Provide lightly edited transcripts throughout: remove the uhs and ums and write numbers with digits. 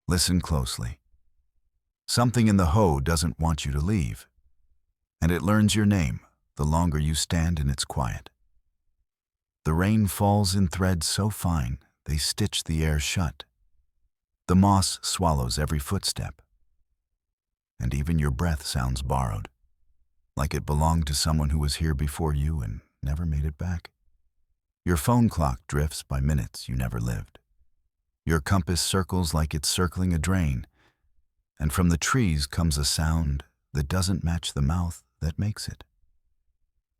Listen closely. Something in the hoe doesn't want you to leave, and it learns your name the longer you stand in its quiet. The rain falls in threads so fine they stitch the air shut. The moss swallows every footstep, and even your breath sounds borrowed, like it belonged to someone who was here before you and never made it back. Your phone clock drifts by minutes you never lived. Your compass circles like it's circling a drain, and from the trees comes a sound that doesn't match the mouth that makes it.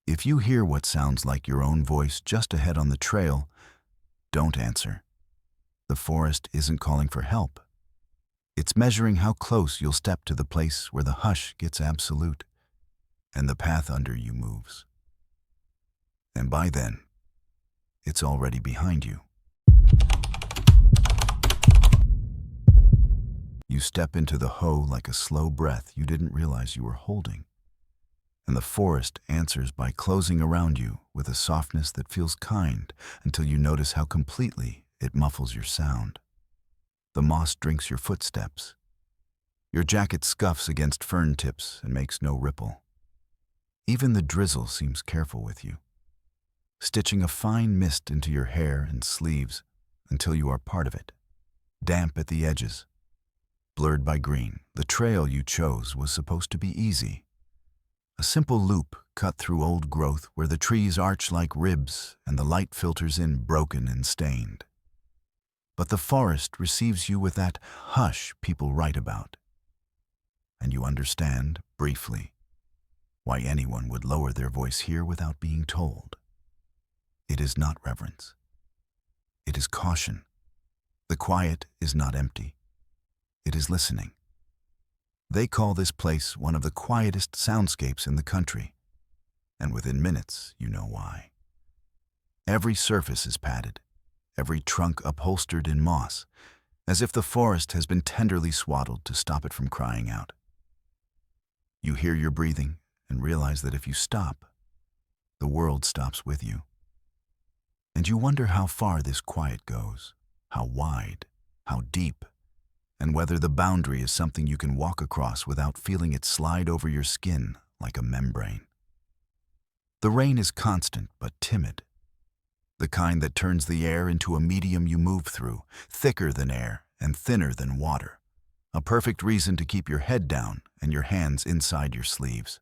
If you hear what sounds like your own voice just ahead on the trail, don't answer. The forest isn't calling for help. It's measuring how close you'll step to the place where the hush gets absolute and the path under you moves. And by then, it's already behind you. You step into the hoe like a slow breath you didn't realize you were holding. And the forest answers by closing around you with a softness that feels kind until you notice how completely it muffles your sound. The moss drinks your footsteps. Your jacket scuffs against fern tips and makes no ripple. Even the drizzle seems careful with you, stitching a fine mist into your hair and sleeves until you are part of it, damp at the edges, blurred by green. The trail you chose was supposed to be easy. A simple loop cut through old growth where the trees arch like ribs and the light filters in broken and stained. But the forest receives you with that hush people write about. And you understand, briefly, why anyone would lower their voice here without being told. It is not reverence. It is caution. The quiet is not empty. It is listening. They call this place one of the quietest soundscapes in the country, and within minutes you know why. Every surface is padded, every trunk upholstered in moss, as if the forest has been tenderly swaddled to stop it from crying out. You hear your breathing and realize that if you stop, the world stops with you. And you wonder how far this quiet goes, how wide, how deep, and whether the boundary is something you can walk across without feeling it slide over your skin like a membrane. The rain is constant but timid, the kind that turns the air into a medium you move through, thicker than air and thinner than water, a perfect reason to keep your head down and your hands inside your sleeves.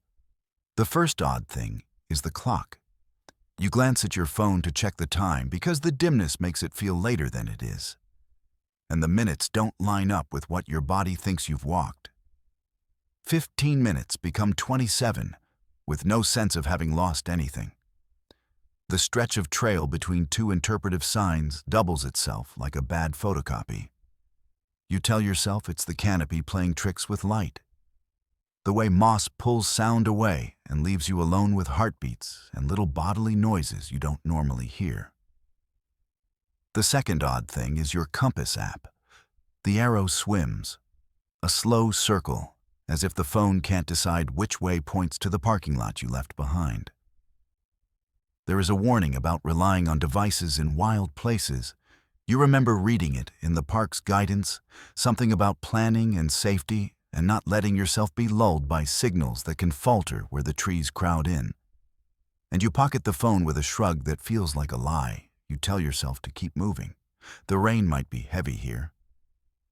The first odd thing is the clock. You glance at your phone to check the time because the dimness makes it feel later than it is. And the minutes don't line up with what your body thinks you've walked. 15 minutes become 27, with no sense of having lost anything. The stretch of trail between two interpretive signs doubles itself like a bad photocopy. You tell yourself it's the canopy playing tricks with light. The way moss pulls sound away and leaves you alone with heartbeats and little bodily noises you don't normally hear. The second odd thing is your compass app. The arrow swims, a slow circle, as if the phone can't decide which way points to the parking lot you left behind. There is a warning about relying on devices in wild places. You remember reading it in the park's guidance, something about planning and safety and not letting yourself be lulled by signals that can falter where the trees crowd in. And you pocket the phone with a shrug that feels like a lie. You tell yourself to keep moving. The rain might be heavy here.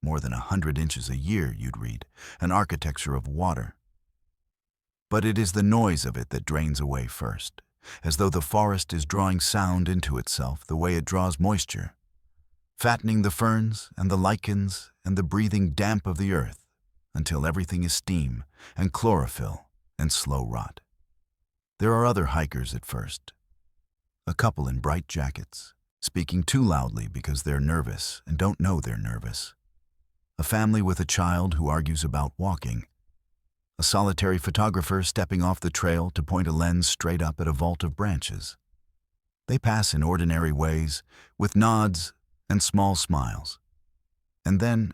More than 100 inches a year, you'd read, an architecture of water. But it is the noise of it that drains away first, as though the forest is drawing sound into itself the way it draws moisture, fattening the ferns and the lichens and the breathing damp of the earth until everything is steam and chlorophyll and slow rot. There are other hikers at first. A couple in bright jackets, speaking too loudly because they're nervous and don't know they're nervous. A family with a child who argues about walking. A solitary photographer stepping off the trail to point a lens straight up at a vault of branches. They pass in ordinary ways, with nods and small smiles. And then,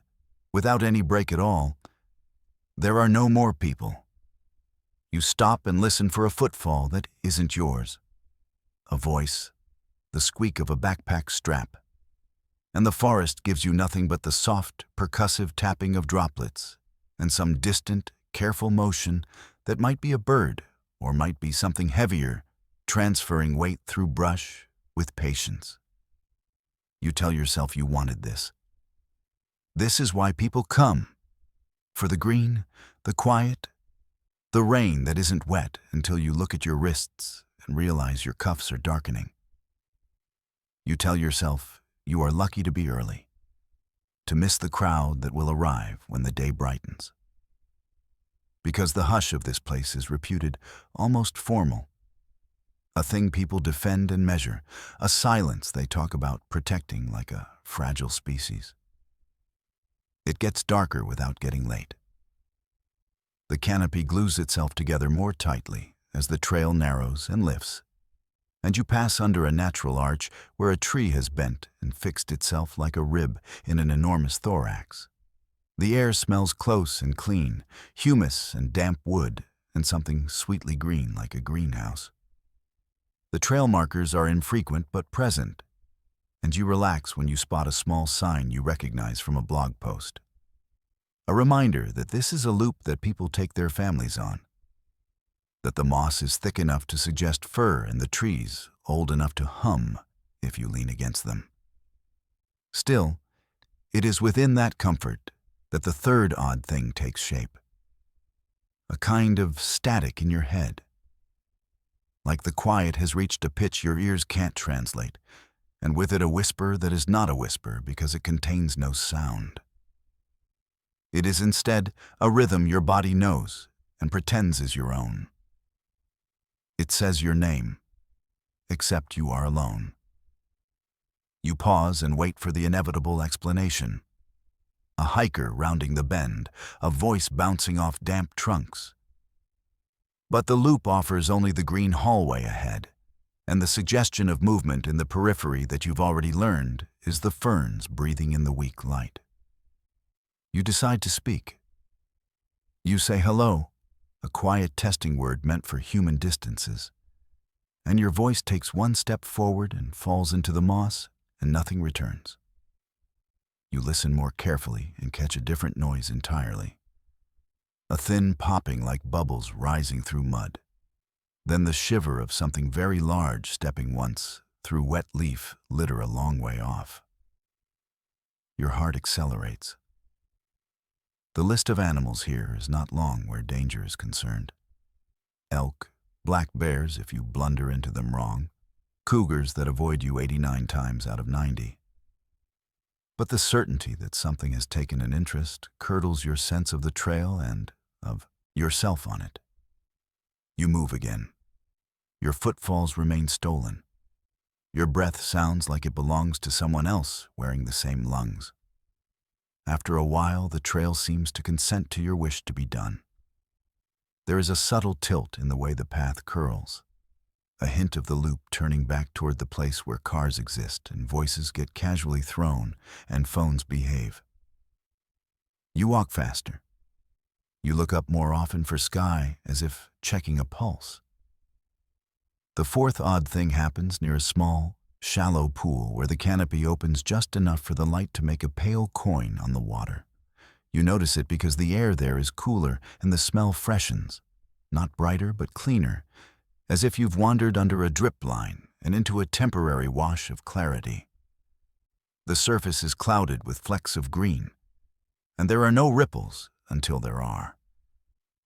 without any break at all, there are no more people. You stop and listen for a footfall that isn't yours. A voice, the squeak of a backpack strap. And the forest gives you nothing but the soft, percussive tapping of droplets and some distant, careful motion that might be a bird or might be something heavier, transferring weight through brush with patience. You tell yourself you wanted this. This is why people come. For the green, the quiet, the rain that isn't wet until you look at your wrists and realize your cuffs are darkening. You tell yourself you are lucky to be early, to miss the crowd that will arrive when the day brightens. Because the hush of this place is reputed almost formal, a thing people defend and measure, a silence they talk about protecting like a fragile species. It gets darker without getting late. The canopy glues itself together more tightly as the trail narrows and lifts, and you pass under a natural arch where a tree has bent and fixed itself like a rib in an enormous thorax. The air smells close and clean, humus and damp wood, and something sweetly green like a greenhouse. The trail markers are infrequent but present, and you relax when you spot a small sign you recognize from a blog post. A reminder that this is a loop that people take their families on, that the moss is thick enough to suggest fur and the trees old enough to hum if you lean against them. Still, it is within that comfort that the third odd thing takes shape. A kind of static in your head. Like the quiet has reached a pitch your ears can't translate, and with it a whisper that is not a whisper because it contains no sound. It is instead a rhythm your body knows and pretends is your own. It says your name, except you are alone. You pause and wait for the inevitable explanation. A hiker rounding the bend, a voice bouncing off damp trunks. But the loop offers only the green hallway ahead, and the suggestion of movement in the periphery that you've already learned is the ferns breathing in the weak light. You decide to speak. You say hello, a quiet testing word meant for human distances, and your voice takes one step forward and falls into the moss, and nothing returns. You listen more carefully and catch a different noise entirely. A thin popping like bubbles rising through mud. Then the shiver of something very large stepping once through wet leaf litter a long way off. Your heart accelerates. The list of animals here is not long where danger is concerned. Elk, black bears if you blunder into them wrong, cougars that avoid you 89 times out of 90. But the certainty that something has taken an interest curdles your sense of the trail and of yourself on it. You move again. Your footfalls remain stolen. Your breath sounds like it belongs to someone else wearing the same lungs. After a while, the trail seems to consent to your wish to be done. There is a subtle tilt in the way the path curls, a hint of the loop turning back toward the place where cars exist and voices get casually thrown and phones behave. You walk faster. You look up more often for sky as if checking a pulse. The fourth odd thing happens near a small, shallow pool where the canopy opens just enough for the light to make a pale coin on the water. You notice it because the air there is cooler and the smell freshens, not brighter but cleaner, as if you've wandered under a drip line and into a temporary wash of clarity. The surface is clouded with flecks of green, and there are no ripples until there are.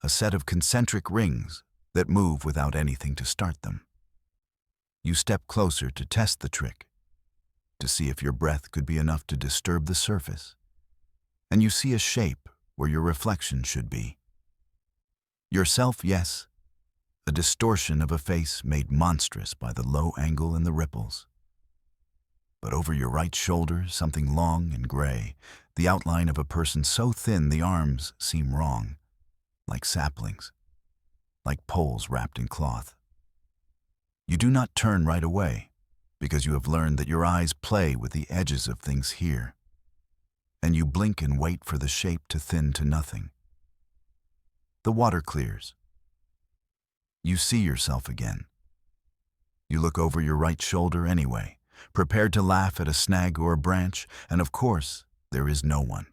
A set of concentric rings that move without anything to start them. You step closer to test the trick, to see if your breath could be enough to disturb the surface. And you see a shape where your reflection should be. Yourself, yes, a distortion of a face made monstrous by the low angle and the ripples. But over your right shoulder, something long and gray, the outline of a person so thin the arms seem wrong, like saplings, like poles wrapped in cloth. You do not turn right away, because you have learned that your eyes play with the edges of things here, and you blink and wait for the shape to thin to nothing. The water clears. You see yourself again. You look over your right shoulder anyway, prepared to laugh at a snag or a branch, and of course, there is no one.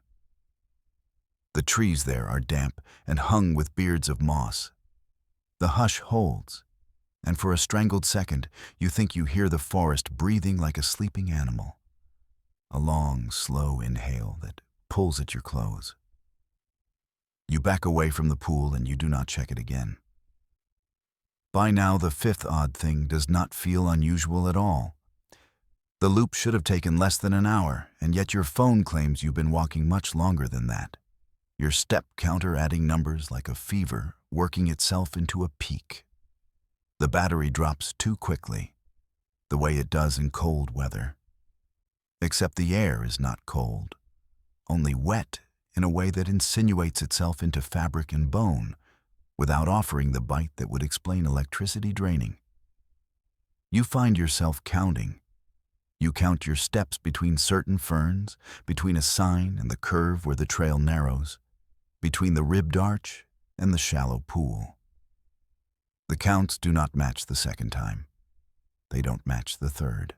The trees there are damp and hung with beards of moss. The hush holds, and for a strangled second, you think you hear the forest breathing like a sleeping animal. A long, slow inhale that pulls at your clothes. You back away from the pool and you do not check it again. By now, the fifth odd thing does not feel unusual at all. The loop should have taken less than an hour, and yet your phone claims you've been walking much longer than that. Your step counter adding numbers like a fever, working itself into a peak. The battery drops too quickly, the way it does in cold weather. Except the air is not cold, only wet in a way that insinuates itself into fabric and bone, without offering the bite that would explain electricity draining. You find yourself counting. You count your steps between certain ferns, between a sign and the curve where the trail narrows, between the ribbed arch and the shallow pool. The counts do not match the second time. They don't match the third.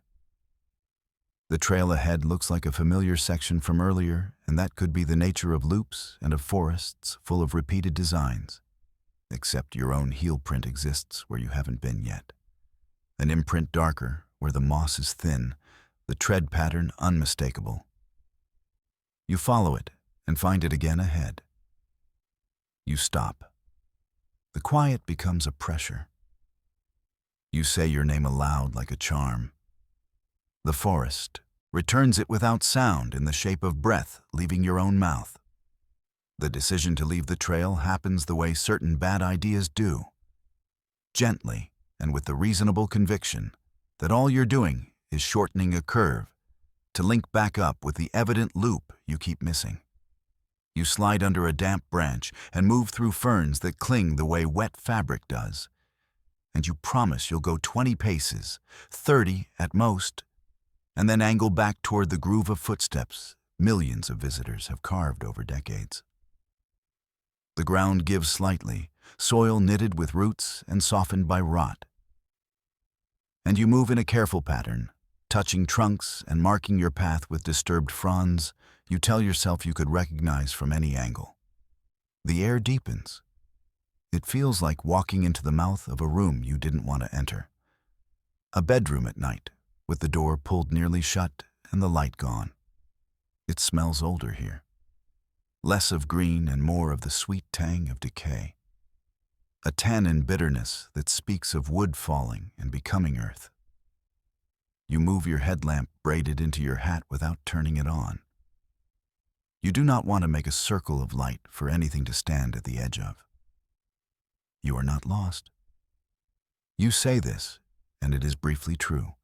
The trail ahead looks like a familiar section from earlier, and that could be the nature of loops and of forests full of repeated designs. Except your own heel print exists where you haven't been yet. An imprint darker, where the moss is thin, the tread pattern unmistakable. You follow it and find it again ahead. You stop. The quiet becomes a pressure. You say your name aloud like a charm. The forest returns it without sound in the shape of breath leaving your own mouth. The decision to leave the trail happens the way certain bad ideas do. Gently and with the reasonable conviction that all you're doing is shortening a curve to link back up with the evident loop you keep missing. You slide under a damp branch and move through ferns that cling the way wet fabric does. And you promise you'll go 20 paces, 30 at most, and then angle back toward the groove of footsteps millions of visitors have carved over decades. The ground gives slightly, soil knitted with roots and softened by rot. And you move in a careful pattern, touching trunks and marking your path with disturbed fronds you tell yourself you could recognize from any angle. The air deepens. It feels like walking into the mouth of a room you didn't want to enter. A bedroom at night, with the door pulled nearly shut and the light gone. It smells older here. Less of green and more of the sweet tang of decay. A tannin bitterness that speaks of wood falling and becoming earth. You move your headlamp braided into your hat without turning it on. You do not want to make a circle of light for anything to stand at the edge of. You are not lost. You say this, and it is briefly true.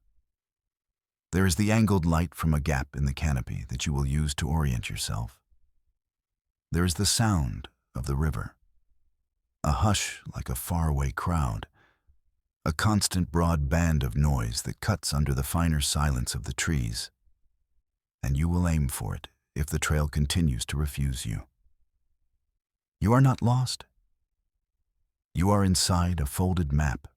There is the angled light from a gap in the canopy that you will use to orient yourself. There is the sound of the river, a hush like a faraway crowd, a constant broad band of noise that cuts under the finer silence of the trees, and you will aim for it if the trail continues to refuse you. You are not lost. You are inside a folded map,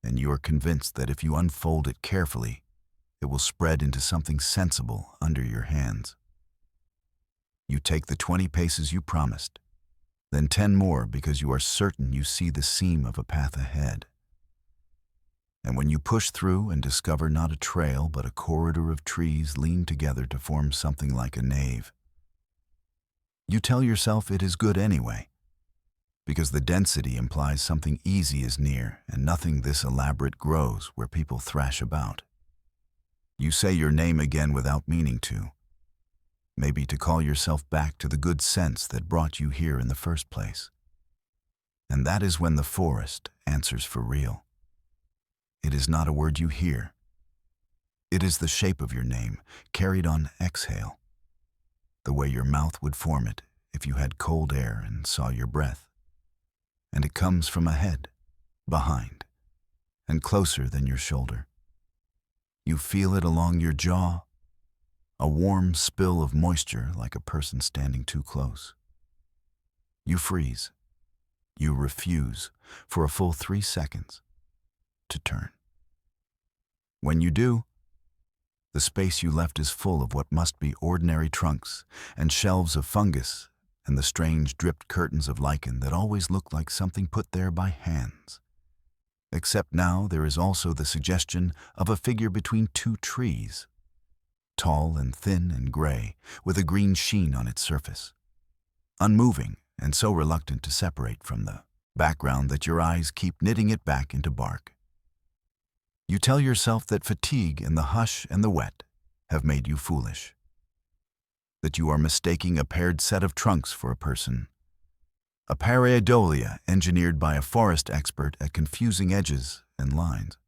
and you are convinced that if you unfold it carefully, it will spread into something sensible under your hands. You take the 20 paces you promised, then 10 more because you are certain you see the seam of a path ahead. And when you push through and discover not a trail but a corridor of trees leaned together to form something like a nave, you tell yourself it is good anyway, because the density implies something easy is near and nothing this elaborate grows where people thrash about. You say your name again without meaning to, maybe to call yourself back to the good sense that brought you here in the first place. And that is when the forest answers for real. It is not a word you hear. It is the shape of your name, carried on exhale, the way your mouth would form it if you had cold air and saw your breath. And it comes from ahead, behind, and closer than your shoulder. You feel it along your jaw, a warm spill of moisture like a person standing too close. You freeze. You refuse, for a full 3 seconds, to turn. When you do, The space you left is full of what must be ordinary trunks and shelves of fungus and the strange dripped curtains of lichen that always look like something put there by hands. Except now there is also the suggestion of a figure between two trees, tall and thin and gray, with a green sheen on its surface, unmoving and so reluctant to separate from the background that your eyes keep knitting it back into bark. You tell yourself that fatigue and the hush and the wet have made you foolish, that you are mistaking a paired set of trunks for a person, a pareidolia engineered by a forest expert at confusing edges and lines.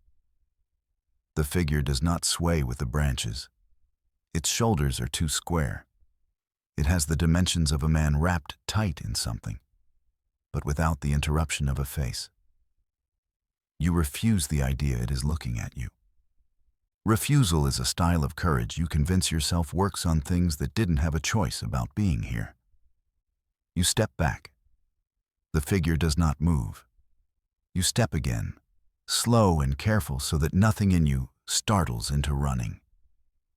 The figure does not sway with the branches. Its shoulders are too square. It has the dimensions of a man wrapped tight in something, but without the interruption of a face. You refuse the idea it is looking at you. Refusal is a style of courage you convince yourself works on things that didn't have a choice about being here. You step back. The figure does not move. You step again, slow and careful so that nothing in you startles into running.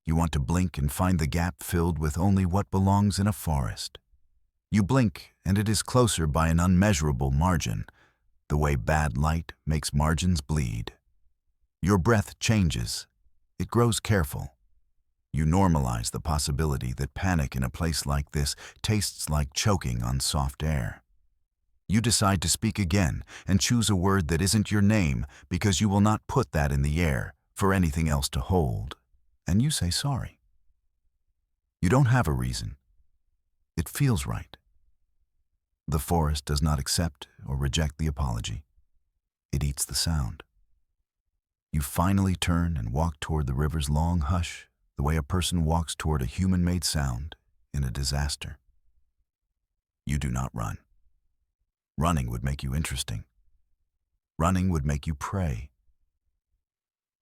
You want to blink and find the gap filled with only what belongs in a forest. You blink and it is closer by an unmeasurable margin, the way bad light makes margins bleed. Your breath changes. It grows careful. You normalize the possibility that panic in a place like this tastes like choking on soft air. You decide to speak again and choose a word that isn't your name because you will not put that in the air for anything else to hold. And you say sorry. You don't have a reason. It feels right. The forest does not accept or reject the apology. It eats the sound. You finally turn and walk toward the river's long hush, the way a person walks toward a human-made sound in a disaster. You do not run. Running would make you interesting. Running would make you prey.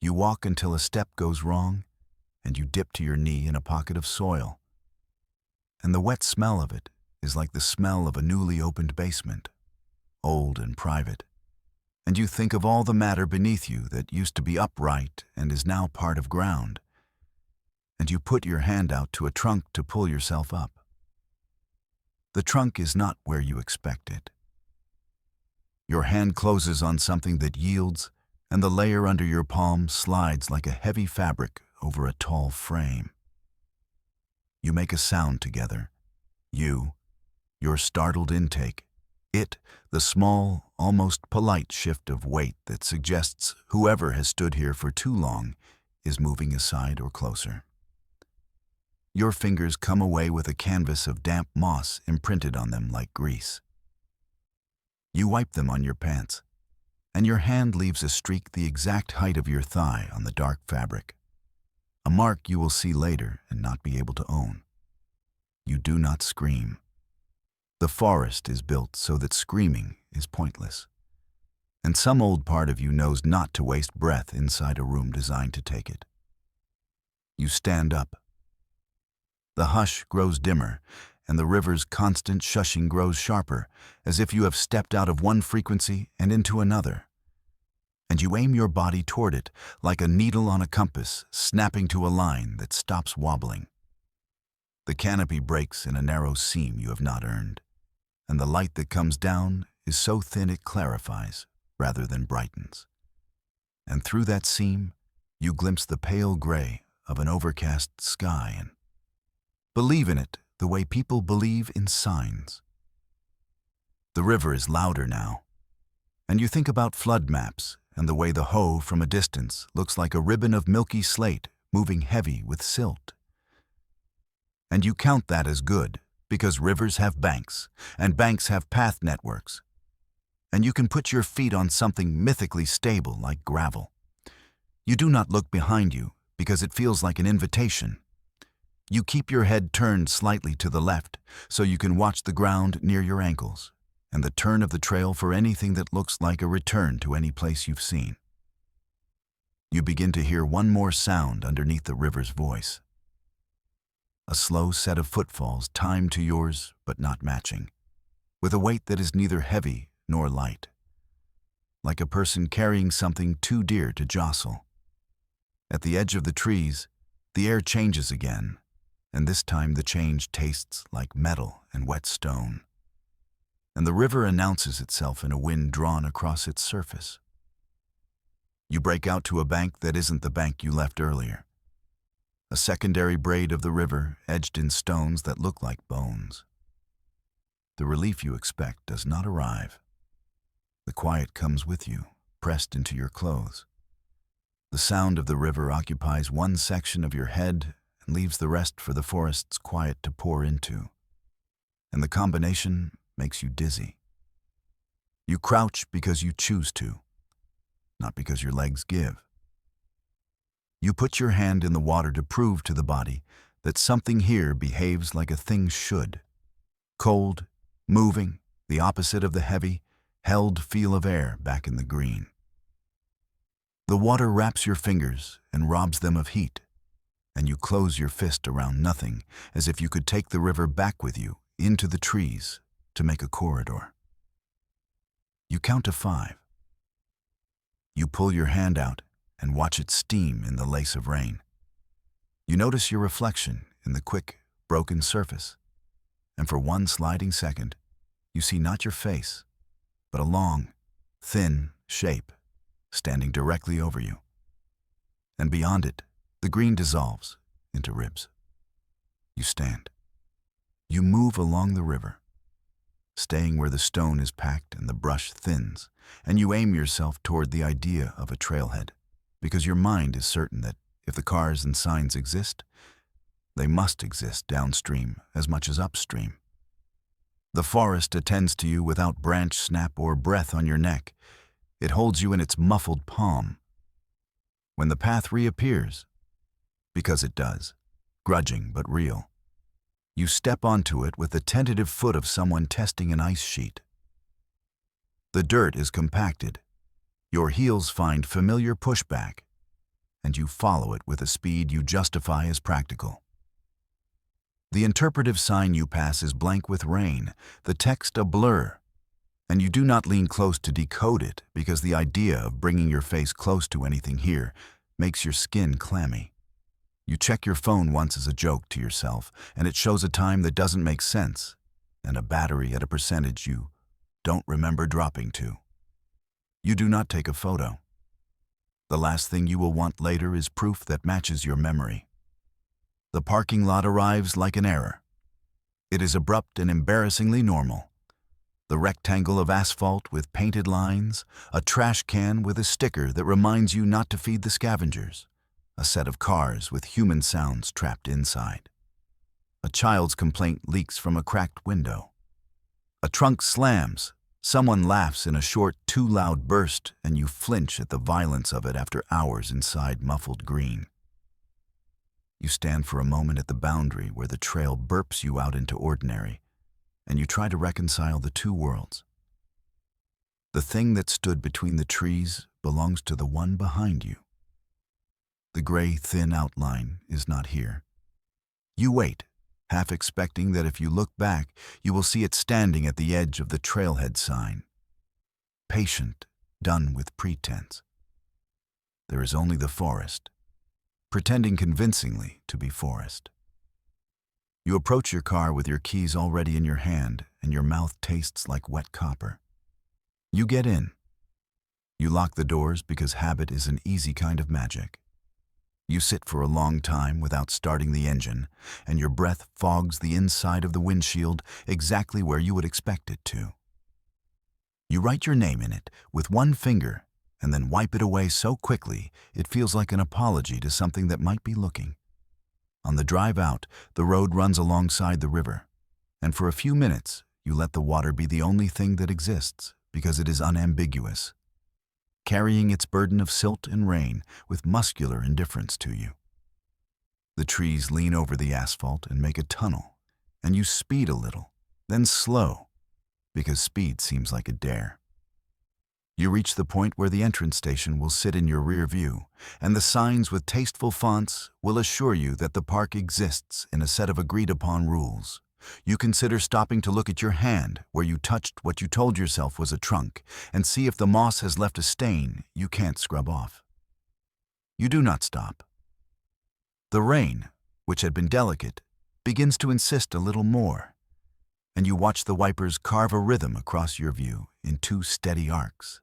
You walk until a step goes wrong, and you dip to your knee in a pocket of soil. And the wet smell of it is like the smell of a newly opened basement, old and private. And you think of all the matter beneath you that used to be upright and is now part of ground. And you put your hand out to a trunk to pull yourself up. The trunk is not where you expect it. Your hand closes on something that yields, and the layer under your palm slides like a heavy fabric over a tall frame. You make a sound together. You, your startled intake. It, the small, almost polite shift of weight that suggests whoever has stood here for too long is moving aside or closer. Your fingers come away with a canvas of damp moss imprinted on them like grease. You wipe them on your pants, and your hand leaves a streak the exact height of your thigh on the dark fabric, a mark you will see later and not be able to own. You do not scream. The forest is built so that screaming is pointless, and some old part of you knows not to waste breath inside a room designed to take it. You stand up. The hush grows dimmer, and the river's constant shushing grows sharper, as if you have stepped out of one frequency and into another. And you aim your body toward it, like a needle on a compass, snapping to a line that stops wobbling. The canopy breaks in a narrow seam you have not earned, and the light that comes down is so thin it clarifies rather than brightens. And through that seam, you glimpse the pale gray of an overcast sky and believe in it the way people believe in signs. The river is louder now, and you think about flood maps and the way the Hoe from a distance looks like a ribbon of milky slate moving heavy with silt. And you count that as good because rivers have banks, and banks have path networks. And you can put your feet on something mythically stable like gravel. You do not look behind you because it feels like an invitation. You keep your head turned slightly to the left so you can watch the ground near your ankles and the turn of the trail for anything that looks like a return to any place you've seen. You begin to hear one more sound underneath the river's voice. A slow set of footfalls timed to yours but not matching, with a weight that is neither heavy nor light, like a person carrying something too dear to jostle. At the edge of the trees, The air changes again, and this time the change tastes like metal and wet stone. And the river announces itself in a wind drawn across its surface. You break out to a bank that isn't the bank you left earlier. A secondary braid of the river edged in stones that look like bones. The relief you expect does not arrive. The quiet comes with you, pressed into your clothes. The sound of the river occupies one section of your head and leaves the rest for the forest's quiet to pour into. And the combination makes you dizzy. You crouch because you choose to, not because your legs give. You put your hand in the water to prove to the body that something here behaves like a thing should. Cold, moving, the opposite of the heavy, held feel of air back in the green. The water wraps your fingers and robs them of heat, and you close your fist around nothing as if you could take the river back with you into the trees to make a corridor. You count to 5. You pull your hand out and watch it steam in the lace of rain. You notice your reflection in the quick, broken surface, and for one sliding second, you see not your face, but a long, thin shape standing directly over you. And beyond it, the green dissolves into ribs. You stand. You move along the river, staying where the stone is packed and the brush thins, and you aim yourself toward the idea of a trailhead, because your mind is certain that if the cars and signs exist, they must exist downstream as much as upstream. The forest attends to you without branch snap or breath on your neck. It holds you in its muffled palm. When the path reappears, because it does, grudging but real, you step onto it with the tentative foot of someone testing an ice sheet. The dirt is compacted. Your heels find familiar pushback, and you follow it with a speed you justify as practical. The interpretive sign you pass is blank with rain, the text a blur, and you do not lean close to decode it because the idea of bringing your face close to anything here makes your skin clammy. You check your phone once as a joke to yourself, and it shows a time that doesn't make sense, and a battery at a percentage you don't remember dropping to. You do not take a photo. The last thing you will want later is proof that matches your memory. The parking lot arrives like an error. It is abrupt and embarrassingly normal. The rectangle of asphalt with painted lines, a trash can with a sticker that reminds you not to feed the scavengers, a set of cars with human sounds trapped inside. A child's complaint leaks from a cracked window. A trunk slams. Someone laughs in a short, too loud burst, and you flinch at the violence of it after hours inside muffled green. You stand for a moment at the boundary where the trail burps you out into ordinary, and you try to reconcile the two worlds. The thing that stood between the trees belongs to the one behind you. The gray, thin outline is not here. You wait, half expecting that if you look back, you will see it standing at the edge of the trailhead sign. Patient, done with pretense. There is only the forest, pretending convincingly to be forest. You approach your car with your keys already in your hand, and your mouth tastes like wet copper. You get in. You lock the doors because habit is an easy kind of magic. You sit for a long time without starting the engine, and your breath fogs the inside of the windshield exactly where you would expect it to. You write your name in it with one finger and then wipe it away so quickly it feels like an apology to something that might be looking. On the drive out, the road runs alongside the river, and for a few minutes you let the water be the only thing that exists because it is unambiguous, carrying its burden of silt and rain with muscular indifference to you. The trees lean over the asphalt and make a tunnel, and you speed a little, then slow, because speed seems like a dare. You reach the point where the entrance station will sit in your rear view, and the signs with tasteful fonts will assure you that the park exists in a set of agreed-upon rules. You consider stopping to look at your hand where you touched what you told yourself was a trunk and see if the moss has left a stain you can't scrub off. You do not stop. The rain, which had been delicate, begins to insist a little more, and you watch the wipers carve a rhythm across your view in two steady arcs,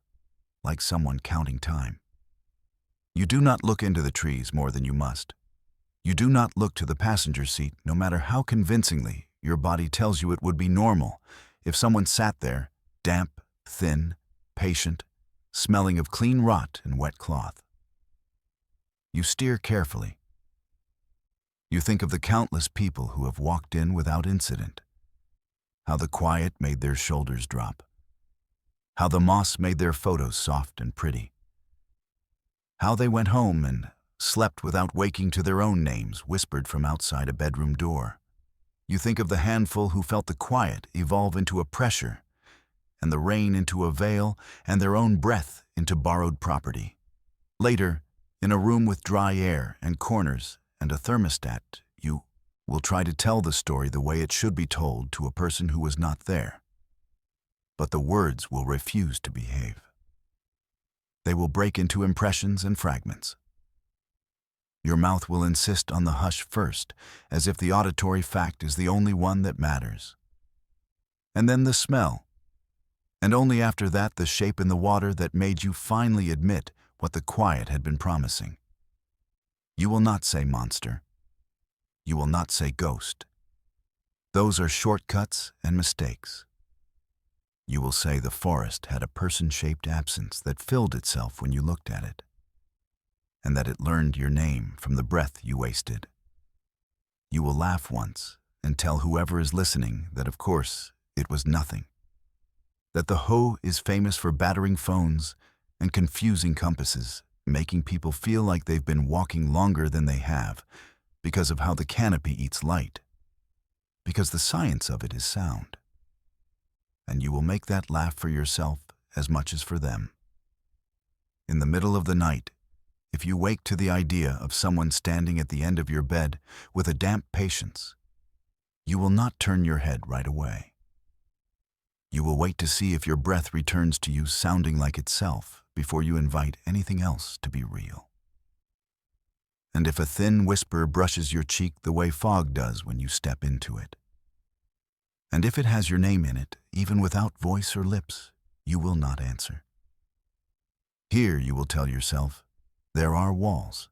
like someone counting time. You do not look into the trees more than you must. You do not look to the passenger seat, no matter how convincingly your body tells you it would be normal if someone sat there, damp, thin, patient, smelling of clean rot and wet cloth. You steer carefully. You think of the countless people who have walked in without incident, how the quiet made their shoulders drop, how the moss made their photos soft and pretty, how they went home and slept without waking to their own names whispered from outside a bedroom door. You think of the handful who felt the quiet evolve into a pressure, and the rain into a veil, and their own breath into borrowed property. Later, in a room with dry air and corners and a thermostat, you will try to tell the story the way it should be told to a person who was not there. But the words will refuse to behave. They will break into impressions and fragments. Your mouth will insist on the hush first, as if the auditory fact is the only one that matters. And then the smell. And only after that the shape in the water that made you finally admit what the quiet had been promising. You will not say monster. You will not say ghost. Those are shortcuts and mistakes. You will say the forest had a person-shaped absence that filled itself when you looked at it, and that it learned your name from the breath you wasted. You will laugh once and tell whoever is listening that, of course, it was nothing. That the Ho is famous for battering phones and confusing compasses, making people feel like they've been walking longer than they have because of how the canopy eats light, because the science of it is sound. And you will make that laugh for yourself as much as for them. In the middle of the night, if you wake to the idea of someone standing at the end of your bed with a damp patience, you will not turn your head right away. You will wait to see if your breath returns to you sounding like itself before you invite anything else to be real. And if a thin whisper brushes your cheek the way fog does when you step into it, and if it has your name in it, even without voice or lips, you will not answer. Here you will tell yourself, there are walls.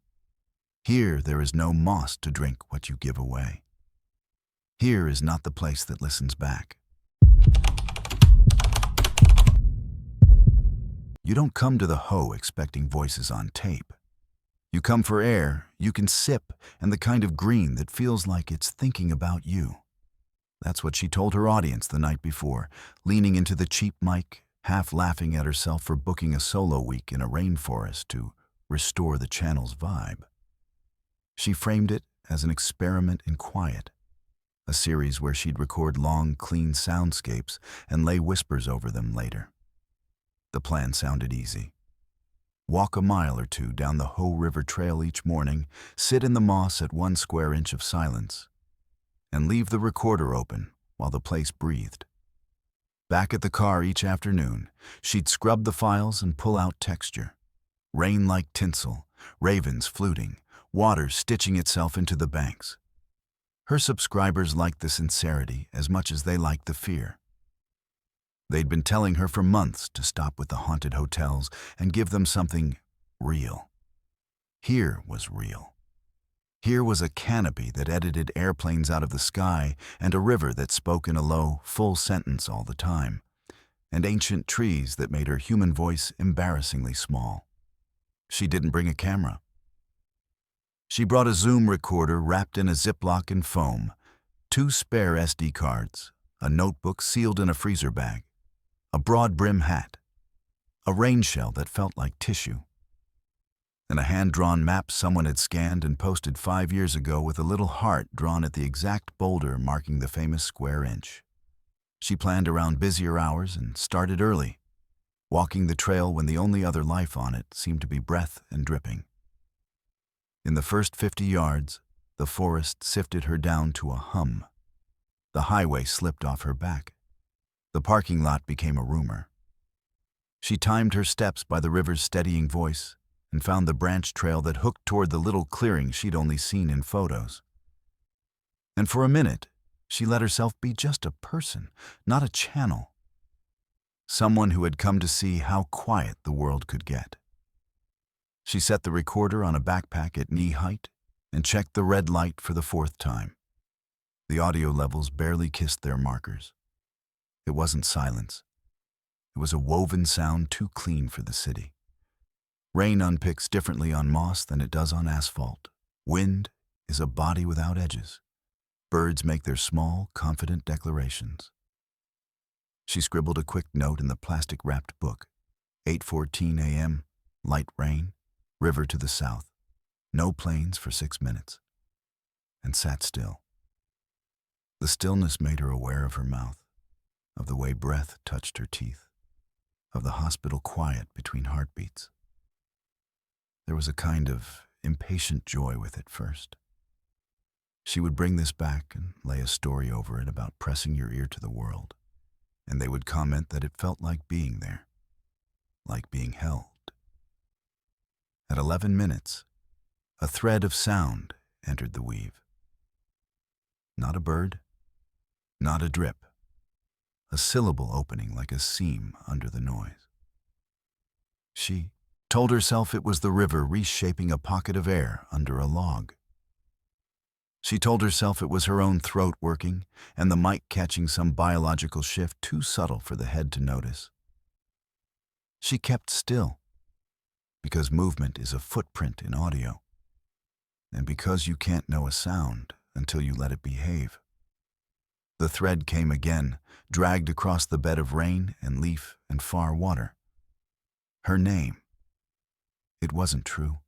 Here there is no moss to drink what you give away. Here is not the place that listens back. You don't come to the Ho expecting voices on tape. You come for air you can sip and the kind of green that feels like it's thinking about you. That's what she told her audience the night before, leaning into the cheap mic, half laughing at herself for booking a solo week in a rainforest to restore the channel's vibe. She framed it as an experiment in quiet, a series where she'd record long, clean soundscapes and lay whispers over them later. The plan sounded easy. Walk a mile or two down the Ho River Trail each morning, sit in the moss at 1 square inch of silence, and leave the recorder open while the place breathed. Back at the car each afternoon, she'd scrub the files and pull out texture. Rain like tinsel, ravens fluting, water stitching itself into the banks. Her subscribers liked the sincerity as much as they liked the fear. They'd been telling her for months to stop with the haunted hotels and give them something real. Here was real. Here was a canopy that edited airplanes out of the sky and a river that spoke in a low, full sentence all the time, and ancient trees that made her human voice embarrassingly small. She didn't bring a camera. She brought a Zoom recorder wrapped in a Ziploc and foam, 2 spare SD cards, a notebook sealed in a freezer bag, a broad brim hat, a rain shell that felt like tissue, and a hand-drawn map someone had scanned and posted 5 years ago with a little heart drawn at the exact boulder marking the famous square inch. She planned around busier hours and started early, walking the trail when the only other life on it seemed to be breath and dripping. In the first 50 yards, the forest sifted her down to a hum. The highway slipped off her back. The parking lot became a rumor. She timed her steps by the river's steadying voice and found the branch trail that hooked toward the little clearing she'd only seen in photos. And for a minute, she let herself be just a person, not a channel. Someone who had come to see how quiet the world could get. She set the recorder on a backpack at knee height and checked the red light for the fourth time. The audio levels barely kissed their markers. It wasn't silence. It was a woven sound too clean for the city. Rain unpicks differently on moss than it does on asphalt. Wind is a body without edges. Birds make their small, confident declarations. She scribbled a quick note in the plastic-wrapped book. 8:14 a.m., light rain, river to the south. No planes for 6 minutes. And sat still. The stillness made her aware of her mouth, of the way breath touched her teeth, of the hospital quiet between heartbeats. There was a kind of impatient joy with it first. She would bring this back and lay a story over it about pressing your ear to the world, and they would comment that it felt like being there, like being held. At 11 minutes, a thread of sound entered the weave. Not a bird, not a drip, a syllable opening like a seam under the noise. She told herself it was the river reshaping a pocket of air under a log. She told herself it was her own throat working and the mic catching some biological shift too subtle for the head to notice. She kept still, because movement is a footprint in audio, and because you can't know a sound until you let it behave. The thread came again, dragged across the bed of rain and leaf and far water. Her name. It wasn't true.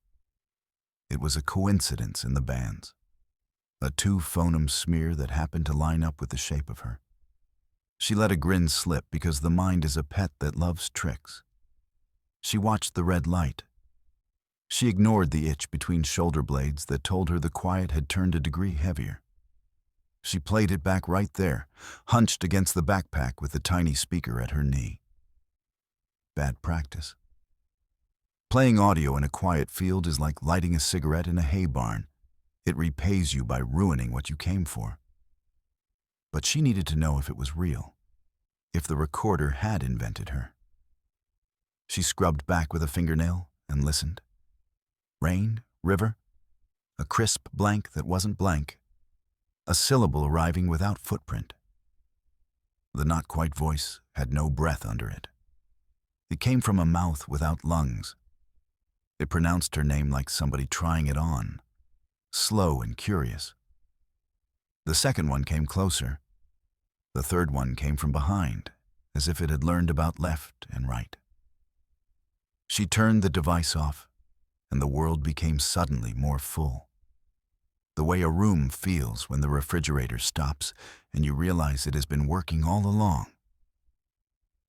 It was a coincidence in the bands. A two-phoneme smear that happened to line up with the shape of her. She let a grin slip because the mind is a pet that loves tricks. She watched the red light. She ignored the itch between shoulder blades that told her the quiet had turned a degree heavier. She played it back right there, hunched against the backpack with the tiny speaker at her knee. Bad practice. Playing audio in a quiet field is like lighting a cigarette in a hay barn. It repays you by ruining what you came for. But she needed to know if it was real, if the recorder had invented her. She scrubbed back with a fingernail and listened. Rain, river, a crisp blank that wasn't blank, a syllable arriving without footprint. The not-quite voice had no breath under it. It came from a mouth without lungs. It pronounced her name like somebody trying it on, slow and curious. The second one came closer. The third one came from behind, as if it had learned about left and right. She turned the device off, and the world became suddenly more full. The way a room feels when the refrigerator stops and you realize it has been working all along.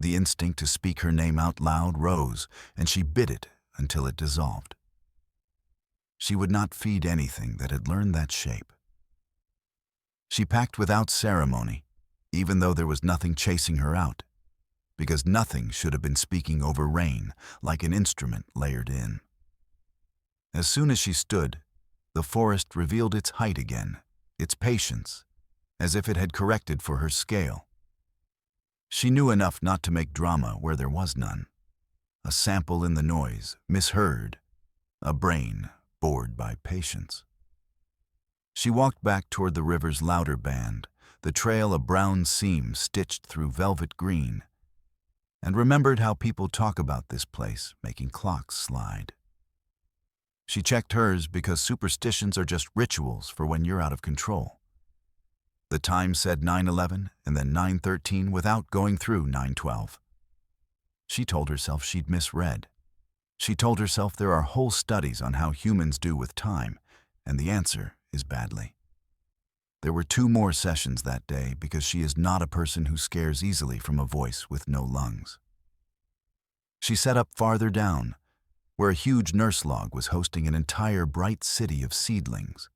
The instinct to speak her name out loud rose, and she bit it until it dissolved. She would not feed anything that had learned that shape. She packed without ceremony, even though there was nothing chasing her out, because nothing should have been speaking over rain like an instrument layered in. As soon as she stood, the forest revealed its height again, its patience, as if it had corrected for her scale. She knew enough not to make drama where there was none. A sample in the noise, misheard, a brain bored by patience. She walked back toward the river's louder band, the trail a brown seam stitched through velvet green, and remembered how people talk about this place making clocks slide. She checked hers because superstitions are just rituals for when you're out of control. The time said 9:11 and then 9:13 without going through 9:12. She told herself she'd misread. She told herself there are whole studies on how humans do with time, and the answer is badly. There were 2 more sessions that day because she is not a person who scares easily from a voice with no lungs. She set up farther down, where a huge nurse log was hosting an entire bright city of seedlings,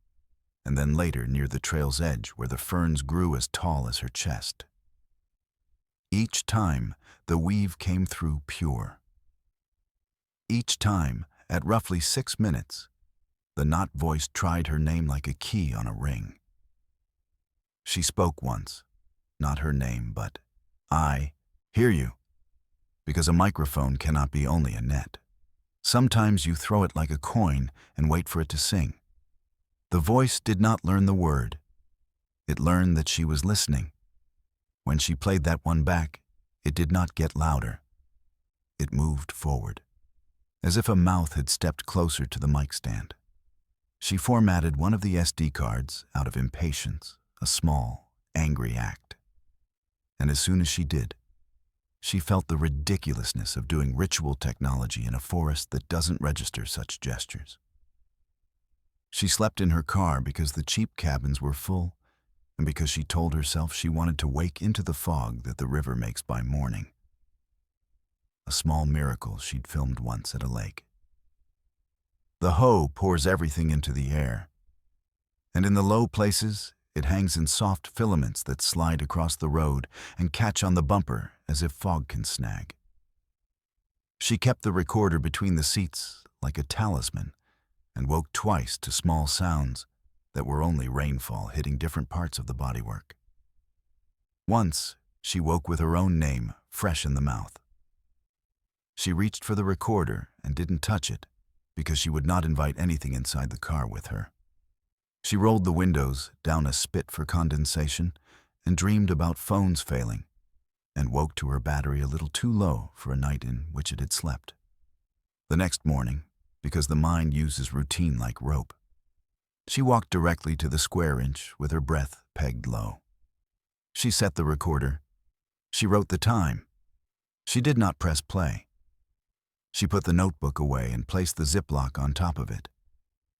and then later near the trail's edge where the ferns grew as tall as her chest. Each time, the weave came through pure. Each time, At roughly 6 minutes, the not voice tried her name like a key on a ring. She spoke once, not her name, but, "I hear you," because a microphone cannot be only a net. Sometimes you throw it like a coin and wait for it to sing. The voice did not learn the word. It learned that she was listening. When she played that one back, it did not get louder. It moved forward, as if a mouth had stepped closer to the mic stand. She formatted one of the SD cards out of impatience, a small, angry act. And as soon as she did, she felt the ridiculousness of doing ritual technology in a forest that doesn't register such gestures. She slept in her car because the cheap cabins were full, and because she told herself she wanted to wake into the fog that the river makes by morning. A small miracle she'd filmed once at a lake. The hoe pours everything into the air, and in the low places, it hangs in soft filaments that slide across the road and catch on the bumper as if fog can snag. She kept the recorder between the seats like a talisman and woke twice to small sounds that were only rainfall hitting different parts of the bodywork. Once, she woke with her own name fresh in the mouth. She reached for the recorder and didn't touch it because she would not invite anything inside the car with her. She rolled the windows down a spit for condensation and dreamed about phones failing, and woke to her battery a little too low for a night in which it had slept. The next morning, because the mind uses routine like rope, she walked directly to the square inch with her breath pegged low. She set the recorder. She wrote the time. She did not press play. She put the notebook away and placed the Ziploc on top of it,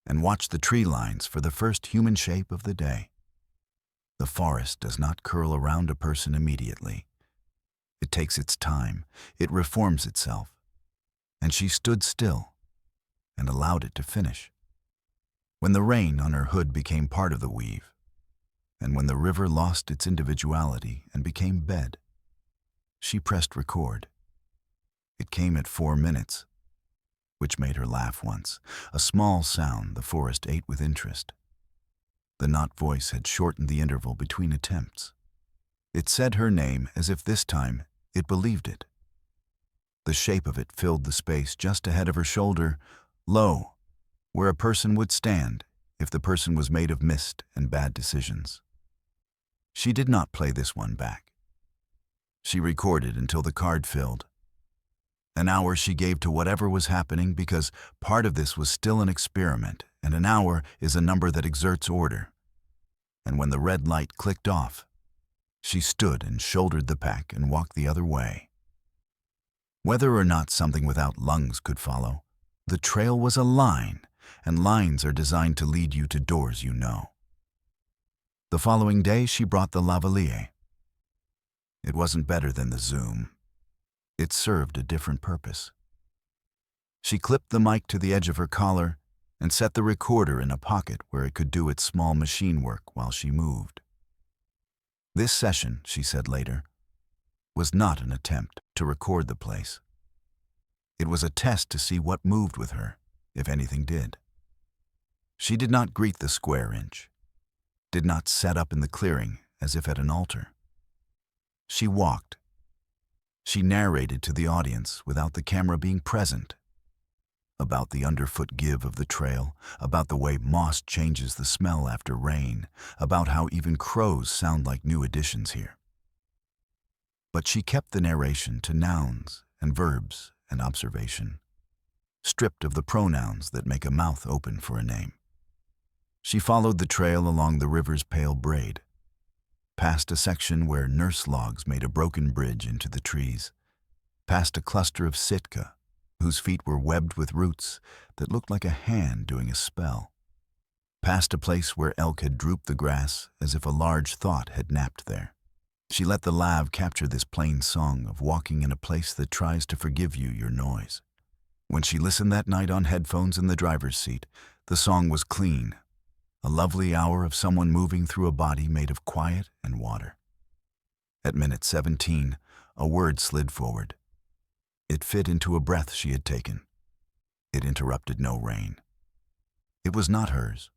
and watched the tree lines for the first human shape of the day. The forest does not curl around a person immediately. It takes its time, it reforms itself, and she stood still and allowed it to finish. When the rain on her hood became part of the weave, and when the river lost its individuality and became bed, she pressed record. It came at 4 minutes, which made her laugh once, a small sound the forest ate with interest. The not voice had shortened the interval between attempts. It said her name as if this time it believed it. The shape of it filled the space just ahead of her shoulder, low, where a person would stand if the person was made of mist and bad decisions. She did not play this one back. She recorded until the card filled. An hour she gave to whatever was happening because part of this was still an experiment, and an hour is a number that exerts order. And when the red light clicked off, she stood and shouldered the pack and walked the other way. Whether or not something without lungs could follow, the trail was a line, and lines are designed to lead you to doors you know. The following day, she brought the lavalier. It wasn't better than the Zoom. It served a different purpose. She clipped the mic to the edge of her collar and set the recorder in a pocket where it could do its small machine work while she moved. This session, she said later, was not an attempt to record the place. It was a test to see what moved with her, if anything did. She did not greet the square inch, did not set up in the clearing as if at an altar. She walked. She narrated to the audience without the camera being present, about the underfoot give of the trail, about the way moss changes the smell after rain, about how even crows sound like new additions here. But she kept the narration to nouns and verbs and observation, stripped of the pronouns that make a mouth open for a name. She followed the trail along the river's pale braid, past a section where nurse logs made a broken bridge into the trees, past a cluster of sitka, whose feet were webbed with roots that looked like a hand doing a spell, past a place where elk had drooped the grass as if a large thought had napped there. She let the lav capture this plain song of walking in a place that tries to forgive you your noise. When she listened that night on headphones in the driver's seat, the song was clean, a lovely hour of someone moving through a body made of quiet and water. At minute 17, a word slid forward. It fit into a breath she had taken. It interrupted no rain. It was not hers.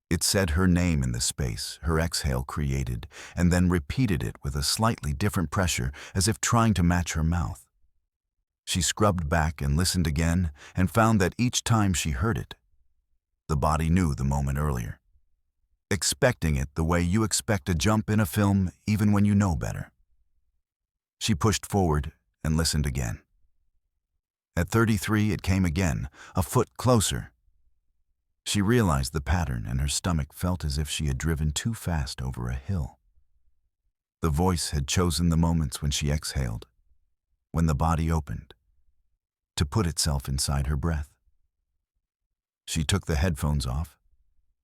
It said her name in the space her exhale created, and then repeated it with a slightly different pressure, as if trying to match her mouth. She scrubbed back and listened again, and found that each time she heard it, the body knew the moment earlier, expecting it the way you expect a jump in a film even when you know better. She pushed forward and listened again. At 33, it came again, a foot closer. She realized the pattern, and her stomach felt as if she had driven too fast over a hill. The voice had chosen the moments when she exhaled, when the body opened, to put itself inside her breath. She took the headphones off,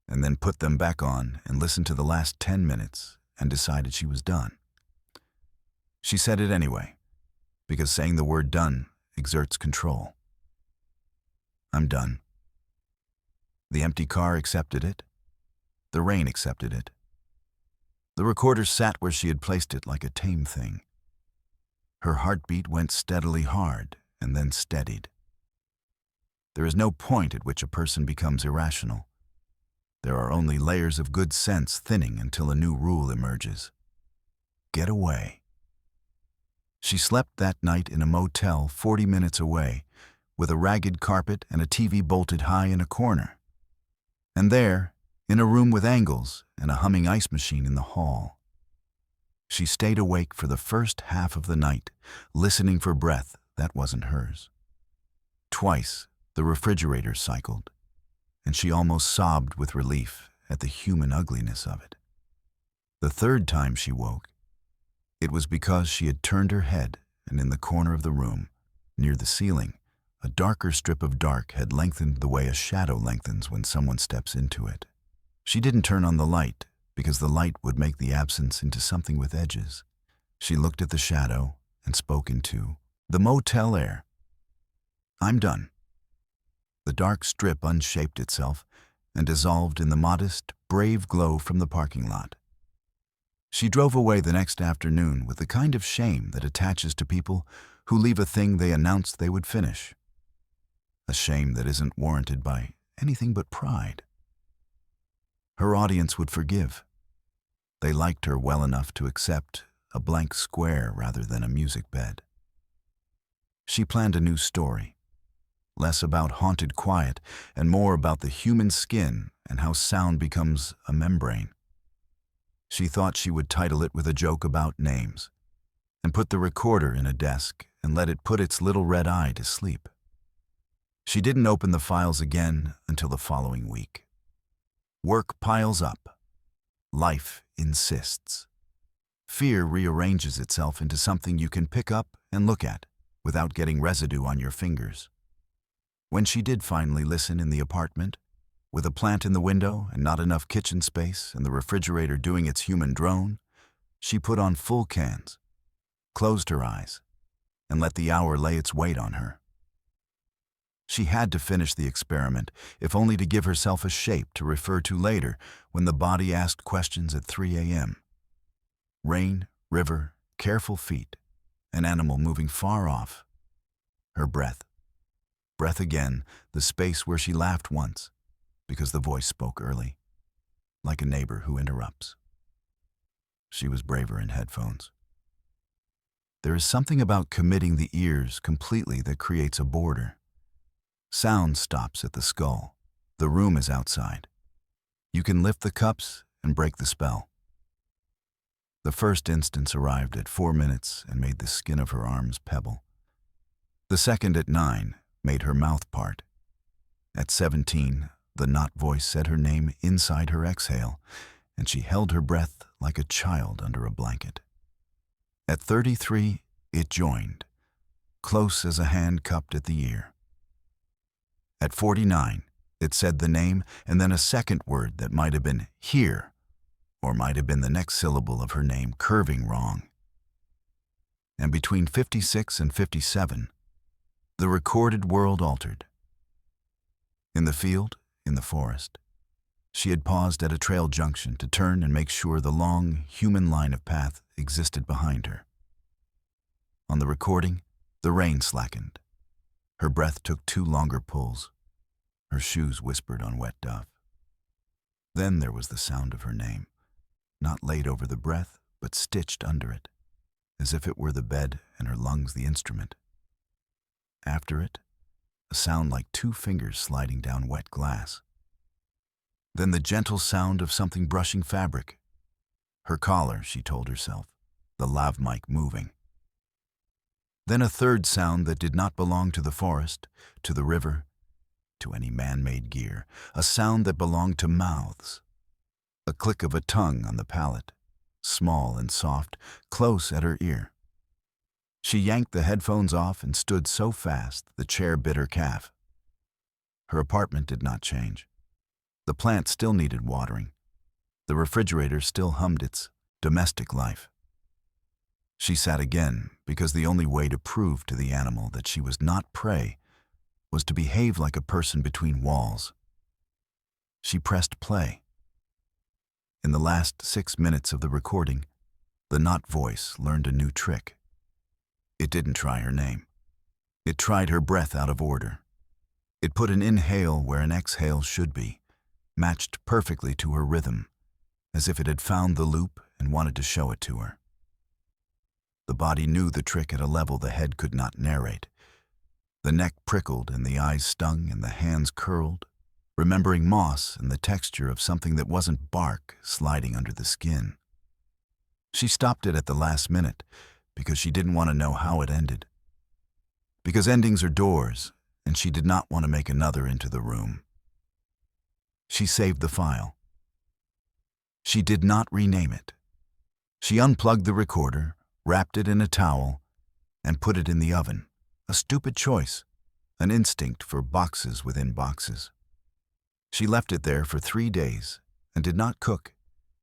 and then put them back on and listened to the last 10 minutes and decided she was done. She said it anyway, because saying the word done exerts control. I'm done. The empty car accepted it. The rain accepted it. The recorder sat where she had placed it like a tame thing. Her heartbeat went steadily hard and then steadied. There is no point at which a person becomes irrational. There are only layers of good sense thinning until a new rule emerges. Get away. She slept that night in a motel 40 minutes away, with a ragged carpet and a TV bolted high in a corner. And there, in a room with angles and a humming ice machine in the hall, she stayed awake for the first half of the night, listening for breath that wasn't hers. Twice, the refrigerator cycled, and she almost sobbed with relief at the human ugliness of it. The third time she woke, it was because she had turned her head, and in the corner of the room, near the ceiling, a darker strip of dark had lengthened the way a shadow lengthens when someone steps into it. She didn't turn on the light, because the light would make the absence into something with edges. She looked at the shadow and spoke into the motel air. I'm done. The dark strip unshaped itself and dissolved in the modest, brave glow from the parking lot. She drove away the next afternoon with the kind of shame that attaches to people who leave a thing they announced they would finish. A shame that isn't warranted by anything but pride. Her audience would forgive. They liked her well enough to accept a blank square rather than a music bed. She planned a new story, less about haunted quiet and more about the human skin and how sound becomes a membrane. She thought she would title it with a joke about names, and put the recorder in a desk and let it put its little red eye to sleep. She didn't open the files again until the following week. Work piles up. Life insists. Fear rearranges itself into something you can pick up and look at without getting residue on your fingers. When she did finally listen in the apartment, with a plant in the window and not enough kitchen space and the refrigerator doing its human drone, she put on full cans, closed her eyes, and let the hour lay its weight on her. She had to finish the experiment, if only to give herself a shape to refer to later when the body asked questions at 3 a.m. Rain, river, careful feet, an animal moving far off. Her breath. Breath again, the space where she laughed once, because the voice spoke early, like a neighbor who interrupts. She was braver in headphones. There is something about committing the ears completely that creates a border. Sound stops at the skull. The room is outside. You can lift the cups and break the spell. The first instance arrived at 4 minutes and made the skin of her arms pebble. The second at 9 made her mouth part. At 17, the not voice said her name inside her exhale, and she held her breath like a child under a blanket. At 33, it joined, close as a hand cupped at the ear. At 49, it said the name and then a second word that might have been here, or might have been the next syllable of her name curving wrong. And between 56 and 57, the recorded world altered. In the field, in the forest, she had paused at a trail junction to turn and make sure the long, human line of path existed behind her. On the recording, the rain slackened. Her breath took 2 longer pulls. Her shoes whispered on wet duff. Then there was the sound of her name, not laid over the breath, but stitched under it, as if it were the bed and her lungs the instrument. After it, a sound like 2 fingers sliding down wet glass. Then the gentle sound of something brushing fabric. Her collar, she told herself, the lav mic moving. Then a third sound that did not belong to the forest, to the river, to any man-made gear, a sound that belonged to mouths. A click of a tongue on the palate, small and soft, close at her ear. She yanked the headphones off and stood so fast the chair bit her calf. Her apartment did not change. The plant still needed watering. The refrigerator still hummed its domestic life. She sat again because the only way to prove to the animal that she was not prey was to behave like a person between walls. She pressed play. In the last 6 minutes of the recording, the not voice learned a new trick. It didn't try her name. It tried her breath out of order. It put an inhale where an exhale should be, matched perfectly to her rhythm, as if it had found the loop and wanted to show it to her. The body knew the trick at a level the head could not narrate. The neck prickled and the eyes stung and the hands curled, remembering moss and the texture of something that wasn't bark sliding under the skin. She stopped it at the last minute because she didn't want to know how it ended. Because endings are doors, and she did not want to make another into the room. She saved the file. She did not rename it. She unplugged the recorder, wrapped it in a towel, and put it in the oven. A stupid choice, an instinct for boxes within boxes. She left it there for 3 days and did not cook,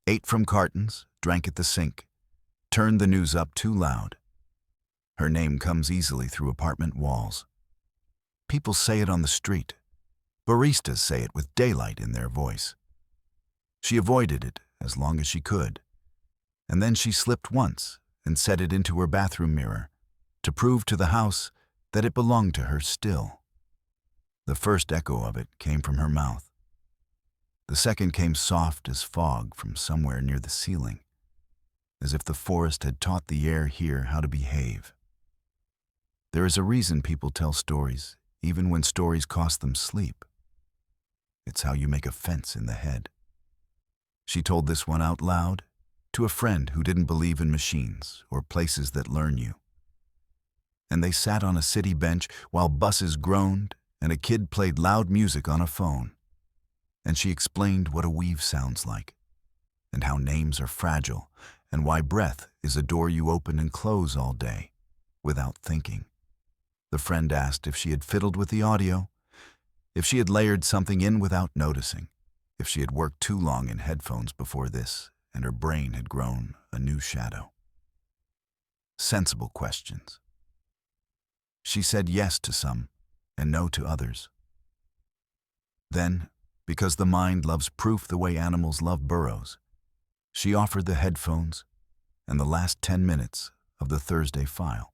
ate from cartons, drank at the sink, turned the news up too loud. Her name comes easily through apartment walls. People say it on the street. Baristas say it with daylight in their voice. She avoided it as long as she could, and then she slipped once and set it into her bathroom mirror to prove to the house that it belonged to her still. The first echo of it came from her mouth. The second came soft as fog from somewhere near the ceiling, as if the forest had taught the air here how to behave. There is a reason people tell stories, even when stories cost them sleep. It's how you make a fence in the head. She told this one out loud to a friend who didn't believe in machines or places that learn you. And they sat on a city bench while buses groaned and a kid played loud music on a phone. And she explained what a weave sounds like, and how names are fragile, and why breath is a door you open and close all day, without thinking. The friend asked if she had fiddled with the audio, if she had layered something in without noticing, if she had worked too long in headphones before this, and her brain had grown a new shadow. Sensible questions. She said yes to some and no to others. Then, because the mind loves proof the way animals love burrows, she offered the headphones and the last 10 minutes of the Thursday file.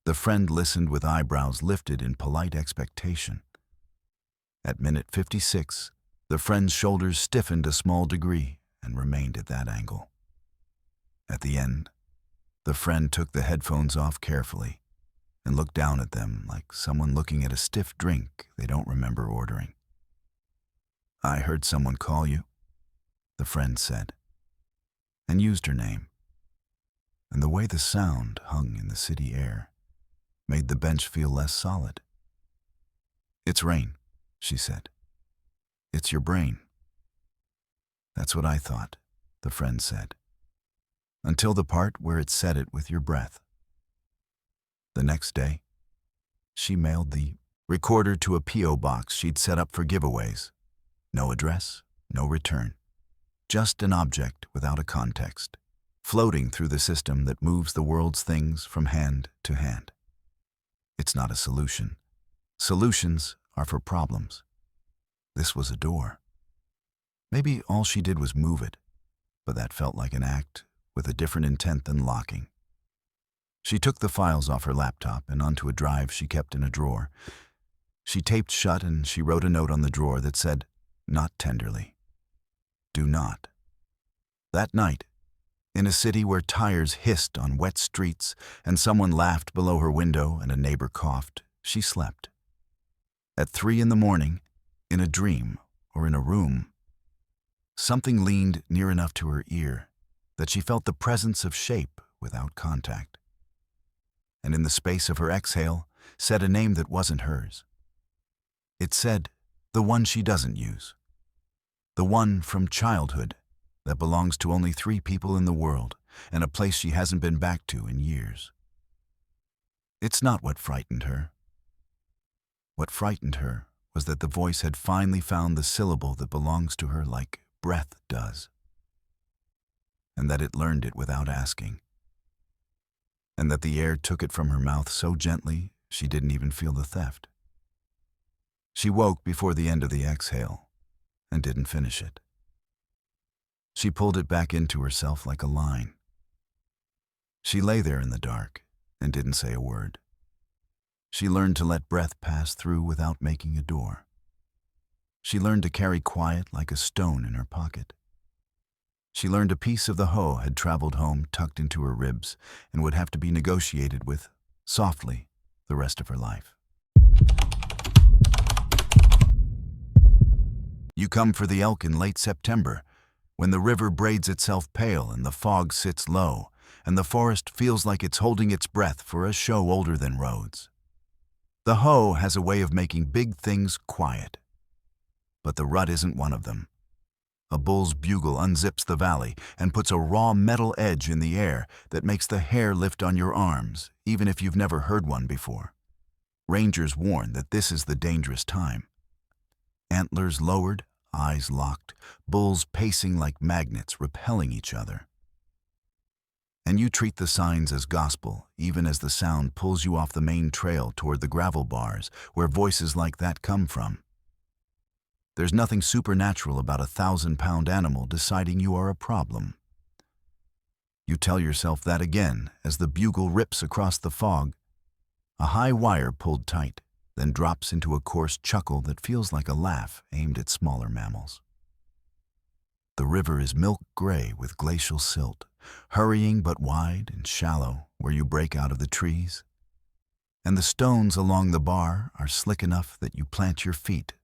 The friend listened with eyebrows lifted in polite expectation. At minute 56, the friend's shoulders stiffened a small degree and remained at that angle. At the end, the friend took the headphones off carefully and looked down at them like someone looking at a stiff drink they don't remember ordering. "I heard someone call you," the friend said, and used her name. And the way the sound hung in the city air made the bench feel less solid. "It's Rain," she said. "It's your brain." "That's what I thought," the friend said, "until the part where it said it with your breath." The next day, she mailed the recorder to a P.O. box she'd set up for giveaways. No address, no return. Just an object without a context, floating through the system that moves the world's things from hand to hand. It's not a solution. Solutions are for problems. This was a door. Maybe all she did was move it, but that felt like an act with a different intent than locking. She took the files off her laptop and onto a drive she kept in a drawer. She taped shut and she wrote a note on the drawer that said, "Not tenderly. Do not." That night, in a city where tires hissed on wet streets and someone laughed below her window and a neighbor coughed, she slept. At 3 in the morning, in a dream or in a room, something leaned near enough to her ear that she felt the presence of shape without contact. And in the space of her exhale, said a name that wasn't hers. It said, the one she doesn't use. The one from childhood that belongs to only 3 people in the world and a place she hasn't been back to in years. It's not what frightened her. What frightened her was that the voice had finally found the syllable that belongs to her like breath does, and that it learned it without asking, and that the air took it from her mouth so gently she didn't even feel the theft. She woke before the end of the exhale and didn't finish it. She pulled it back into herself like a line. She lay there in the dark and didn't say a word. She learned to let breath pass through without making a door. She learned to carry quiet like a stone in her pocket. She learned a piece of the hoe had traveled home tucked into her ribs and would have to be negotiated with, softly, the rest of her life. You come for the elk in late September, when the river braids itself pale and the fog sits low, and the forest feels like it's holding its breath for a show older than roads. The hoe has a way of making big things quiet. But the rut isn't one of them. A bull's bugle unzips the valley and puts a raw metal edge in the air that makes the hair lift on your arms, even if you've never heard one before. Rangers warn that this is the dangerous time. Antlers lowered, eyes locked, bulls pacing like magnets, repelling each other. And you treat the signs as gospel, even as the sound pulls you off the main trail toward the gravel bars where voices like that come from. There's nothing supernatural about a 1,000-pound animal deciding you are a problem. You tell yourself that again as the bugle rips across the fog. A high wire pulled tight, then drops into a coarse chuckle that feels like a laugh aimed at smaller mammals. The river is milk gray with glacial silt, hurrying but wide and shallow where you break out of the trees. And the stones along the bar are slick enough that you plant your feet,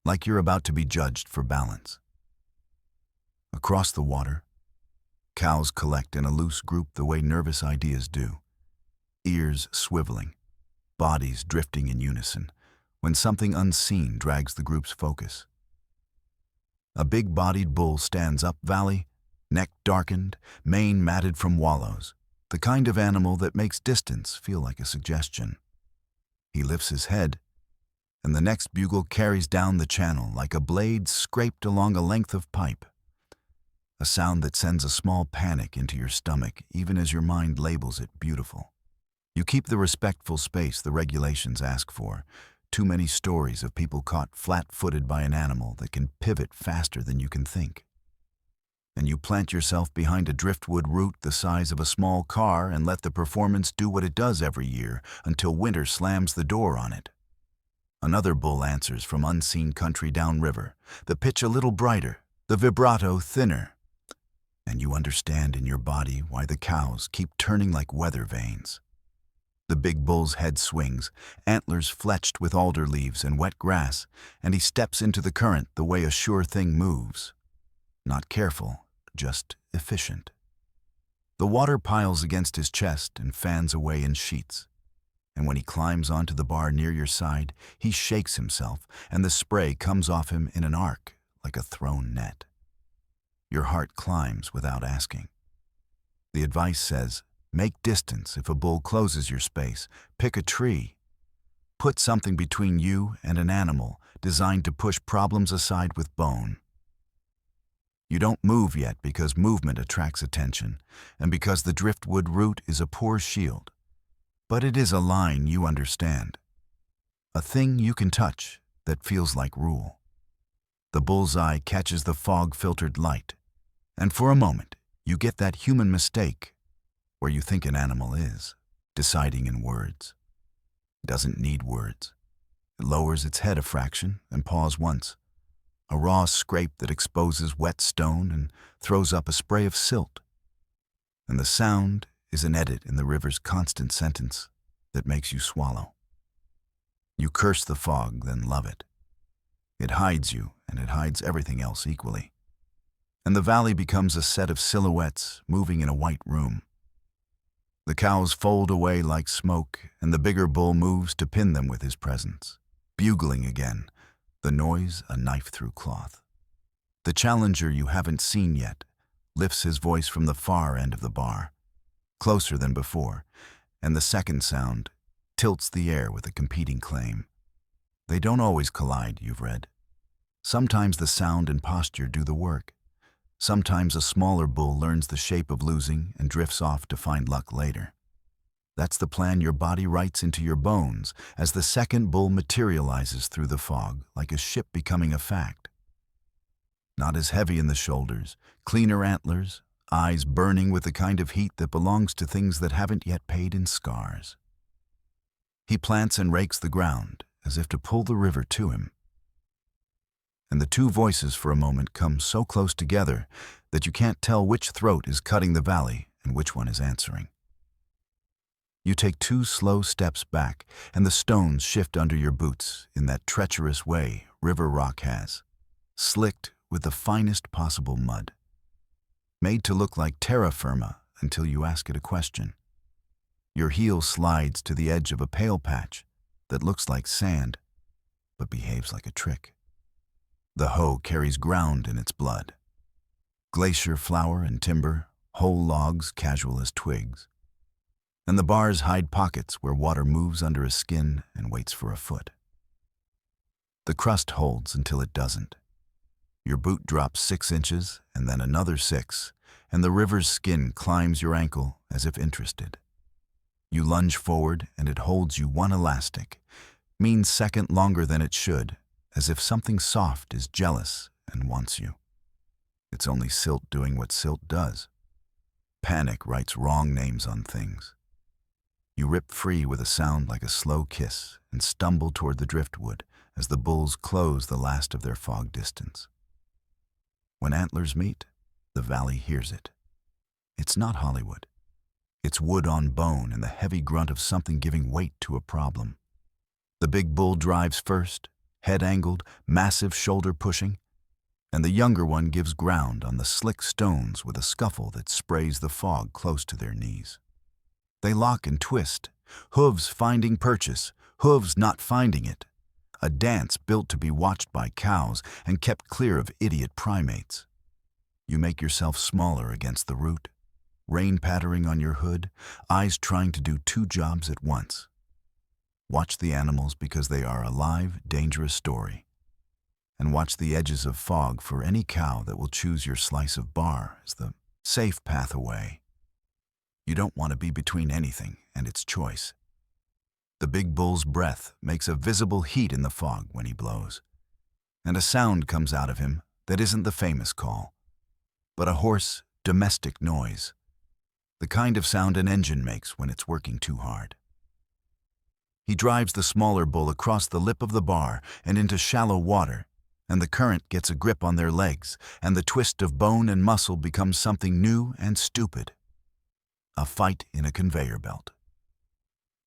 like you're about to be judged for balance. Across the water, cows collect in a loose group the way nervous ideas do, ears swiveling, bodies drifting in unison, when something unseen drags the group's focus. A big-bodied bull stands up valley, neck darkened, mane matted from wallows, the kind of animal that makes distance feel like a suggestion. He lifts his head, and the next bugle carries down the channel like a blade scraped along a length of pipe. A sound that sends a small panic into your stomach even as your mind labels it beautiful. You keep the respectful space the regulations ask for. Too many stories of people caught flat-footed by an animal that can pivot faster than you can think. And you plant yourself behind a driftwood root the size of a small car and let the performance do what it does every year until winter slams the door on it. Another bull answers from unseen country downriver, the pitch a little brighter, the vibrato thinner. And you understand in your body why the cows keep turning like weather vanes. The big bull's head swings, antlers fletched with alder leaves and wet grass, and he steps into the current the way a sure thing moves. Not careful, just efficient. The water piles against his chest and fans away in sheets. And when he climbs onto the bar near your side, he shakes himself, and the spray comes off him in an arc like a thrown net. Your heart climbs without asking. The advice says, make distance if a bull closes your space. Pick a tree. Put something between you and an animal designed to push problems aside with bone. You don't move yet because movement attracts attention, and because the driftwood root is a poor shield. But it is a line you understand. A thing you can touch that feels like rule. The bullseye catches the fog-filtered light, and for a moment you get that human mistake where you think an animal is. deciding in words. It doesn't need words. It lowers its head a fraction and paws once. A raw scrape that exposes wet stone and throws up a spray of silt. And the sound is an edit in the river's constant sentence that makes you swallow. You curse the fog, then love it. It hides you, and it hides everything else equally. And the valley becomes a set of silhouettes moving in a white room. The cows fold away like smoke, and the bigger bull moves to pin them with his presence, bugling again, the noise a knife through cloth. The challenger you haven't seen yet lifts his voice from the far end of the bar, closer than before, and the second sound tilts the air with a competing claim. They don't always collide, you've read. Sometimes the sound and posture do the work. Sometimes a smaller bull learns the shape of losing and drifts off to find luck later. That's the plan your body writes into your bones as the second bull materializes through the fog like a ship becoming a fact. Not as heavy in the shoulders, cleaner antlers, eyes burning with the kind of heat that belongs to things that haven't yet paid in scars. He plants and rakes the ground as if to pull the river to him. And the two voices for a moment come so close together that you can't tell which throat is cutting the valley and which one is answering. You take 2 slow steps back, and the stones shift under your boots in that treacherous way river rock has, slicked with the finest possible mud, made to look like terra firma until you ask it a question. Your heel slides to the edge of a pale patch that looks like sand, but behaves like a trick. The hoe carries ground in its blood. Glacier flour and timber, whole logs casual as twigs. And the bars hide pockets where water moves under a skin and waits for a foot. The crust holds until it doesn't. Your boot drops 6 inches and then another 6, and the river's skin climbs your ankle as if interested. You lunge forward and it holds you 1 elastic, means second longer than it should, as if something soft is jealous and wants you. It's only silt doing what silt does. Panic writes wrong names on things. You rip free with a sound like a slow kiss and stumble toward the driftwood as the bulls close the last of their fog distance. When antlers meet, the valley hears it. It's not Hollywood. It's wood on bone and the heavy grunt of something giving weight to a problem. The big bull drives first, head angled, massive shoulder pushing, and the younger one gives ground on the slick stones with a scuffle that sprays the fog close to their knees. They lock and twist, hooves finding purchase, hooves not finding it, a dance built to be watched by cows and kept clear of idiot primates. You make yourself smaller against the root, rain pattering on your hood, eyes trying to do 2 jobs at once. Watch the animals because they are a live, dangerous story. And watch the edges of fog for any cow that will choose your slice of bar as the safe path away. You don't want to be between anything and its choice. The big bull's breath makes a visible heat in the fog when he blows. And a sound comes out of him that isn't the famous call, but a hoarse, domestic noise. The kind of sound an engine makes when it's working too hard. He drives the smaller bull across the lip of the bar and into shallow water, and the current gets a grip on their legs, and the twist of bone and muscle becomes something new and stupid. A fight in a conveyor belt.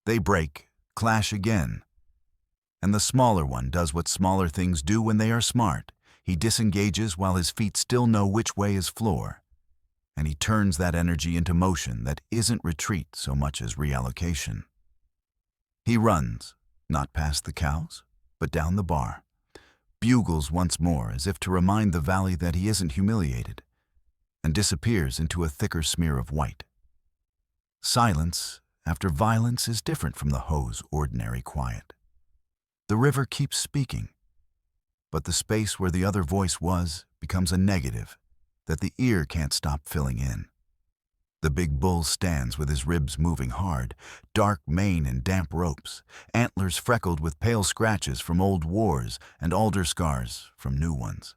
They break, clash again, and the smaller one does what smaller things do when they are smart. He disengages while his feet still know which way is floor, and he turns that energy into motion that isn't retreat so much as reallocation. He runs, not past the cows, but down the bar, bugles once more as if to remind the valley that he isn't humiliated, and disappears into a thicker smear of white. Silence after violence is different from the hoe's ordinary quiet. The river keeps speaking, but the space where the other voice was becomes a negative that the ear can't stop filling in. The big bull stands with his ribs moving hard, dark mane and damp ropes, antlers freckled with pale scratches from old wars and alder scars from new ones.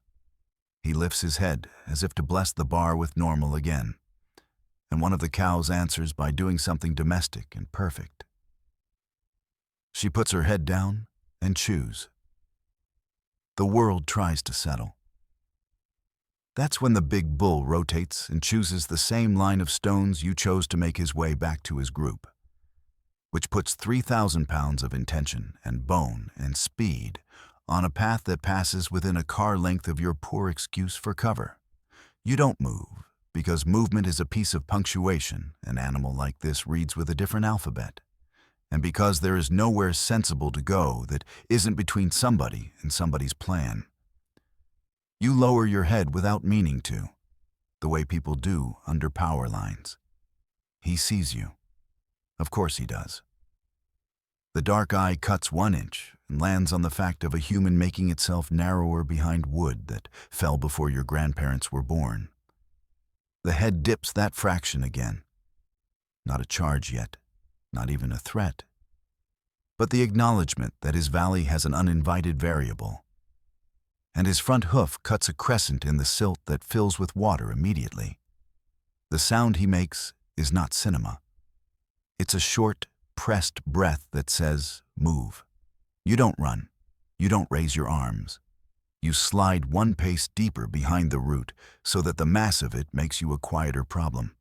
He lifts his head as if to bless the bar with normal again, and one of the cows answers by doing something domestic and perfect. She puts her head down and chews. The world tries to settle. That's when the big bull rotates and chooses the same line of stones you chose to make his way back to his group, which puts 3,000 pounds of intention and bone and speed on a path that passes within a car length of your poor excuse for cover. You don't move, because movement is a piece of punctuation. An animal like this reads with a different alphabet. And because there is nowhere sensible to go that isn't between somebody and somebody's plan. You lower your head without meaning to, the way people do under power lines. He sees you. Of course he does. The dark eye cuts 1 inch and lands on the fact of a human making itself narrower behind wood that fell before your grandparents were born. The head dips that fraction again. Not a charge yet, not even a threat, but the acknowledgement that his valley has an uninvited variable. And his front hoof cuts a crescent in the silt that fills with water immediately. The sound he makes is not cinema. It's a short, pressed breath that says, move. You don't run. You don't raise your arms. You slide 1 pace deeper behind the root so that the mass of it makes you a quieter problem.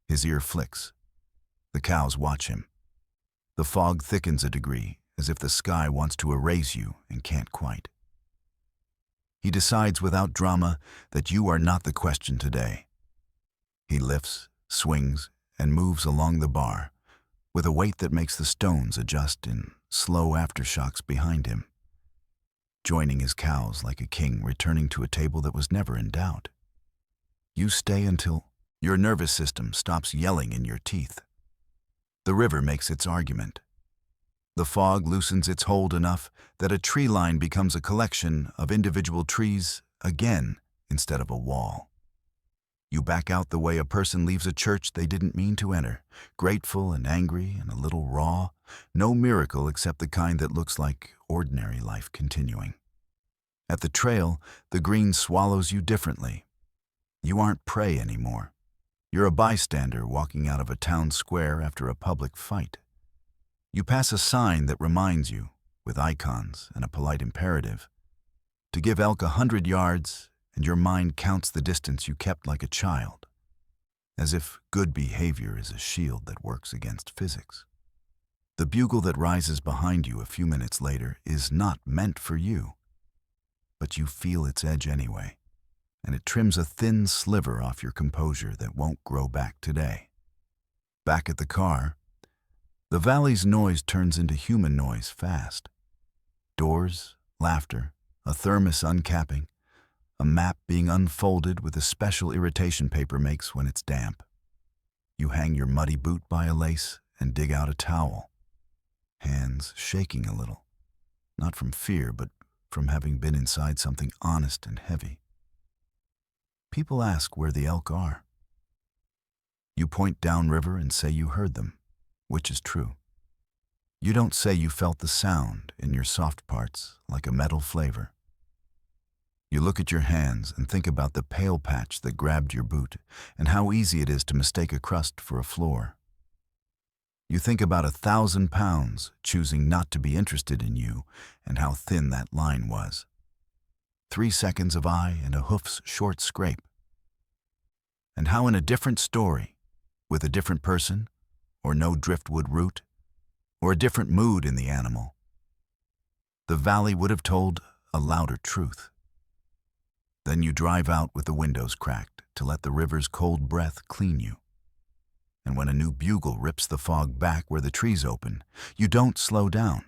His ear flicks. The cows watch him. The fog thickens a degree, as if the sky wants to erase you and can't quite. He decides without drama that you are not the question today. He lifts, swings, and moves along the bar, with a weight that makes the stones adjust in slow aftershocks behind him, joining his cows like a king returning to a table that was never in doubt. You stay until your nervous system stops yelling in your teeth. The river makes its argument. The fog loosens its hold enough that a tree line becomes a collection of individual trees again instead of a wall. You back out the way a person leaves a church they didn't mean to enter, grateful and angry and a little raw, no miracle except the kind that looks like ordinary life continuing. At the trail, the green swallows you differently. You aren't prey anymore. You're a bystander walking out of a town square after a public fight. You pass a sign that reminds you, with icons and a polite imperative, to give elk 100 yards, and your mind counts the distance you kept like a child, as if good behavior is a shield that works against physics. The bugle that rises behind you a few minutes later is not meant for you, but you feel its edge anyway, and it trims a thin sliver off your composure that won't grow back today. Back at the car, the valley's noise turns into human noise fast. Doors, laughter, a thermos uncapping, a map being unfolded with a special irritation paper makes when it's damp. You hang your muddy boot by a lace and dig out a towel, hands shaking a little, not from fear, but from having been inside something honest and heavy. People ask where the elk are. You point downriver and say you heard them, which is true. You don't say you felt the sound in your soft parts like a metal flavor. You look at your hands and think about the pale patch that grabbed your boot and how easy it is to mistake a crust for a floor. You think about 1,000 pounds choosing not to be interested in you and how thin that line was. 3 seconds of eye and a hoof's short scrape. And how in a different story, with a different person, or no driftwood root, or a different mood in the animal, the valley would have told a louder truth. Then you drive out with the windows cracked to let the river's cold breath clean you. And when a new bugle rips the fog back where the trees open, you don't slow down.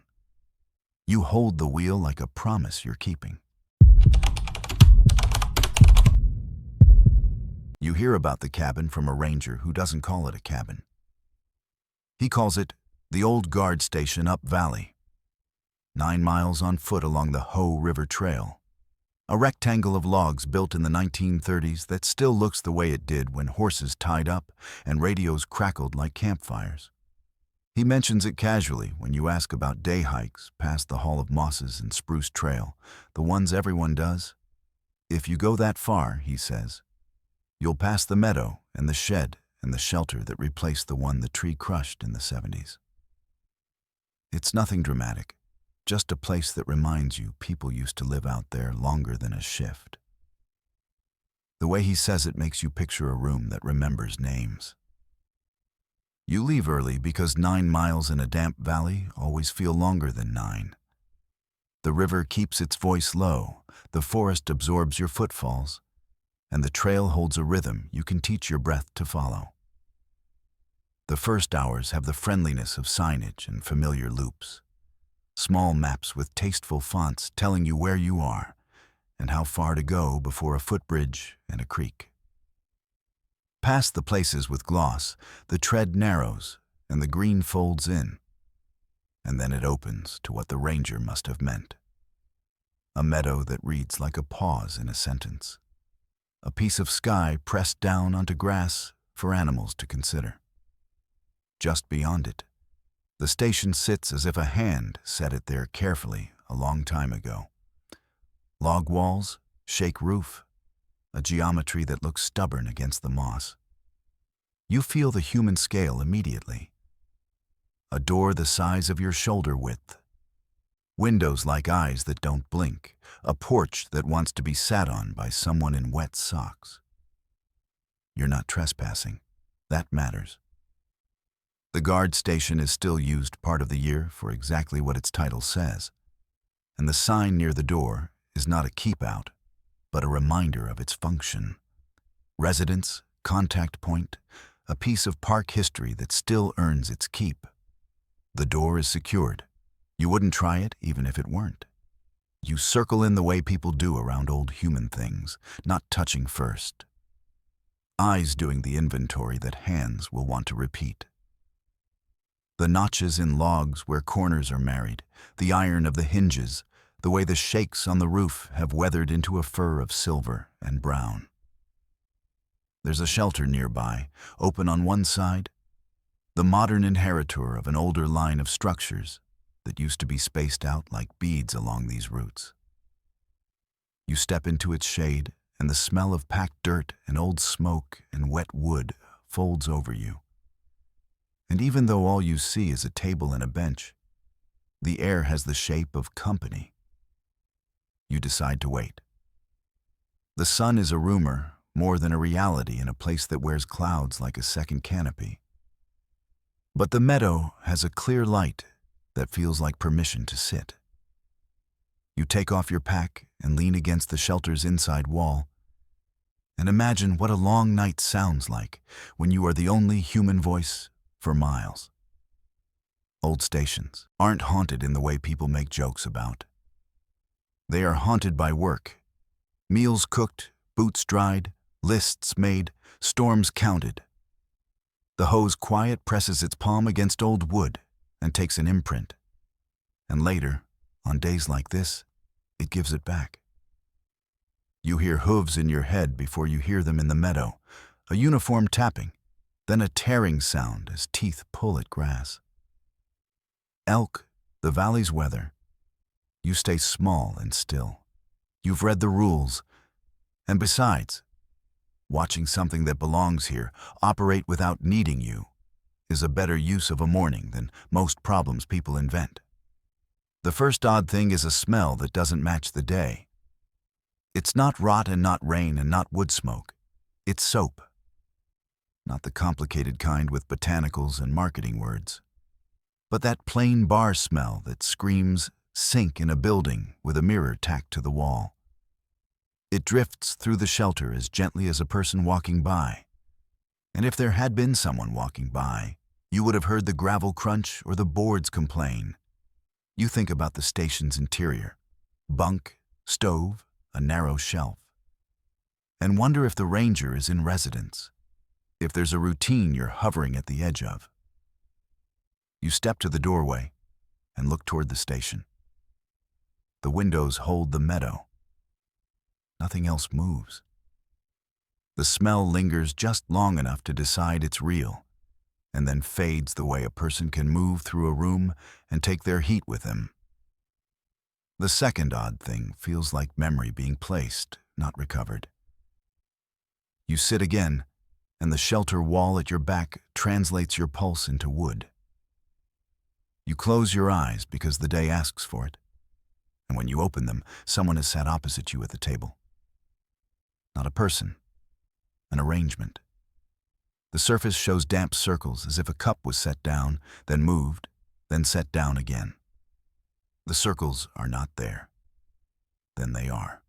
You hold the wheel like a promise you're keeping. You hear about the cabin from a ranger who doesn't call it a cabin. He calls it the old guard station up valley, 9 miles on foot along the Hoh River Trail, a rectangle of logs built in the 1930s that still looks the way it did when horses tied up and radios crackled like campfires. He mentions it casually when you ask about day hikes past the Hall of Mosses and Spruce Trail, the ones everyone does. If you go that far, he says, You'll pass the meadow and the shed and the shelter that replaced the one the tree crushed in the 70s. It's nothing dramatic, just a place that reminds you people used to live out there longer than a shift. The way he says it makes you picture a room that remembers names. You leave early because 9 miles in a damp valley always feel longer than 9. The river keeps its voice low, the forest absorbs your footfalls, and the trail holds a rhythm you can teach your breath to follow. The first hours have the friendliness of signage and familiar loops. Small maps with tasteful fonts telling you where you are and how far to go before a footbridge and a creek. Past the places with gloss, the tread narrows and the green folds in, and then it opens to what the ranger must have meant. A meadow that reads like a pause in a sentence. A piece of sky pressed down onto grass for animals to consider. Just beyond it, the station sits as if a hand set it there carefully a long time ago. Log walls, shake roof, a geometry that looks stubborn against the moss. You feel the human scale immediately. A door the size of your shoulder width. Windows like eyes that don't blink. A porch that wants to be sat on by someone in wet socks. You're not trespassing. That matters. The guard station is still used part of the year for exactly what its title says, and the sign near the door is not a keep-out, but a reminder of its function. Residence, contact point, a piece of park history that still earns its keep. The door is secured. You wouldn't try it even if it weren't. You circle in the way people do around old human things, not touching first. Eyes doing the inventory that hands will want to repeat. The notches in logs where corners are married, the iron of the hinges, the way the shakes on the roof have weathered into a fur of silver and brown. There's a shelter nearby, open on one side, the modern inheritor of an older line of structures that used to be spaced out like beads along these routes. You step into its shade, and the smell of packed dirt and old smoke and wet wood folds over you. And even though all you see is a table and a bench, the air has the shape of company. You decide to wait. The sun is a rumor more than a reality in a place that wears clouds like a second canopy. But the meadow has a clear light that feels like permission to sit. You take off your pack and lean against the shelter's inside wall, and imagine what a long night sounds like when you are the only human voice for miles. Old stations aren't haunted in the way people make jokes about. They are haunted by work. Meals cooked, boots dried, lists made, storms counted. The hose quiet presses its palm against old wood and takes an imprint. And later, on days like this, it gives it back. You hear hooves in your head before you hear them in the meadow, a uniform tapping, then a tearing sound as teeth pull at grass. Elk, the valley's weather. You stay small and still. You've read the rules. And besides, watching something that belongs here operate without needing you is a better use of a morning than most problems people invent. The first odd thing is a smell that doesn't match the day. It's not rot and not rain and not wood smoke. It's soap. Not the complicated kind with botanicals and marketing words, but that plain bar smell that screams sink in a building with a mirror tacked to the wall. It drifts through the shelter as gently as a person walking by. And if there had been someone walking by, you would have heard the gravel crunch or the boards complain. You think about the station's interior, bunk, stove, a narrow shelf, and wonder if the ranger is in residence, if there's a routine you're hovering at the edge of. You step to the doorway and look toward the station. The windows hold the meadow. Nothing else moves. The smell lingers just long enough to decide it's real, and then fades the way a person can move through a room and take their heat with them. The second odd thing feels like memory being placed, not recovered. You sit again, and the shelter wall at your back translates your pulse into wood. You close your eyes because the day asks for it, and when you open them, someone has sat opposite you at the table. Not a person, an arrangement. The surface shows damp circles as if a cup was set down, then moved, then set down again. The circles are not there. Then they are,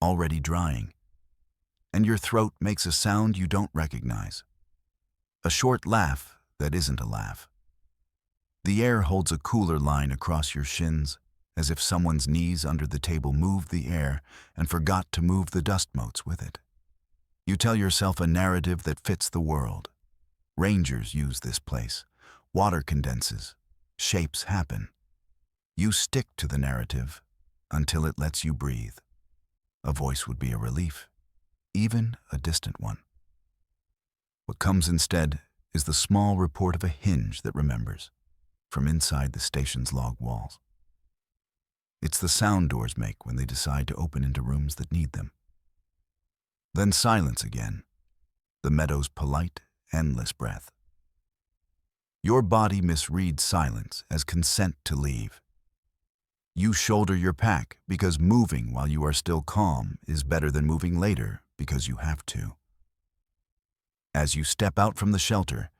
already drying, and your throat makes a sound you don't recognize. A short laugh that isn't a laugh. The air holds a cooler line across your shins, as if someone's knees under the table moved the air and forgot to move the dust motes with it. You tell yourself a narrative that fits the world. Rangers use this place. Water condenses. Shapes happen. You stick to the narrative until it lets you breathe. A voice would be a relief, even a distant one. What comes instead is the small report of a hinge that remembers, from inside the station's log walls. It's the sound doors make when they decide to open into rooms that need them. Then silence again, the meadow's polite, endless breath. Your body misreads silence as consent to leave. You shoulder your pack because moving while you are still calm is better than moving later because you have to. As you step out from the shelter,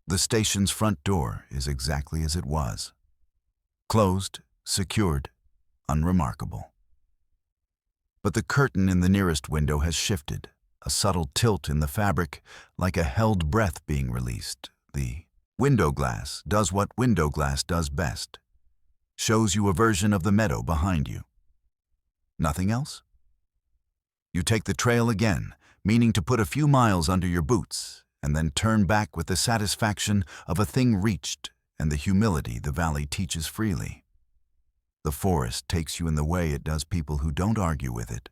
the station's front door is exactly as it was. Closed, secured, unremarkable. But the curtain in the nearest window has shifted, a subtle tilt in the fabric, like a held breath being released. The window glass does what window glass does best. Shows you a version of the meadow behind you. Nothing else? You take the trail again, meaning to put a few miles under your boots, and then turn back with the satisfaction of a thing reached and the humility the valley teaches freely. The forest takes you in the way it does people who don't argue with it.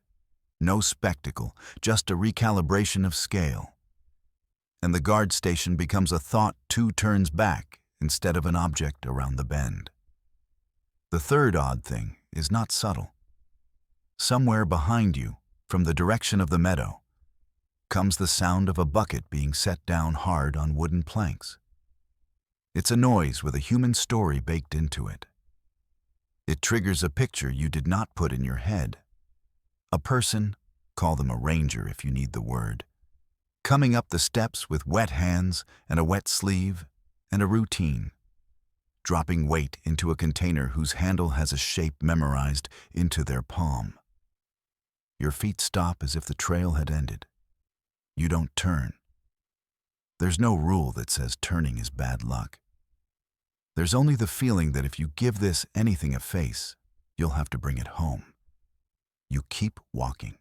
No spectacle, just a recalibration of scale. And the guard station becomes a thought 2 turns back instead of an object around the bend. The third odd thing is not subtle. Somewhere behind you, from the direction of the meadow, comes the sound of a bucket being set down hard on wooden planks. It's a noise with a human story baked into it. It triggers a picture you did not put in your head. A person, call them a ranger if you need the word, coming up the steps with wet hands and a wet sleeve and a routine, dropping weight into a container whose handle has a shape memorized into their palm. Your feet stop as if the trail had ended. You don't turn. There's no rule that says turning is bad luck. There's only the feeling that if you give this anything a face, you'll have to bring it home. You keep walking.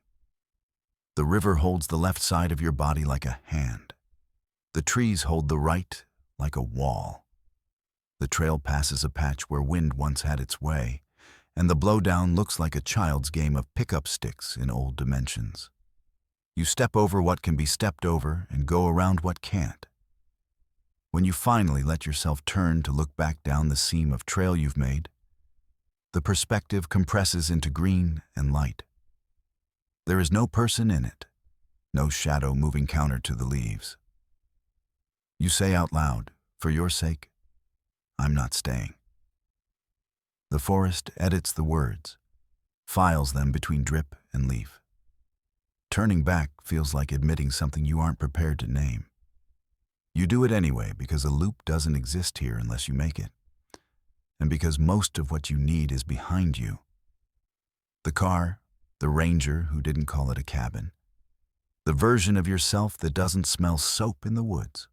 The river holds the left side of your body like a hand. The trees hold the right like a wall. The trail passes a patch where wind once had its way, and the blowdown looks like a child's game of pickup sticks in old dimensions. You step over what can be stepped over and go around what can't. When you finally let yourself turn to look back down the seam of trail you've made, the perspective compresses into green and light. There is no person in it, no shadow moving counter to the leaves. You say out loud, for your sake, I'm not staying. The forest edits the words, files them between drip and leaf. Turning back feels like admitting something you aren't prepared to name. You do it anyway because a loop doesn't exist here unless you make it, and because most of what you need is behind you. The car, the ranger who didn't call it a cabin, the version of yourself that doesn't smell soap in the woods.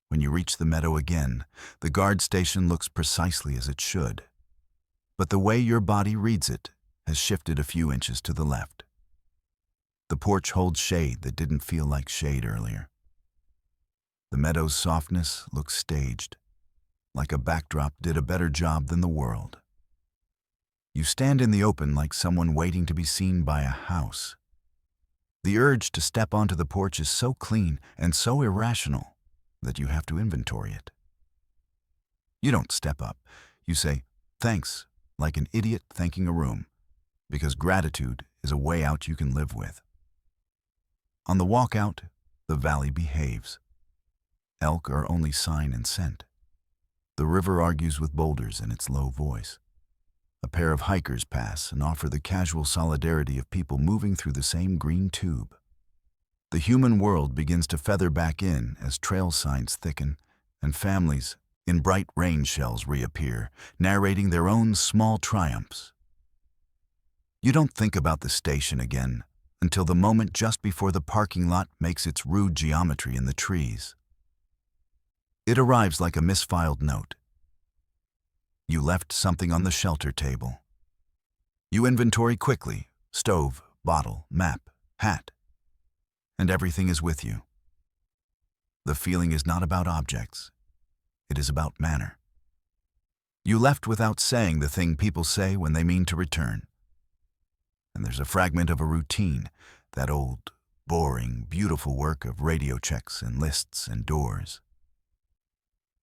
When you reach the meadow again, the guard station looks precisely as it should, but the way your body reads it has shifted a few inches to the left. The porch holds shade that didn't feel like shade earlier. The meadow's softness looks staged, like a backdrop did a better job than the world. You stand in the open like someone waiting to be seen by a house. The urge to step onto the porch is so clean and so irrational that you have to inventory it. You don't step up. You say, thanks, like an idiot thanking a room, because gratitude is a way out you can live with. On the walk out, the valley behaves. Elk are only sign and scent. The river argues with boulders in its low voice. A pair of hikers pass and offer the casual solidarity of people moving through the same green tube. The human world begins to feather back in as trail signs thicken and families in bright rain shells reappear, narrating their own small triumphs. You don't think about the station again until the moment just before the parking lot makes its rude geometry in the trees. It arrives like a misfiled note. You left something on the shelter table. You inventory quickly: stove, bottle, map, hat, and everything is with you. The feeling is not about objects. It is about manner. You left without saying the thing people say when they mean to return. And there's a fragment of a routine, that old, boring, beautiful work of radio checks and lists and doors,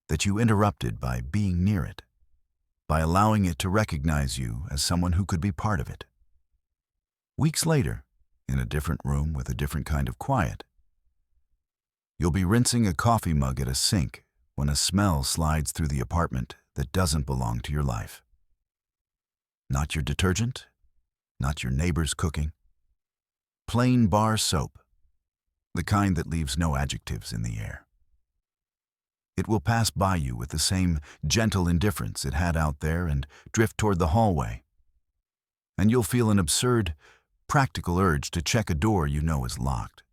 that you interrupted by being near it, by allowing it to recognize you as someone who could be part of it. Weeks later, in a different room with a different kind of quiet, you'll be rinsing a coffee mug at a sink when a smell slides through the apartment that doesn't belong to your life. Not your detergent, not your neighbor's cooking. Plain bar soap, the kind that leaves no adjectives in the air. It will pass by you with the same gentle indifference it had out there and drift toward the hallway. And you'll feel an absurd, practical urge to check a door you know is locked.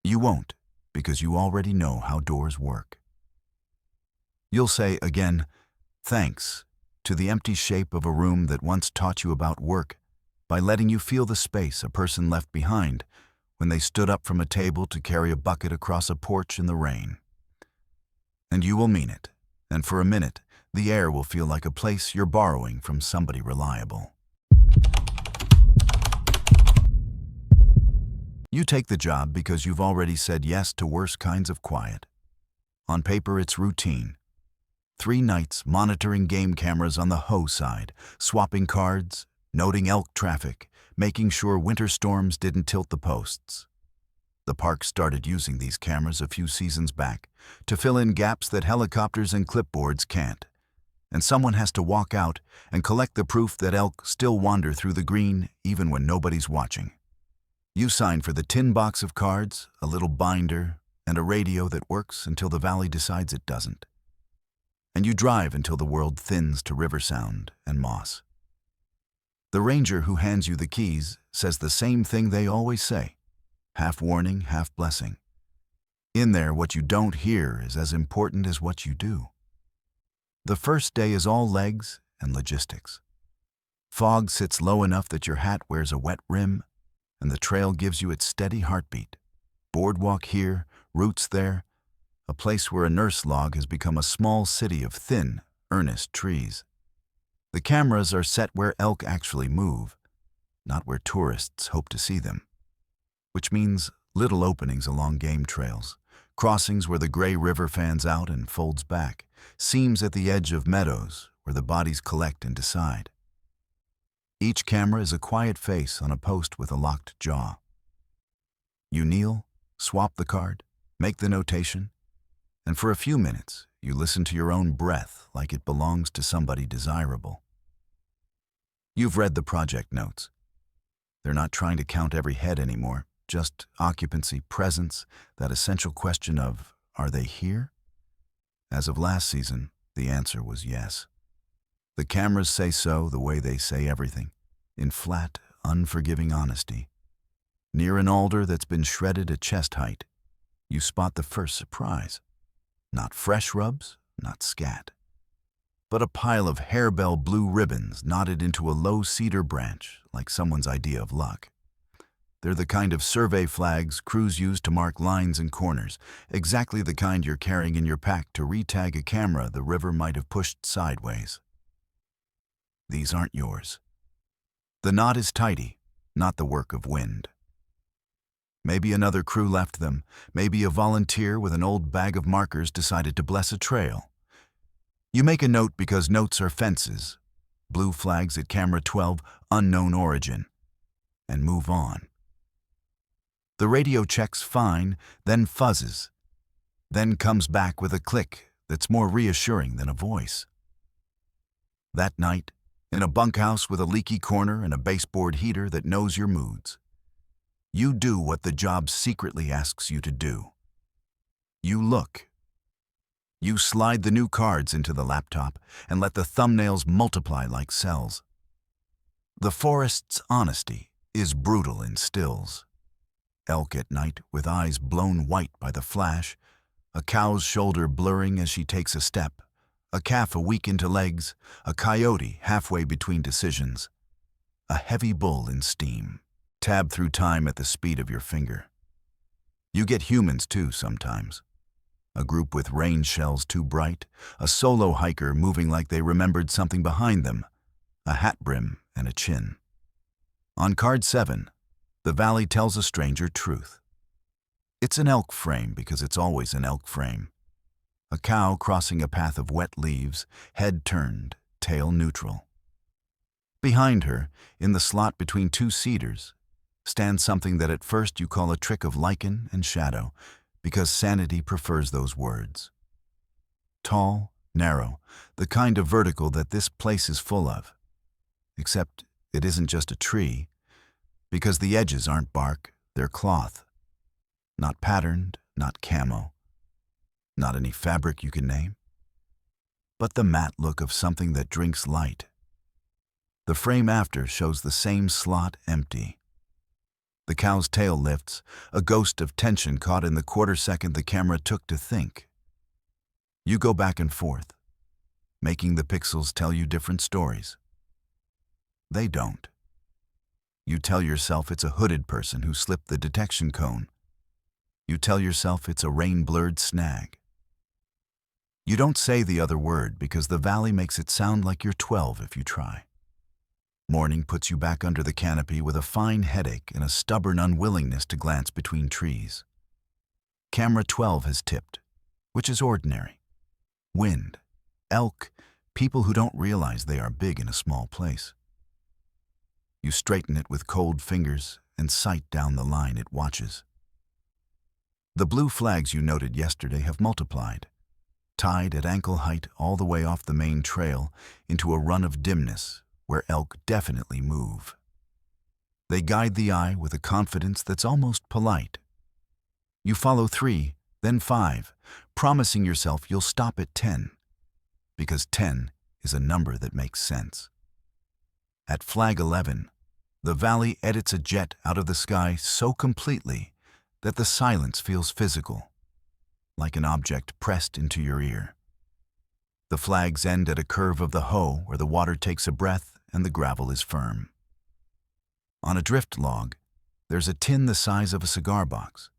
You won't, because you already know how doors work. You'll say again, thanks, to the empty shape of a room that once taught you about work by letting you feel the space a person left behind when they stood up from a table to carry a bucket across a porch in the rain. And you will mean it, and for a minute, the air will feel like a place you're borrowing from somebody reliable. You take the job because you've already said yes to worse kinds of quiet. On paper, it's routine. 3 nights monitoring game cameras on the hoe side, swapping cards, noting elk traffic, making sure winter storms didn't tilt the posts. The park started using these cameras a few seasons back to fill in gaps that helicopters and clipboards can't. And someone has to walk out and collect the proof that elk still wander through the green even when nobody's watching. You sign for the tin box of cards, a little binder, and a radio that works until the valley decides it doesn't. And you drive until the world thins to river sound and moss. The ranger who hands you the keys says the same thing they always say, half warning, half blessing. In there, what you don't hear is as important as what you do. The first day is all legs and logistics. Fog sits low enough that your hat wears a wet rim, and the trail gives you its steady heartbeat. Boardwalk here, roots there, a place where a nurse log has become a small city of thin, earnest trees. The cameras are set where elk actually move, not where tourists hope to see them, which means little openings along game trails, crossings where the gray river fans out and folds back, seams at the edge of meadows where the bodies collect and decide. Each camera is a quiet face on a post with a locked jaw. You kneel, swap the card, make the notation, and for a few minutes, you listen to your own breath like it belongs to somebody desirable. You've read the project notes. They're not trying to count every head anymore, just occupancy, presence, that essential question of, are they here? As of last season, the answer was yes. The cameras say so the way they say everything, in flat, unforgiving honesty. Near an alder that's been shredded at chest height, you spot the first surprise. Not fresh rubs, not scat, but a pile of harebell blue ribbons knotted into a low cedar branch like someone's idea of luck. They're the kind of survey flags crews use to mark lines and corners, exactly the kind you're carrying in your pack to re-tag a camera the river might have pushed sideways. These aren't yours. The knot is tidy, not the work of wind. Maybe another crew left them. Maybe a volunteer with an old bag of markers decided to bless a trail. You make a note because notes are fences. Blue flags at camera 12, unknown origin. And move on. The radio checks fine, then fuzzes, then comes back with a click that's more reassuring than a voice. That night, in a bunkhouse with a leaky corner and a baseboard heater that knows your moods, you do what the job secretly asks you to do. You look. You slide the new cards into the laptop and let the thumbnails multiply like cells. The forest's honesty is brutal in stills. Elk at night with eyes blown white by the flash, a cow's shoulder blurring as she takes a step, a calf a week into legs, a coyote halfway between decisions, a heavy bull in steam. Tab through time at the speed of your finger. You get humans too sometimes. A group with rain shells too bright, a solo hiker moving like they remembered something behind them, a hat brim and a chin. On card 7, the valley tells a stranger truth. It's an elk frame because it's always an elk frame. A cow crossing a path of wet leaves, head turned, tail neutral. Behind her, in the slot between two cedars, stands something that at first you call a trick of lichen and shadow, because sanity prefers those words. Tall, narrow, the kind of vertical that this place is full of. Except it isn't just a tree, because the edges aren't bark, they're cloth. Not patterned, not camo. Not any fabric you can name. But the matte look of something that drinks light. The frame after shows the same slot empty. The cow's tail lifts, a ghost of tension caught in the quarter second the camera took to think. You go back and forth, making the pixels tell you different stories. They don't. You tell yourself it's a hooded person who slipped the detection cone. You tell yourself it's a rain-blurred snag. You don't say the other word because the valley makes it sound like you're 12 if you try. Morning puts you back under the canopy with a fine headache and a stubborn unwillingness to glance between trees. Camera 12 has tipped, which is ordinary. Wind, elk, people who don't realize they are big in a small place. You straighten it with cold fingers and sight down the line it watches. The blue flags you noted yesterday have multiplied, tied at ankle height all the way off the main trail into a run of dimness where elk definitely move. They guide the eye with a confidence that's almost polite. You follow 3, then 5, promising yourself you'll stop at 10, because 10 is a number that makes sense. At flag 11, the valley edits a jet out of the sky so completely that the silence feels physical, like an object pressed into your ear. The flags end at a curve of the hoe where the water takes a breath and the gravel is firm. On a drift log, there's a tin the size of a cigar box,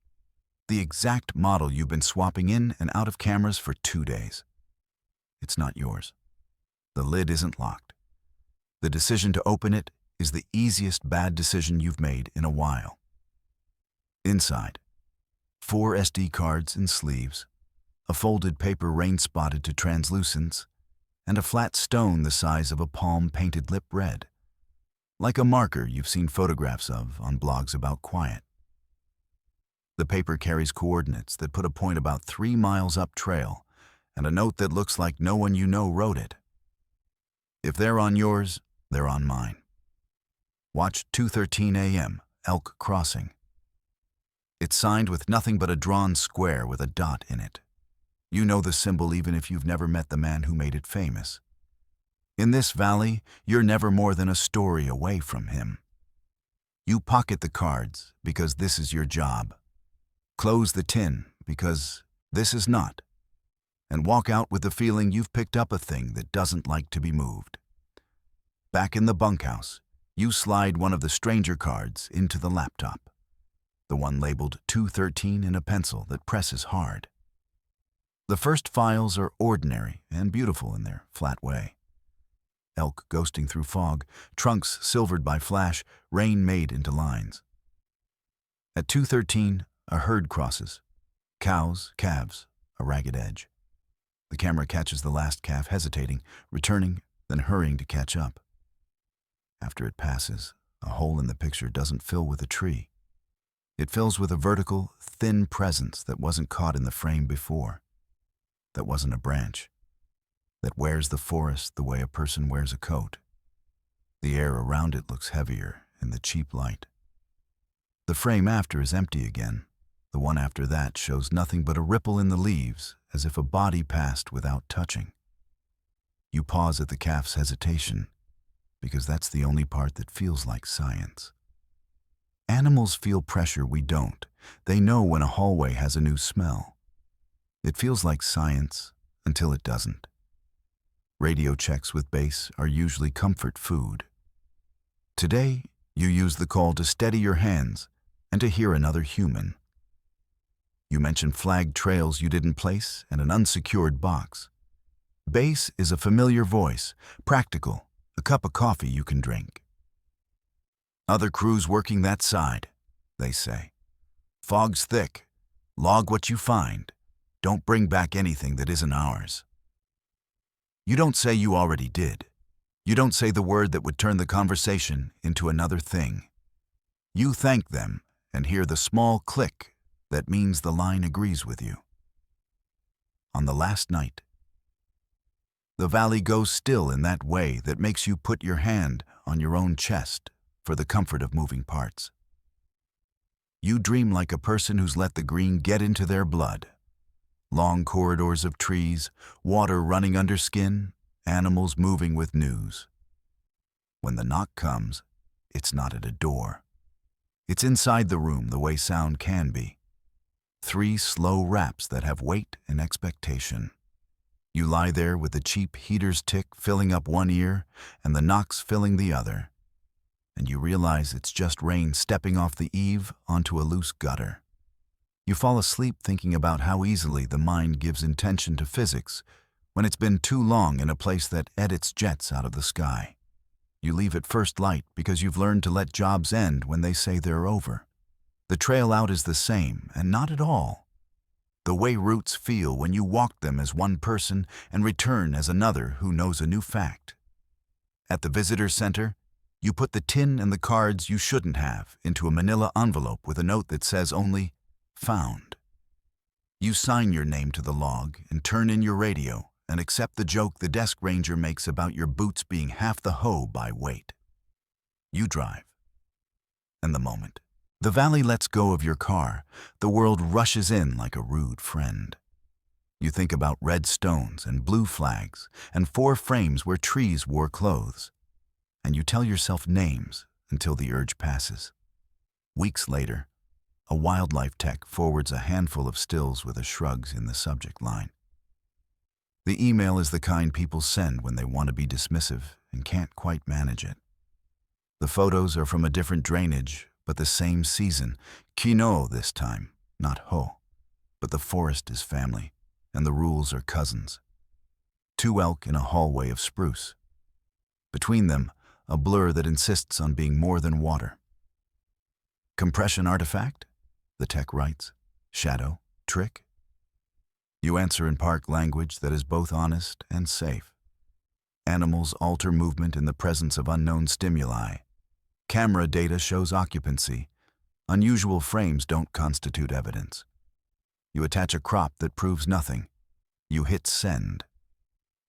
the exact model you've been swapping in and out of cameras for 2 days. It's not yours. The lid isn't locked. The decision to open it is the easiest bad decision you've made in a while. Inside, 4 SD cards in sleeves, a folded paper rain-spotted to translucence, and a flat stone the size of a palm painted lip red, like a marker you've seen photographs of on blogs about quiet. The paper carries coordinates that put a point about 3 miles up trail, and a note that looks like no one you know wrote it. If they're on yours, they're on mine. Watch 2:13 a.m., Elk Crossing. It's signed with nothing but a drawn square with a dot in it. You know the symbol even if you've never met the man who made it famous. In this valley, you're never more than a story away from him. You pocket the cards because this is your job. Close the tin because this is not. And walk out with the feeling you've picked up a thing that doesn't like to be moved. Back in the bunkhouse, you slide one of the stranger cards into the laptop. The one labeled 213 in a pencil that presses hard. The first files are ordinary and beautiful in their flat way. Elk ghosting through fog, trunks silvered by flash, rain made into lines. At 2:13, a herd crosses. Cows, calves, a ragged edge. The camera catches the last calf hesitating, returning, then hurrying to catch up. After it passes, a hole in the picture doesn't fill with a tree. It fills with a vertical, thin presence that wasn't caught in the frame before, that wasn't a branch, that wears the forest the way a person wears a coat. The air around it looks heavier in the cheap light. The frame after is empty again. The one after that shows nothing but a ripple in the leaves, as if a body passed without touching. You pause at the calf's hesitation, because that's the only part that feels like science. Animals feel pressure we don't. They know when a hallway has a new smell. It feels like science until it doesn't. Radio checks with bass are usually comfort food. Today, you use the call to steady your hands and to hear another human. You mention flagged trails you didn't place and an unsecured box. Bass is a familiar voice, practical, a cup of coffee you can drink. Other crews working that side, they say. Fog's thick. Log what you find. Don't bring back anything that isn't ours. You don't say you already did. You don't say the word that would turn the conversation into another thing. You thank them and hear the small click that means the line agrees with you. On the last night, the valley goes still in that way that makes you put your hand on your own chest for the comfort of moving parts. You dream like a person who's let the green get into their blood. Long corridors of trees, water running under skin, animals moving with news. When the knock comes, it's not at a door. It's inside the room the way sound can be. 3 slow raps that have weight and expectation. You lie there with the cheap heater's tick filling up one ear and the knocks filling the other. And you realize it's just rain stepping off the eave onto a loose gutter. You fall asleep thinking about how easily the mind gives intention to physics when it's been too long in a place that edits jets out of the sky. You leave at first light because you've learned to let jobs end when they say they're over. The trail out is the same, and not at all. The way routes feel when you walk them as one person and return as another who knows a new fact. At the visitor center, you put the tin and the cards you shouldn't have into a manila envelope with a note that says only, "Found." You sign your name to the log and turn in your radio and accept the joke the desk ranger makes about your boots being half the hoe by weight. You drive. And the moment the valley lets go of your car, the world rushes in like a rude friend. You think about red stones and blue flags and 4 frames where trees wore clothes. And you tell yourself names until the urge passes. Weeks later, a wildlife tech forwards a handful of stills with a shrugs in the subject line. The email is the kind people send when they want to be dismissive and can't quite manage it. The photos are from a different drainage, but the same season. Quinoa this time, not ho. But the forest is family, and the rules are cousins. 2 elk in a hallway of spruce. Between them, a blur that insists on being more than water. Compression artifact? The tech writes. Shadow? Trick? You answer in park language that is both honest and safe. Animals alter movement in the presence of unknown stimuli. Camera data shows occupancy. Unusual frames don't constitute evidence. You attach a crop that proves nothing. You hit send.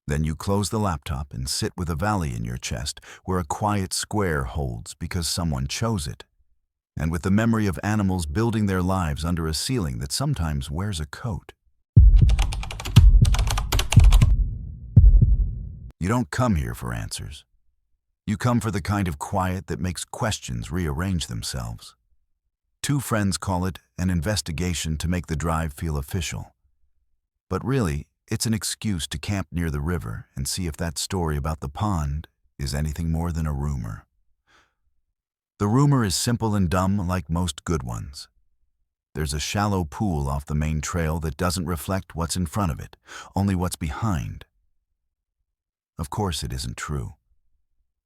Then you close the laptop and sit with a valley in your chest where a quiet square holds because someone chose it, and with the memory of animals building their lives under a ceiling that sometimes wears a coat. You don't come here for answers. You come for the kind of quiet that makes questions rearrange themselves. 2 friends call it an investigation to make the drive feel official. But really, it's an excuse to camp near the river and see if that story about the pond is anything more than a rumor. The rumor is simple and dumb like most good ones. There's a shallow pool off the main trail that doesn't reflect what's in front of it, only what's behind. Of course it isn't true.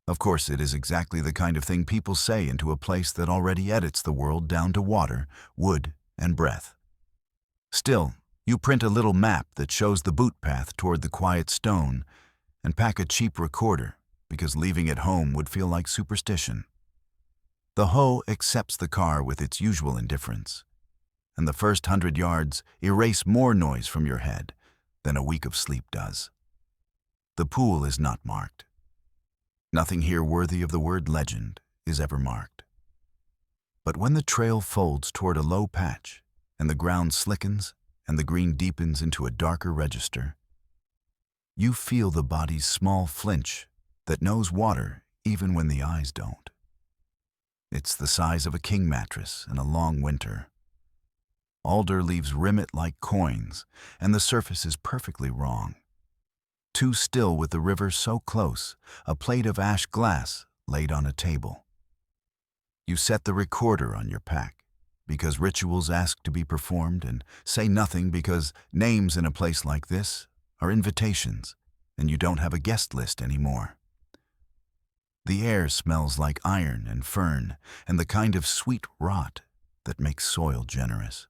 Of course it is exactly the kind of thing people say into a place that already edits the world down to water, wood, and breath. Still, you print a little map that shows the boot path toward the quiet stone and pack a cheap recorder because leaving it home would feel like superstition. The hoe accepts the car with its usual indifference, and the first 100 yards erase more noise from your head than a week of sleep does. The pool is not marked. Nothing here worthy of the word legend is ever marked. But when the trail folds toward a low patch, and the ground slickens, and the green deepens into a darker register, you feel the body's small flinch that knows water even when the eyes don't. It's the size of a king mattress in a long winter. Alder leaves rim it like coins, and the surface is perfectly wrong. Too still with the river so close, a plate of ash glass laid on a table. You set the recorder on your pack, because rituals ask to be performed, and say nothing because names in a place like this are invitations, and you don't have a guest list anymore. The air smells like iron and fern, and the kind of sweet rot that makes soil generous.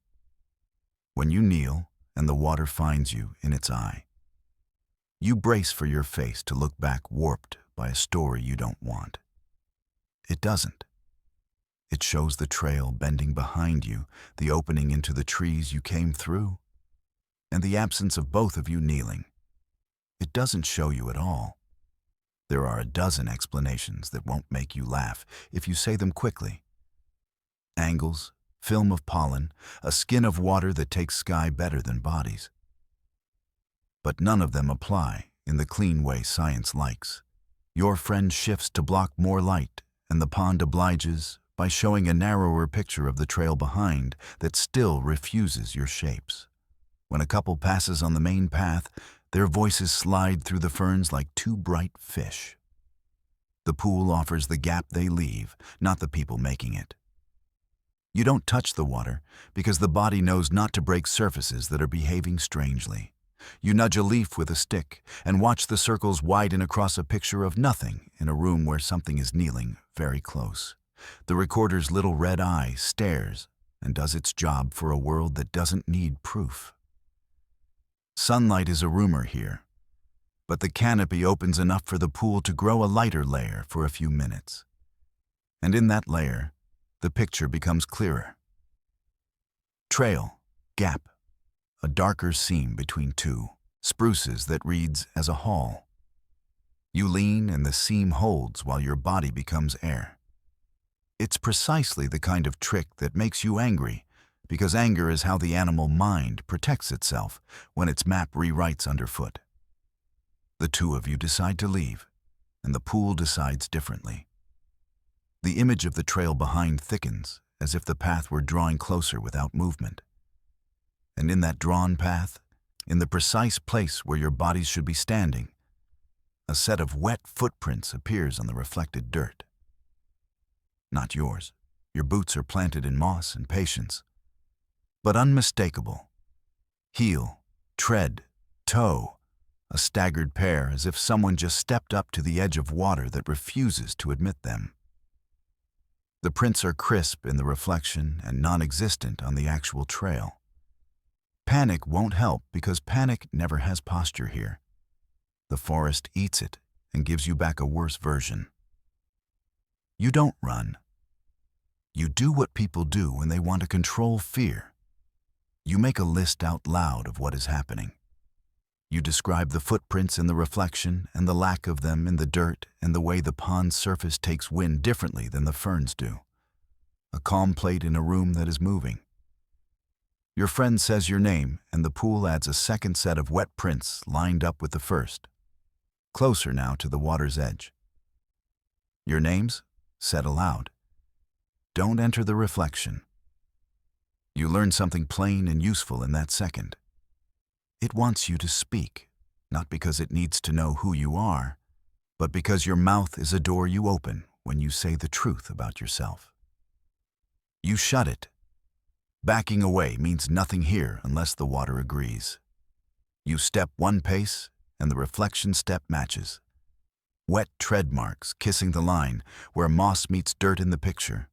When you kneel and the water finds you in its eye, you brace for your face to look back warped by a story you don't want. It doesn't. It shows the trail bending behind you, the opening into the trees you came through, and the absence of both of you kneeling. It doesn't show you at all. There are a dozen explanations that won't make you laugh if you say them quickly. Angles, film of pollen, a skin of water that takes sky better than bodies. But none of them apply in the clean way science likes. Your friend shifts to block more light, and the pond obliges by showing a narrower picture of the trail behind that still refuses your shapes. When a couple passes on the main path, their voices slide through the ferns like two bright fish. The pool offers the gap they leave, not the people making it. You don't touch the water because the body knows not to break surfaces that are behaving strangely. You nudge a leaf with a stick and watch the circles widen across a picture of nothing in a room where something is kneeling very close. The recorder's little red eye stares and does its job for a world that doesn't need proof. Sunlight is a rumor here, but the canopy opens enough for the pool to grow a lighter layer for a few minutes. And in that layer, the picture becomes clearer. Trail, gap, a darker seam between two spruces that reads as a hall. You lean and the seam holds while your body becomes air. It's precisely the kind of trick that makes you angry, because anger is how the animal mind protects itself when its map rewrites underfoot. The two of you decide to leave, and the pool decides differently. The image of the trail behind thickens, as if the path were drawing closer without movement. And in that drawn path, in the precise place where your bodies should be standing, a set of wet footprints appears on the reflected dirt. Not yours. Your boots are planted in moss and patience, but unmistakable. Heel, tread, toe, a staggered pair as if someone just stepped up to the edge of water that refuses to admit them. The prints are crisp in the reflection and non-existent on the actual trail. Panic won't help because panic never has posture here. The forest eats it and gives you back a worse version. You don't run. You do what people do when they want to control fear. You make a list out loud of what is happening. You describe the footprints in the reflection and the lack of them in the dirt and the way the pond's surface takes wind differently than the ferns do. A calm plate in a room that is moving. Your friend says your name, and the pool adds a second set of wet prints lined up with the first, closer now to the water's edge. Your names, said aloud, don't enter the reflection. You learn something plain and useful in that second. It wants you to speak, not because it needs to know who you are, but because your mouth is a door you open when you say the truth about yourself. You shut it. Backing away means nothing here unless the water agrees. You step one pace, and the reflection step matches. Wet tread marks kissing the line where moss meets dirt in the picture,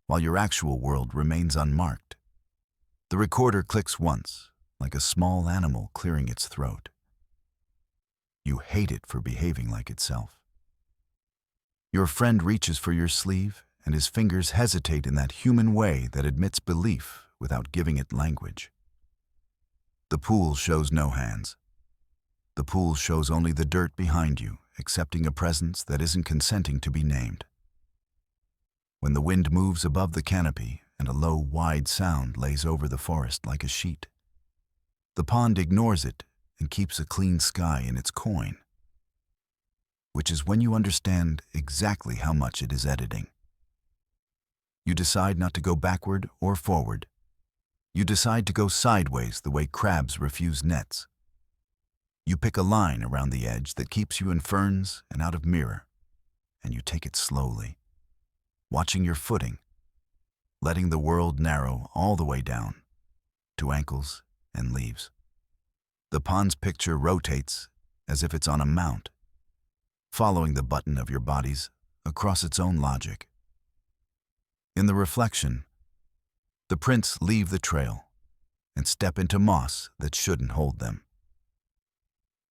while your actual world remains unmarked. The recorder clicks once, like a small animal clearing its throat. You hate it for behaving like itself. Your friend reaches for your sleeve and his fingers hesitate in that human way that admits belief without giving it language. The pool shows no hands. The pool shows only the dirt behind you, accepting a presence that isn't consenting to be named. When the wind moves above the canopy and a low, wide sound lays over the forest like a sheet, the pond ignores it and keeps a clean sky in its coin, which is when you understand exactly how much it is editing. You decide not to go backward or forward. You decide to go sideways the way crabs refuse nets. You pick a line around the edge that keeps you in ferns and out of mirror, and you take it slowly, watching your footing, letting the world narrow all the way down to ankles and leaves. The pond's picture rotates as if it's on a mount, following the button of your bodies across its own logic. In the reflection, the prints leave the trail and step into moss that shouldn't hold them.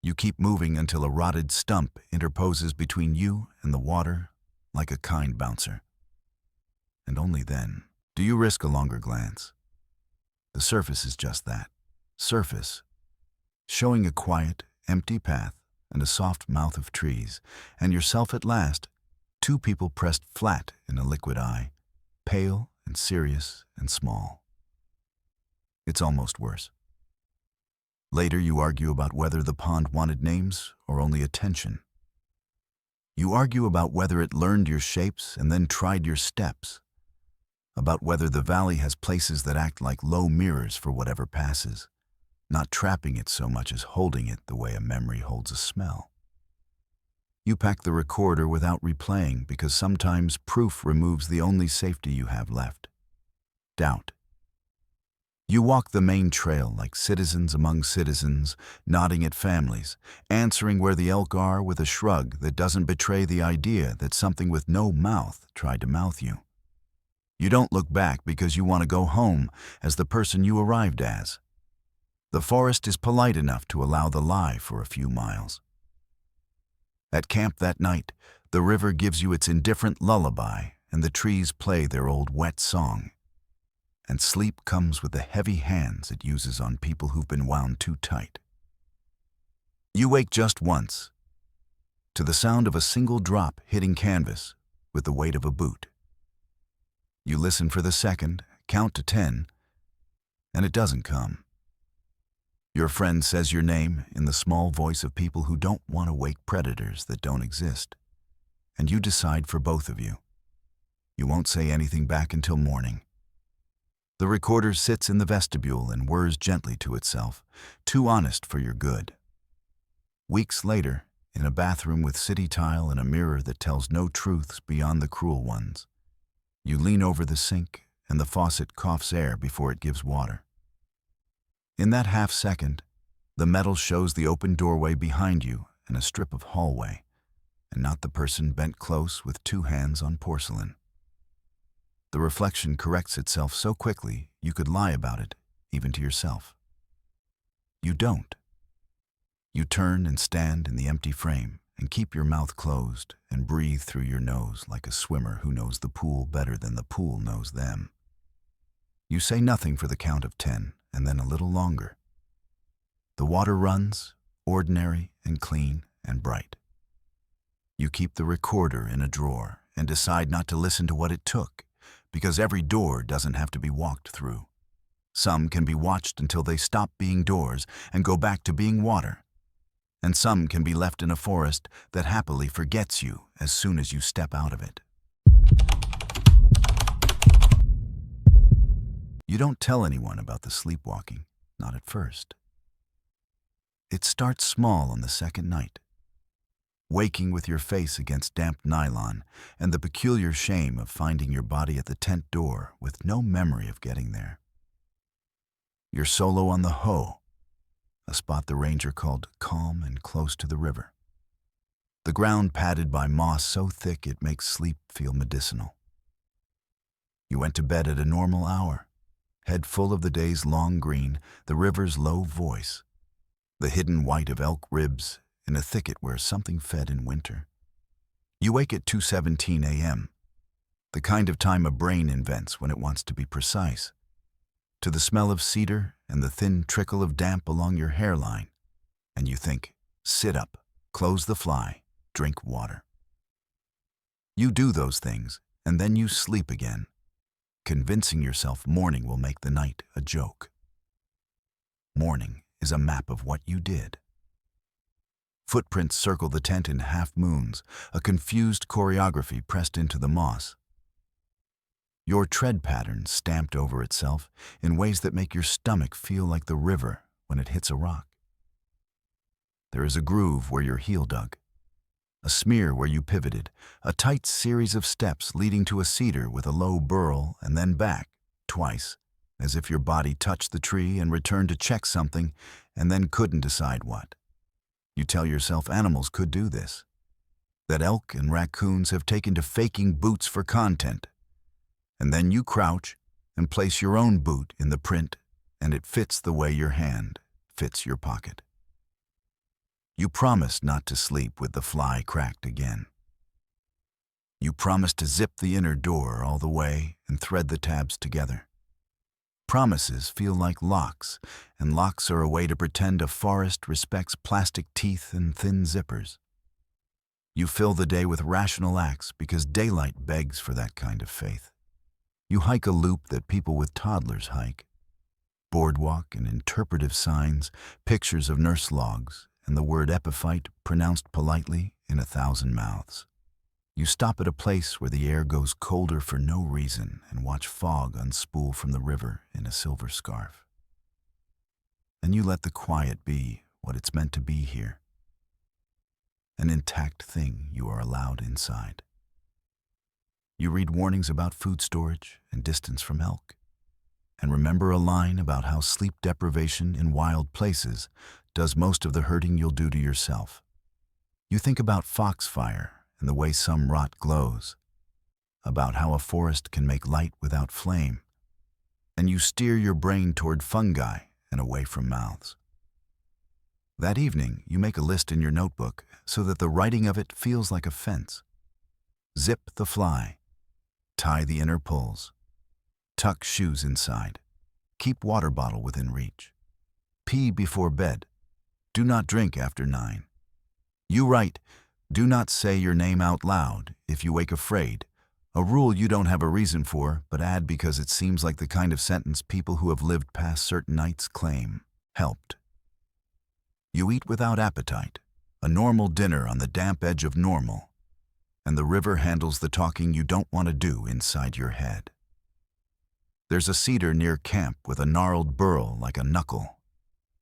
You keep moving until a rotted stump interposes between you and the water like a kind bouncer. And only then do you risk a longer glance. The surface is just that, surface, showing a quiet, empty path and a soft mouth of trees, and yourself at last, two people pressed flat in a liquid eye, pale and serious and small. It's almost worse. Later you argue about whether the pond wanted names or only attention. You argue about whether it learned your shapes and then tried your steps, about whether the valley has places that act like low mirrors for whatever passes, not trapping it so much as holding it the way a memory holds a smell. You pack the recorder without replaying because sometimes proof removes the only safety you have left: doubt. You walk the main trail like citizens among citizens, nodding at families, answering where the elk are with a shrug that doesn't betray the idea that something with no mouth tried to mouth you. You don't look back because you want to go home as the person you arrived as. The forest is polite enough to allow the lie for a few miles. At camp that night, the river gives you its indifferent lullaby and the trees play their old wet song. And sleep comes with the heavy hands it uses on people who've been wound too tight. You wake just once, to the sound of a single drop hitting canvas with the weight of a boot. You listen for the second, count to 10, and it doesn't come. Your friend says your name in the small voice of people who don't want to wake predators that don't exist, and you decide for both of you. You won't say anything back until morning. The recorder sits in the vestibule and whirs gently to itself, too honest for your good. Weeks later, in a bathroom with city tile and a mirror that tells no truths beyond the cruel ones, you lean over the sink and the faucet coughs air before it gives water. In that half second, the metal shows the open doorway behind you and a strip of hallway, and not the person bent close with two hands on porcelain. The reflection corrects itself so quickly you could lie about it, even to yourself. You don't. You turn and stand in the empty frame and keep your mouth closed and breathe through your nose like a swimmer who knows the pool better than the pool knows them. You say nothing for the count of 10 and then a little longer. The water runs, ordinary and clean and bright. You keep the recorder in a drawer and decide not to listen to what it took, because every door doesn't have to be walked through. Some can be watched until they stop being doors and go back to being water. And some can be left in a forest that happily forgets you as soon as you step out of it. You don't tell anyone about the sleepwalking, not at first. It starts small on the second night, waking with your face against damp nylon and the peculiar shame of finding your body at the tent door with no memory of getting there. You're solo on the hoe, a spot the ranger called calm and close to the river. The ground padded by moss so thick it makes sleep feel medicinal. You went to bed at a normal hour, head full of the day's long green, the river's low voice, the hidden white of elk ribs in a thicket where something fed in winter. You wake at 2:17 a.m. the kind of time a brain invents when it wants to be precise. To the smell of cedar and the thin trickle of damp along your hairline, and you think, sit up, close the fly, drink water. You do those things, and then you sleep again, convincing yourself morning will make the night a joke. Morning is a map of what you did. Footprints circle the tent in half moons, a confused choreography pressed into the moss. Your tread pattern stamped over itself in ways that make your stomach feel like the river when it hits a rock. There is a groove where your heel dug, a smear where you pivoted, a tight series of steps leading to a cedar with a low burl and then back, twice, as if your body touched the tree and returned to check something and then couldn't decide what. You tell yourself animals could do this, that elk and raccoons have taken to faking boots for content. And then you crouch and place your own boot in the print, and it fits the way your hand fits your pocket. You promise not to sleep with the fly cracked again. You promise to zip the inner door all the way and thread the tabs together. Promises feel like locks, and locks are a way to pretend a forest respects plastic teeth and thin zippers. You fill the day with rational acts because daylight begs for that kind of faith. You hike a loop that people with toddlers hike. Boardwalk and interpretive signs, pictures of nurse logs, and the word epiphyte pronounced politely in 1,000 mouths. You stop at a place where the air goes colder for no reason and watch fog unspool from the river in a silver scarf. And you let the quiet be what it's meant to be here. An intact thing you are allowed inside. You read warnings about food storage and distance from elk, and remember a line about how sleep deprivation in wild places does most of the hurting you'll do to yourself. You think about foxfire and the way some rot glows, about how a forest can make light without flame, and you steer your brain toward fungi and away from mouths. That evening, you make a list in your notebook so that the writing of it feels like a fence. Zip the fly. Tie the inner pulls. Tuck shoes inside. Keep water bottle within reach. Pee before bed. Do not drink after 9. You write, do not say your name out loud if you wake afraid, a rule you don't have a reason for, but add because it seems like the kind of sentence people who have lived past certain nights claim. Helped. You eat without appetite, a normal dinner on the damp edge of normal, and the river handles the talking you don't want to do inside your head. There's a cedar near camp with a gnarled burl like a knuckle,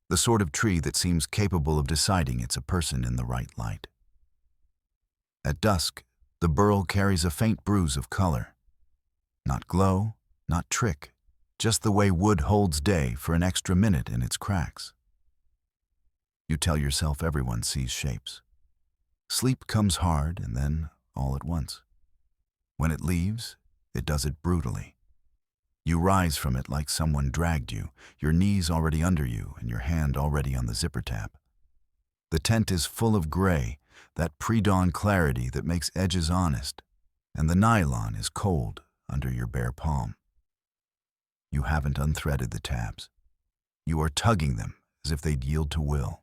the sort of tree that seems capable of deciding it's a person in the right light. At dusk, the burl carries a faint bruise of color. Not glow, not trick, just the way wood holds day for an extra minute in its cracks. You tell yourself everyone sees shapes. Sleep comes hard and then all at once. When it leaves, it does it brutally. You rise from it like someone dragged you, your knees already under you and your hand already on the zipper tab. The tent is full of gray, that pre-dawn clarity that makes edges honest, and the nylon is cold under your bare palm. You haven't unthreaded the tabs. You are tugging them as if they'd yield to will.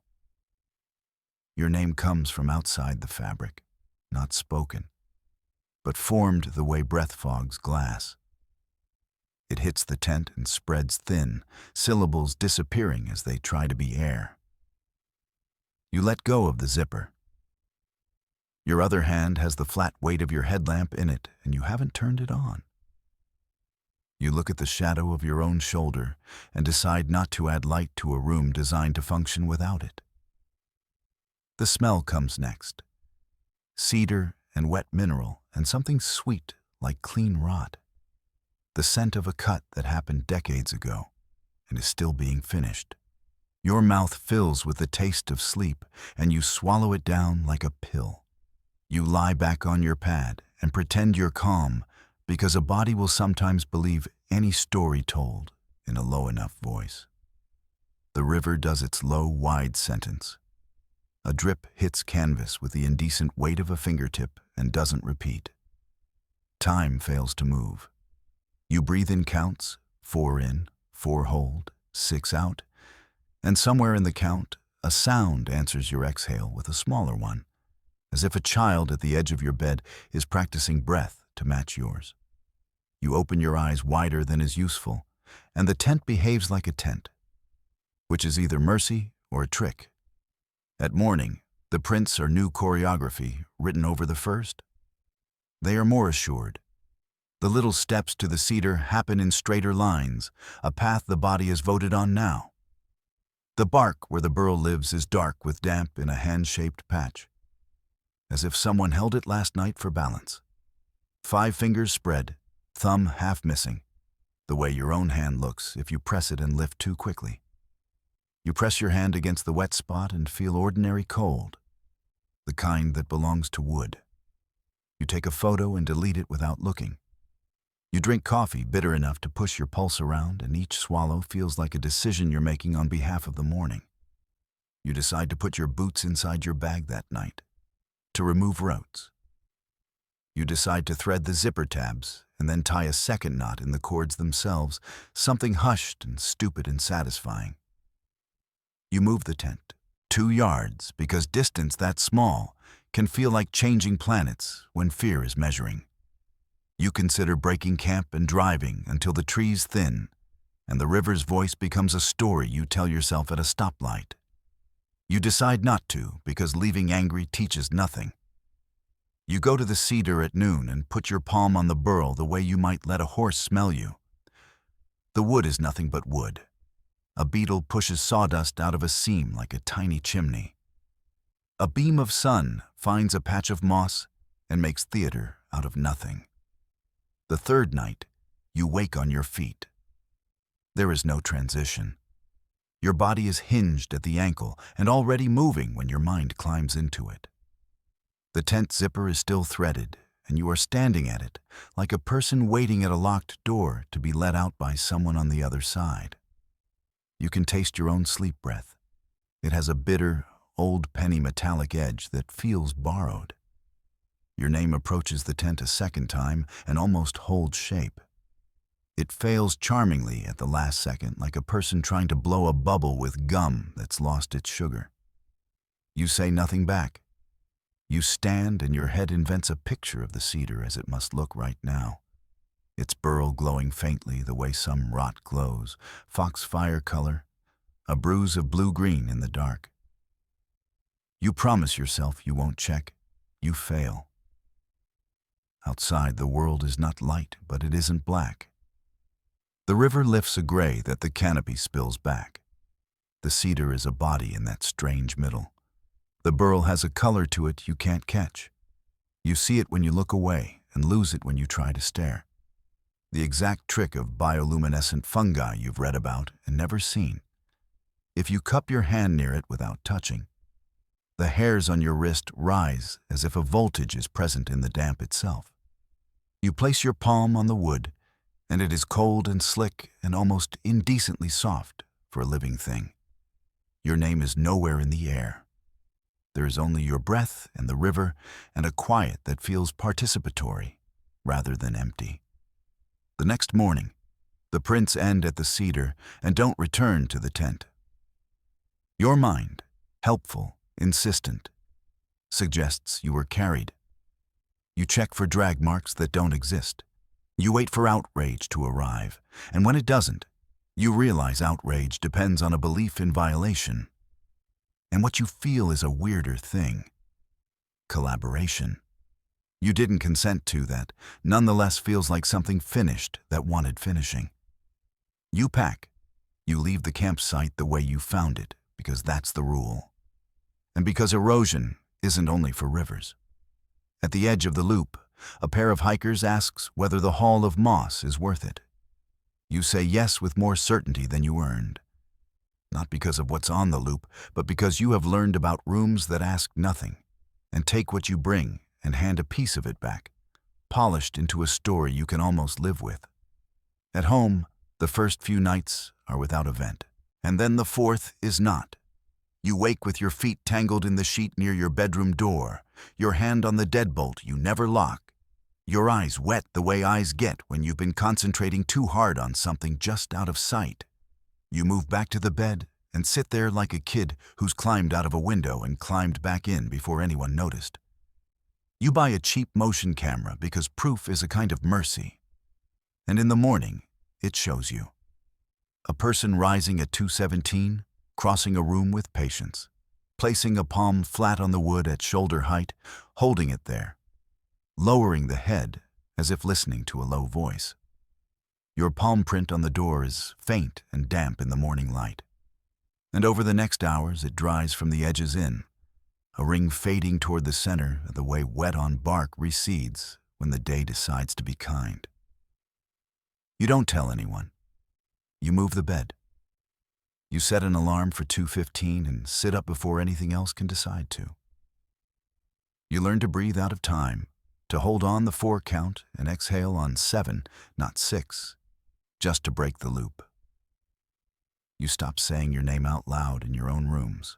Your name comes from outside the fabric, not spoken, but formed the way breath fogs glass. It hits the tent and spreads thin, syllables disappearing as they try to be air. You let go of the zipper. Your other hand has the flat weight of your headlamp in it, and you haven't turned it on. You look at the shadow of your own shoulder and decide not to add light to a room designed to function without it. The smell comes next. Cedar and wet mineral and something sweet like clean rot. The scent of a cut that happened decades ago and is still being finished. Your mouth fills with the taste of sleep and you swallow it down like a pill. You lie back on your pad and pretend you're calm because a body will sometimes believe any story told in a low enough voice. The river does its low, wide sentence. A drip hits canvas with the indecent weight of a fingertip and doesn't repeat. time fails to move. You breathe in counts, 4 in, 4 hold, 6 out, and somewhere in the count, a sound answers your exhale with a smaller one, as if a child at the edge of your bed is practicing breath to match yours. You open your eyes wider than is useful, and the tent behaves like a tent, which is either mercy or a trick. At morning, the prints are new choreography written over the first. They are more assured. The little steps to the cedar happen in straighter lines, a path the body has voted on now. The bark where the burrow lives is dark with damp in a hand-shaped patch, as if someone held it last night for balance. 5 fingers spread, thumb half missing, the way your own hand looks if you press it and lift too quickly. You press your hand against the wet spot and feel ordinary cold, the kind that belongs to wood. You take a photo and delete it without looking. You drink coffee bitter enough to push your pulse around, and each swallow feels like a decision you're making on behalf of the morning. You decide to put your boots inside your bag that night, to remove rotes. You decide to thread the zipper tabs and then tie a second knot in the cords themselves, something hushed and stupid and satisfying. You move the tent 2 yards because distance that small can feel like changing planets when fear is measuring. You consider breaking camp and driving until the trees thin and the river's voice becomes a story you tell yourself at a stoplight. You decide not to because leaving angry teaches nothing. You go to the cedar at noon and put your palm on the burl the way you might let a horse smell you. The wood is nothing but wood. A beetle pushes sawdust out of a seam like a tiny chimney. A beam of sun finds a patch of moss and makes theater out of nothing. The third night, you wake on your feet. There is no transition. Your body is hinged at the ankle and already moving when your mind climbs into it. The tent zipper is still threaded, and you are standing at it like a person waiting at a locked door to be let out by someone on the other side. You can taste your own sleep breath. It has a bitter, old penny metallic edge that feels borrowed. Your name approaches the tent a second time and almost holds shape. It fails charmingly at the last second, like a person trying to blow a bubble with gum that's lost its sugar. You say nothing back. You stand and your head invents a picture of the cedar as it must look right now. Its burl glowing faintly the way some rot glows, foxfire color, a bruise of blue-green in the dark. You promise yourself you won't check. You fail. Outside, the world is not light, but it isn't black. The river lifts a gray that the canopy spills back. The cedar is a body in that strange middle. The burl has a color to it you can't catch. You see it when you look away and lose it when you try to stare. The exact trick of bioluminescent fungi you've read about and never seen. If you cup your hand near it without touching, the hairs on your wrist rise as if a voltage is present in the damp itself. You place your palm on the wood, and it is cold and slick and almost indecently soft for a living thing. Your name is nowhere in the air. There is only your breath and the river and a quiet that feels participatory rather than empty. The next morning, the prints end at the cedar and don't return to the tent. Your mind, helpful, insistent, suggests you were carried. You check for drag marks that don't exist. You wait for outrage to arrive, and when it doesn't, you realize outrage depends on a belief in violation. And what you feel is a weirder thing. Collaboration. You didn't consent to that, nonetheless feels like something finished that wanted finishing. You pack. You leave the campsite the way you found it, because that's the rule. And because erosion isn't only for rivers. At the edge of the loop, a pair of hikers asks whether the haul of moss is worth it. You say yes with more certainty than you earned. Not because of what's on the loop, but because you have learned about rooms that ask nothing, and take what you bring and hand a piece of it back, polished into a story you can almost live with. At home, the first few nights are without event, and then the fourth is not. You wake with your feet tangled in the sheet near your bedroom door, your hand on the deadbolt you never lock, Your eyes wet the way eyes get when you've been concentrating too hard on something just out of sight. You move back to the bed and sit there like a kid who's climbed out of a window and climbed back in before anyone noticed. You buy a cheap motion camera because proof is a kind of mercy. And in the morning, it shows you. A person rising at 2:17, crossing a room with patience, placing a palm flat on the wood at shoulder height, holding it there, lowering the head as if listening to a low voice. Your palm print on the door is faint and damp in the morning light. And over the next hours it dries from the edges in, a ring fading toward the center the way wet on bark recedes when the day decides to be kind. You don't tell anyone. You move the bed. You set an alarm for 2:15 and sit up before anything else can decide to. You learn to breathe out of time, to hold on the 4 count and exhale on 7, not 6, just to break the loop. You stop saying your name out loud in your own rooms.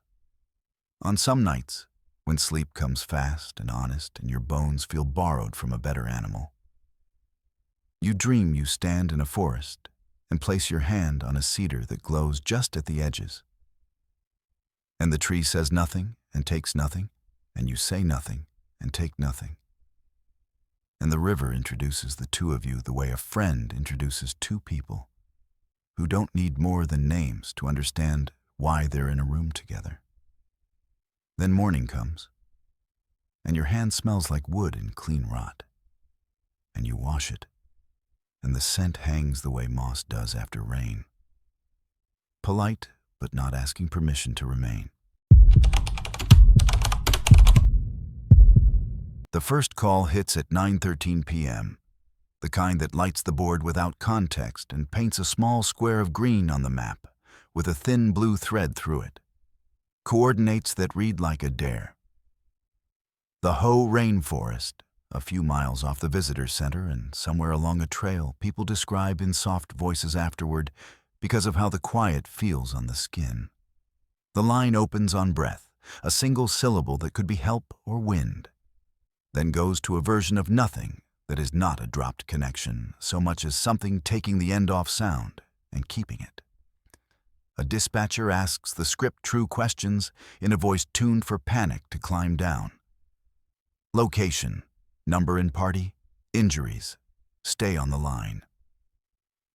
On some nights, when sleep comes fast and honest and your bones feel borrowed from a better animal, you dream you stand in a forest and place your hand on a cedar that glows just at the edges. And the tree says nothing and takes nothing, and you say nothing and take nothing. And the river introduces the two of you the way a friend introduces two people who don't need more than names to understand why they're in a room together. Then morning comes, and your hand smells like wood and clean rot, and you wash it, and the scent hangs the way moss does after rain. Polite, but not asking permission to remain. The first call hits at 9:13 p.m., the kind that lights the board without context and paints a small square of green on the map with a thin blue thread through it. Coordinates that read like a dare. The Ho Rainforest, a few miles off the visitor center and somewhere along a trail people describe in soft voices afterward because of how the quiet feels on the skin. The line opens on breath, a single syllable that could be help or wind, then goes to a version of nothing that is not a dropped connection so much as something taking the end off sound and keeping it. A dispatcher asks the script true questions in a voice tuned for panic to climb down. Location, number and party, injuries, stay on the line.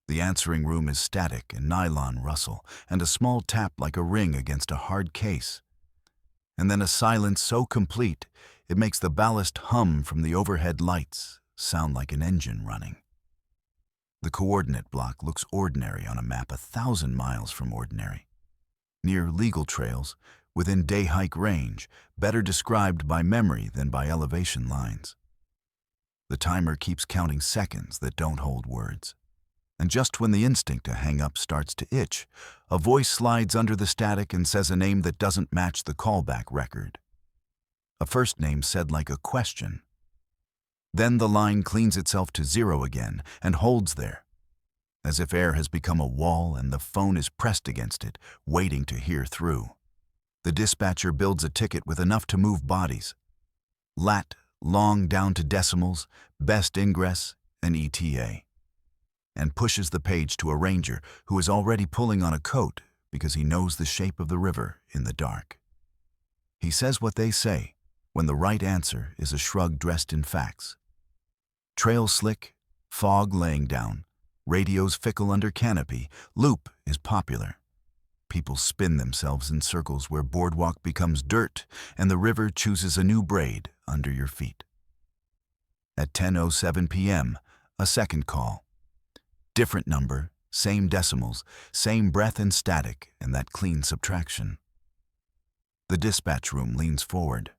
The answering room is static and nylon rustle and a small tap like a ring against a hard case. And then a silence so complete it makes the ballast hum from the overhead lights sound like an engine running. The coordinate block looks ordinary on a map 1,000 miles from ordinary. Near legal trails, within day hike range, better described by memory than by elevation lines. The timer keeps counting seconds that don't hold words. And just when the instinct to hang up starts to itch, a voice slides under the static and says a name that doesn't match the callback record. A first name said like a question. Then the line cleans itself to 0 again and holds there, as if air has become a wall and the phone is pressed against it, waiting to hear through. The dispatcher builds a ticket with enough to move bodies. Lat, long down to decimals, best ingress, and ETA. And pushes the page to a ranger who is already pulling on a coat because he knows the shape of the river in the dark. He says what they say, when the right answer is a shrug dressed in facts. Trail slick, fog laying down, radios fickle under canopy, loop is popular. People spin themselves in circles where boardwalk becomes dirt and the river chooses a new braid under your feet. At 10:07 p.m., a second call. Different number, same decimals, same breath and static, and that clean subtraction. The dispatch room leans forward.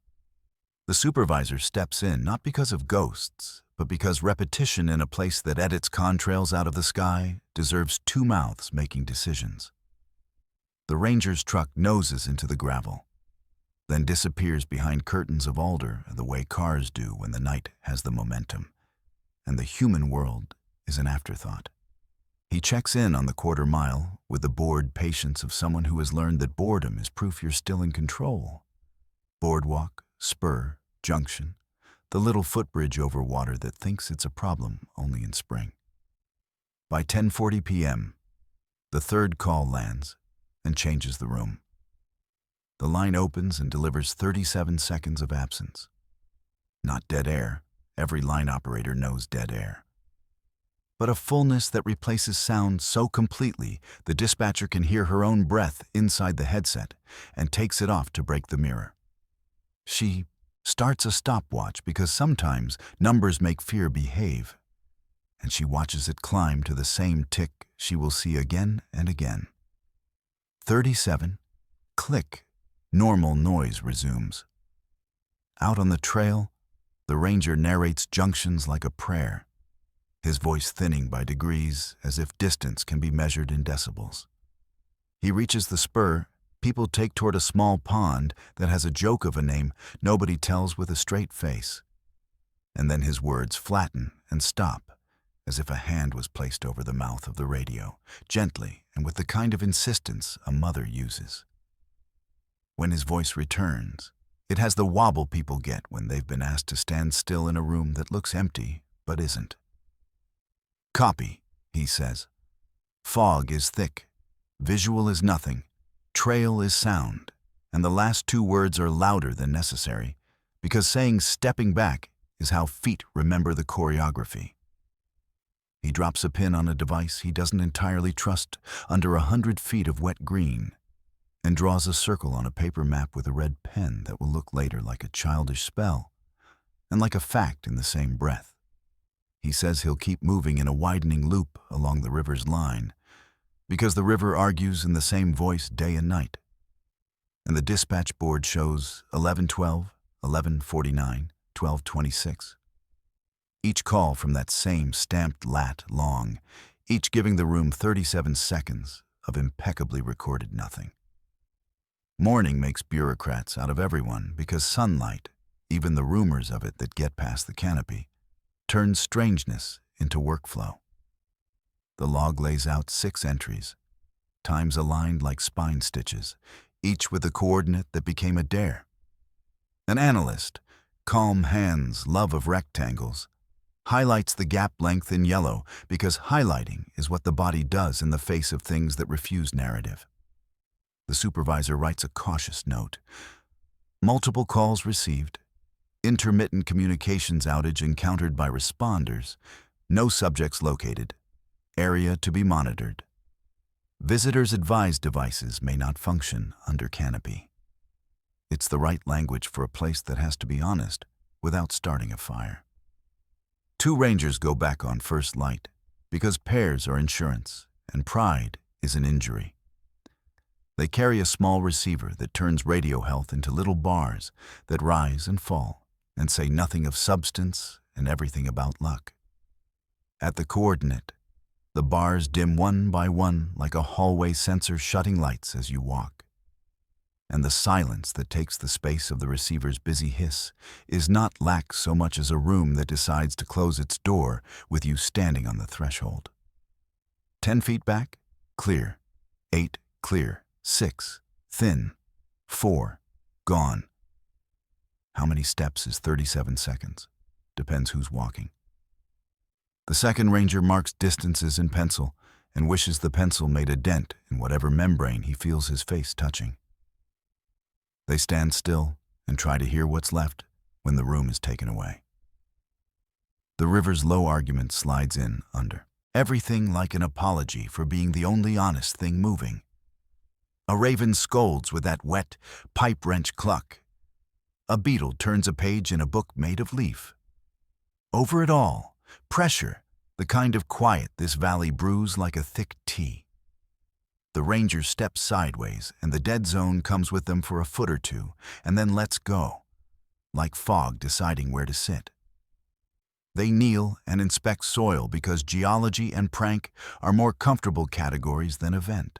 The supervisor steps in not because of ghosts, but because repetition in a place that edits contrails out of the sky deserves two mouths making decisions. The ranger's truck noses into the gravel, then disappears behind curtains of alder the way cars do when the night has the momentum, and the human world is an afterthought. He checks in on the quarter mile with the bored patience of someone who has learned that boredom is proof you're still in control. Boardwalk, spur, junction, the little footbridge over water that thinks it's a problem only in spring. By 10:40 p.m., the third call lands and changes the room. The line opens and delivers 37 seconds of absence. Not dead air. Every line operator knows dead air. But a fullness that replaces sound so completely the dispatcher can hear her own breath inside the headset and takes it off to break the mirror. She starts a stopwatch because sometimes numbers make fear behave, and she watches it climb to the same tick she will see again and again. 37. Click. Normal noise resumes. Out on the trail, the ranger narrates junctions like a prayer, his voice thinning by degrees as if distance can be measured in decibels. He reaches the spur people take toward a small pond that has a joke of a name nobody tells with a straight face. And then his words flatten and stop, as if a hand was placed over the mouth of the radio, gently and with the kind of insistence a mother uses. When his voice returns, it has the wobble people get when they've been asked to stand still in a room that looks empty but isn't. Copy, he says. Fog is thick. Visual is nothing. Trail is sound. And the last two words are louder than necessary, because saying stepping back is how feet remember the choreography. He drops a pin on a device he doesn't entirely trust under 100 feet of wet green and draws a circle on a paper map with a red pen that will look later like a childish spell and like a fact in the same breath. He says he'll keep moving in a widening loop along the river's line because the river argues in the same voice day and night. And the dispatch board shows 11:12, 11:49, 12:26. Each call from that same stamped lat long, each giving the room 37 seconds of impeccably recorded nothing. Morning makes bureaucrats out of everyone because sunlight, even the rumors of it that get past the canopy, turns strangeness into workflow. The log lays out 6 entries, times aligned like spine stitches, each with a coordinate that became a dare. An analyst, calm hands, love of rectangles, highlights the gap length in yellow because highlighting is what the body does in the face of things that refuse narrative. The supervisor writes a cautious note. Multiple calls received, intermittent communications outage encountered by responders, no subjects located, area to be monitored. Visitors advised devices may not function under canopy. It's the right language for a place that has to be honest without starting a fire. 2 rangers go back on first light because pairs are insurance and pride is an injury. They carry a small receiver that turns radio health into little bars that rise and fall and say nothing of substance and everything about luck. At the coordinate, the bars dim one by one like a hallway sensor shutting lights as you walk. And the silence that takes the space of the receiver's busy hiss is not lack so much as a room that decides to close its door with you standing on the threshold. 10 feet back, clear. 8, clear. 6, thin. 4, gone. How many steps is 37 seconds? Depends who's walking. The second ranger marks distances in pencil and wishes the pencil made a dent in whatever membrane he feels his face touching. They stand still and try to hear what's left when the room is taken away. The river's low argument slides in under. Everything like an apology for being the only honest thing moving. A raven scolds with that wet, pipe-wrench cluck. A beetle turns a page in a book made of leaf. Over it all, pressure, the kind of quiet this valley brews like a thick tea. The ranger steps sideways, and the dead zone comes with them for a foot or two, and then lets go, like fog deciding where to sit. They kneel and inspect soil because geology and prank are more comfortable categories than event.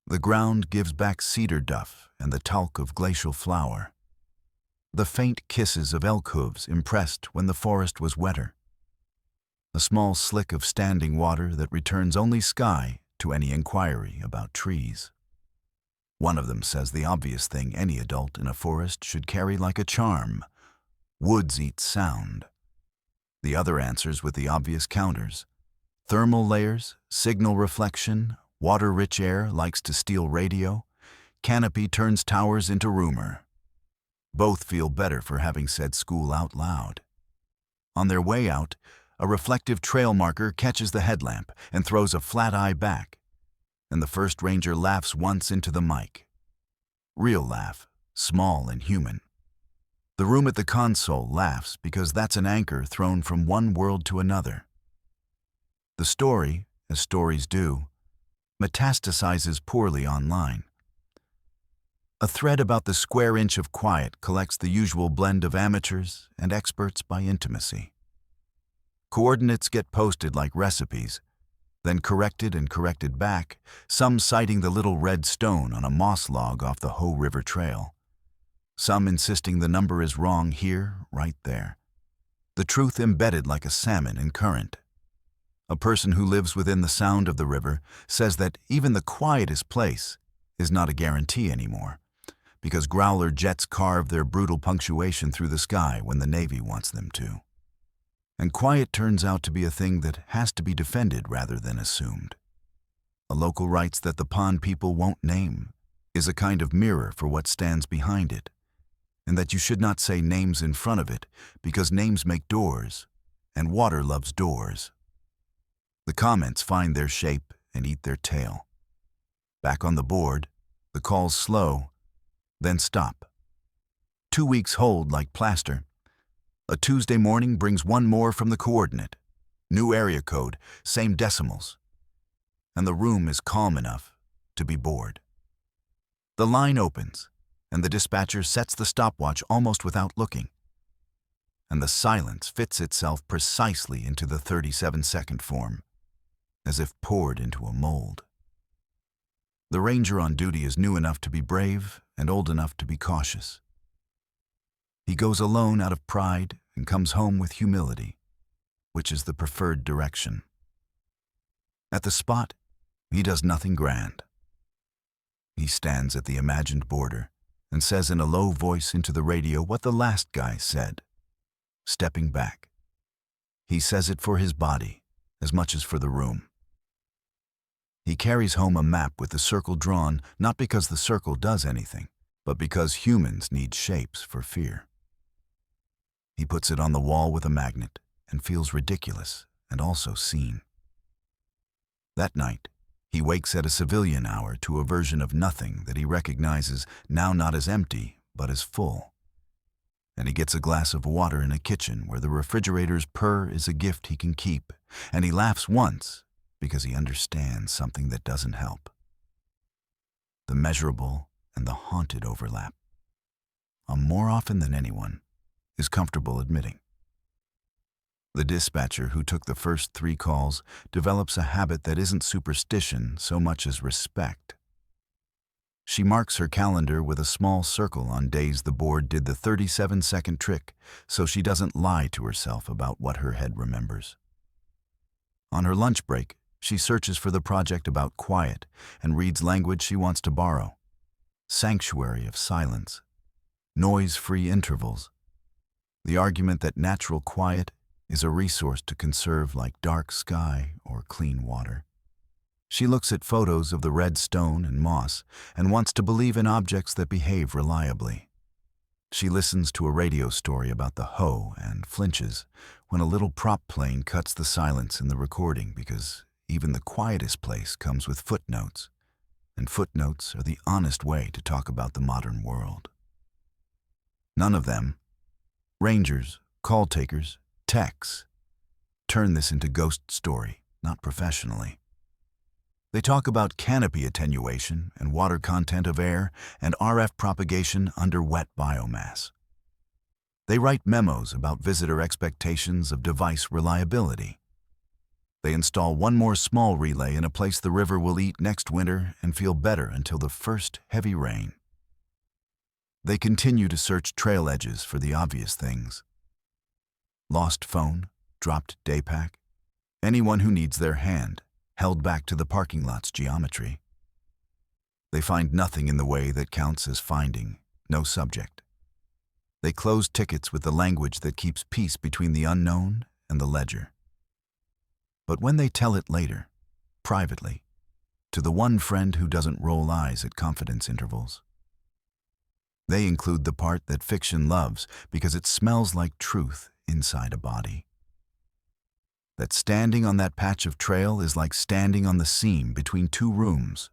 The ground gives back cedar duff and the talc of glacial flour. The faint kisses of elk hooves impressed when the forest was wetter. A small slick of standing water that returns only sky to any inquiry about trees. One of them says the obvious thing any adult in a forest should carry like a charm, Woods eat sound. The other answers with the obvious counters. Thermal layers, signal reflection, water-rich air likes to steal radio, canopy turns towers into rumor. Both feel better for having said school out loud. On their way out, a reflective trail marker catches the headlamp and throws a flat eye back, and the first ranger laughs once into the mic. Real laugh, small and human. The room at the console laughs because that's an anchor thrown from one world to another. The story, as stories do, metastasizes poorly online. A thread about the square inch of quiet collects the usual blend of amateurs and experts by intimacy. Coordinates get posted like recipes, then corrected and corrected back, some citing the little red stone on a moss log off the Ho River Trail. Some insisting the number is wrong here, right there. The truth embedded like a salmon in current. A person who lives within the sound of the river says that even the quietest place is not a guarantee anymore, because growler jets carve their brutal punctuation through the sky when the Navy wants them to. And quiet turns out to be a thing that has to be defended rather than assumed. A local writes that the pond people won't name is a kind of mirror for what stands behind it, and that you should not say names in front of it because names make doors, and water loves doors. The comments find their shape and eat their tail. Back on the board, the calls slow, then stop. 2 weeks hold like plaster. A Tuesday morning brings one more from the coordinate. New area code, same decimals. And the room is calm enough to be bored. The line opens, and the dispatcher sets the stopwatch almost without looking. And the silence fits itself precisely into the 37-second form, as if poured into a mold. The ranger on duty is new enough to be brave and old enough to be cautious. He goes alone out of pride and comes home with humility, which is the preferred direction. At the spot, he does nothing grand. He stands at the imagined border and says in a low voice into the radio what the last guy said, stepping back. He says it for his body as much as for the room. He carries home a map with the circle drawn, not because the circle does anything, but because humans need shapes for fear. He puts it on the wall with a magnet and feels ridiculous and also seen. That night, he wakes at a civilian hour to a version of nothing that he recognizes now not as empty, but as full. And he gets a glass of water in a kitchen where the refrigerator's purr is a gift he can keep, and he laughs once because he understands something that doesn't help. The measurable and the haunted overlap, more often than anyone, is comfortable admitting. The dispatcher who took the first 3 calls develops a habit that isn't superstition so much as respect. She marks her calendar with a small circle on days the board did the 37-second trick so she doesn't lie to herself about what her head remembers. On her lunch break, she searches for the project about quiet and reads language she wants to borrow. Sanctuary of silence, noise-free intervals. The argument that natural quiet is a resource to conserve like dark sky or clean water. She looks at photos of the red stone and moss and wants to believe in objects that behave reliably. She listens to a radio story about the Ho and flinches when a little prop plane cuts the silence in the recording because even the quietest place comes with footnotes, and footnotes are the honest way to talk about the modern world. None of them, rangers, call takers, techs, turn this into ghost story, not professionally. They talk about canopy attenuation and water content of air and RF propagation under wet biomass. They write memos about visitor expectations of device reliability. They install one more small relay in a place the river will eat next winter and feel better until the first heavy rain. They continue to search trail edges for the obvious things. Lost phone, dropped daypack, anyone who needs their hand, held back to the parking lot's geometry. They find nothing in the way that counts as finding, no subject. They close tickets with the language that keeps peace between the unknown and the ledger. But when they tell it later, privately, to the one friend who doesn't roll eyes at confidence intervals, they include the part that fiction loves because it smells like truth inside a body. That standing on that patch of trail is like standing on the seam between two rooms,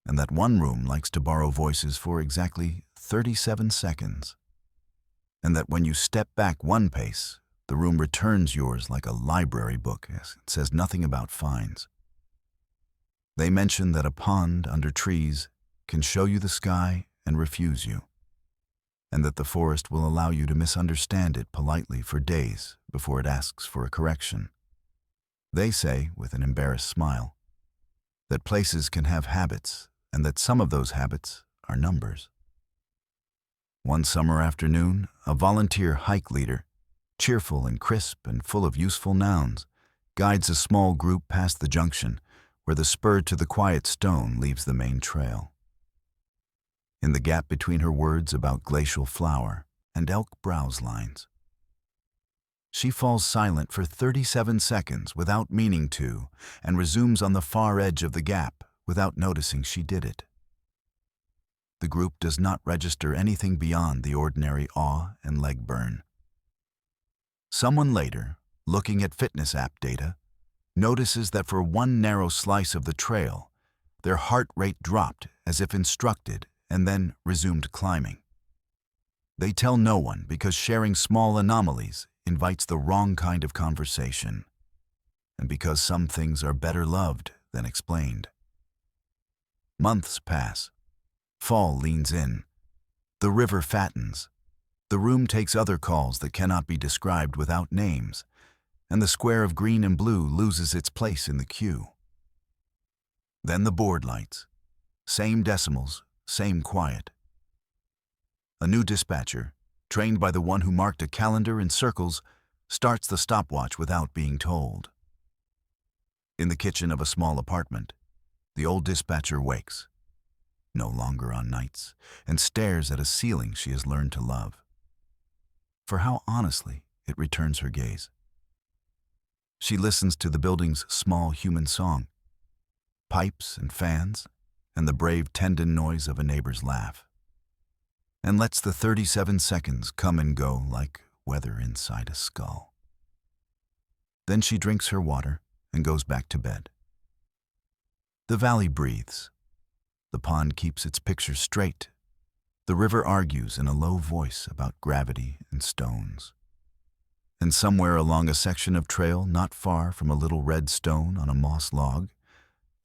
and that one room likes to borrow voices for exactly 37 seconds, and that when you step back one pace, the room returns yours like a library book as it says nothing about fines. They mention that a pond under trees can show you the sky and refuse you, and that the forest will allow you to misunderstand it politely for days before it asks for a correction. They say, with an embarrassed smile, that places can have habits and that some of those habits are numbers. One summer afternoon, a volunteer hike leader, cheerful and crisp and full of useful nouns, guides a small group past the junction where the spur to the quiet stone leaves the main trail. In the gap between her words about glacial flower and elk browse lines, she falls silent for 37 seconds without meaning to and resumes on the far edge of the gap without noticing she did it. The group does not register anything beyond the ordinary awe and leg burn. Someone later, looking at fitness app data, notices that for one narrow slice of the trail, their heart rate dropped as if instructed and then resumed climbing. They tell no one because sharing small anomalies invites the wrong kind of conversation, and because some things are better loved than explained. Months pass. Fall leans in. The river fattens. The room takes other calls that cannot be described without names, and the square of green and blue loses its place in the queue. Then the board lights. Same decimals, same quiet. A new dispatcher, trained by the one who marked a calendar in circles, starts the stopwatch without being told. In the kitchen of a small apartment, the old dispatcher wakes, no longer on nights, and stares at a ceiling she has learned to love. For how honestly it returns her gaze. She listens to the building's small human song, pipes and fans, and the brave tendon noise of a neighbor's laugh, and lets the 37 seconds come and go like weather inside a skull. Then she drinks her water and goes back to bed. The valley breathes. The pond keeps its picture straight. The river argues in a low voice about gravity and stones. And somewhere along a section of trail not far from a little red stone on a moss log,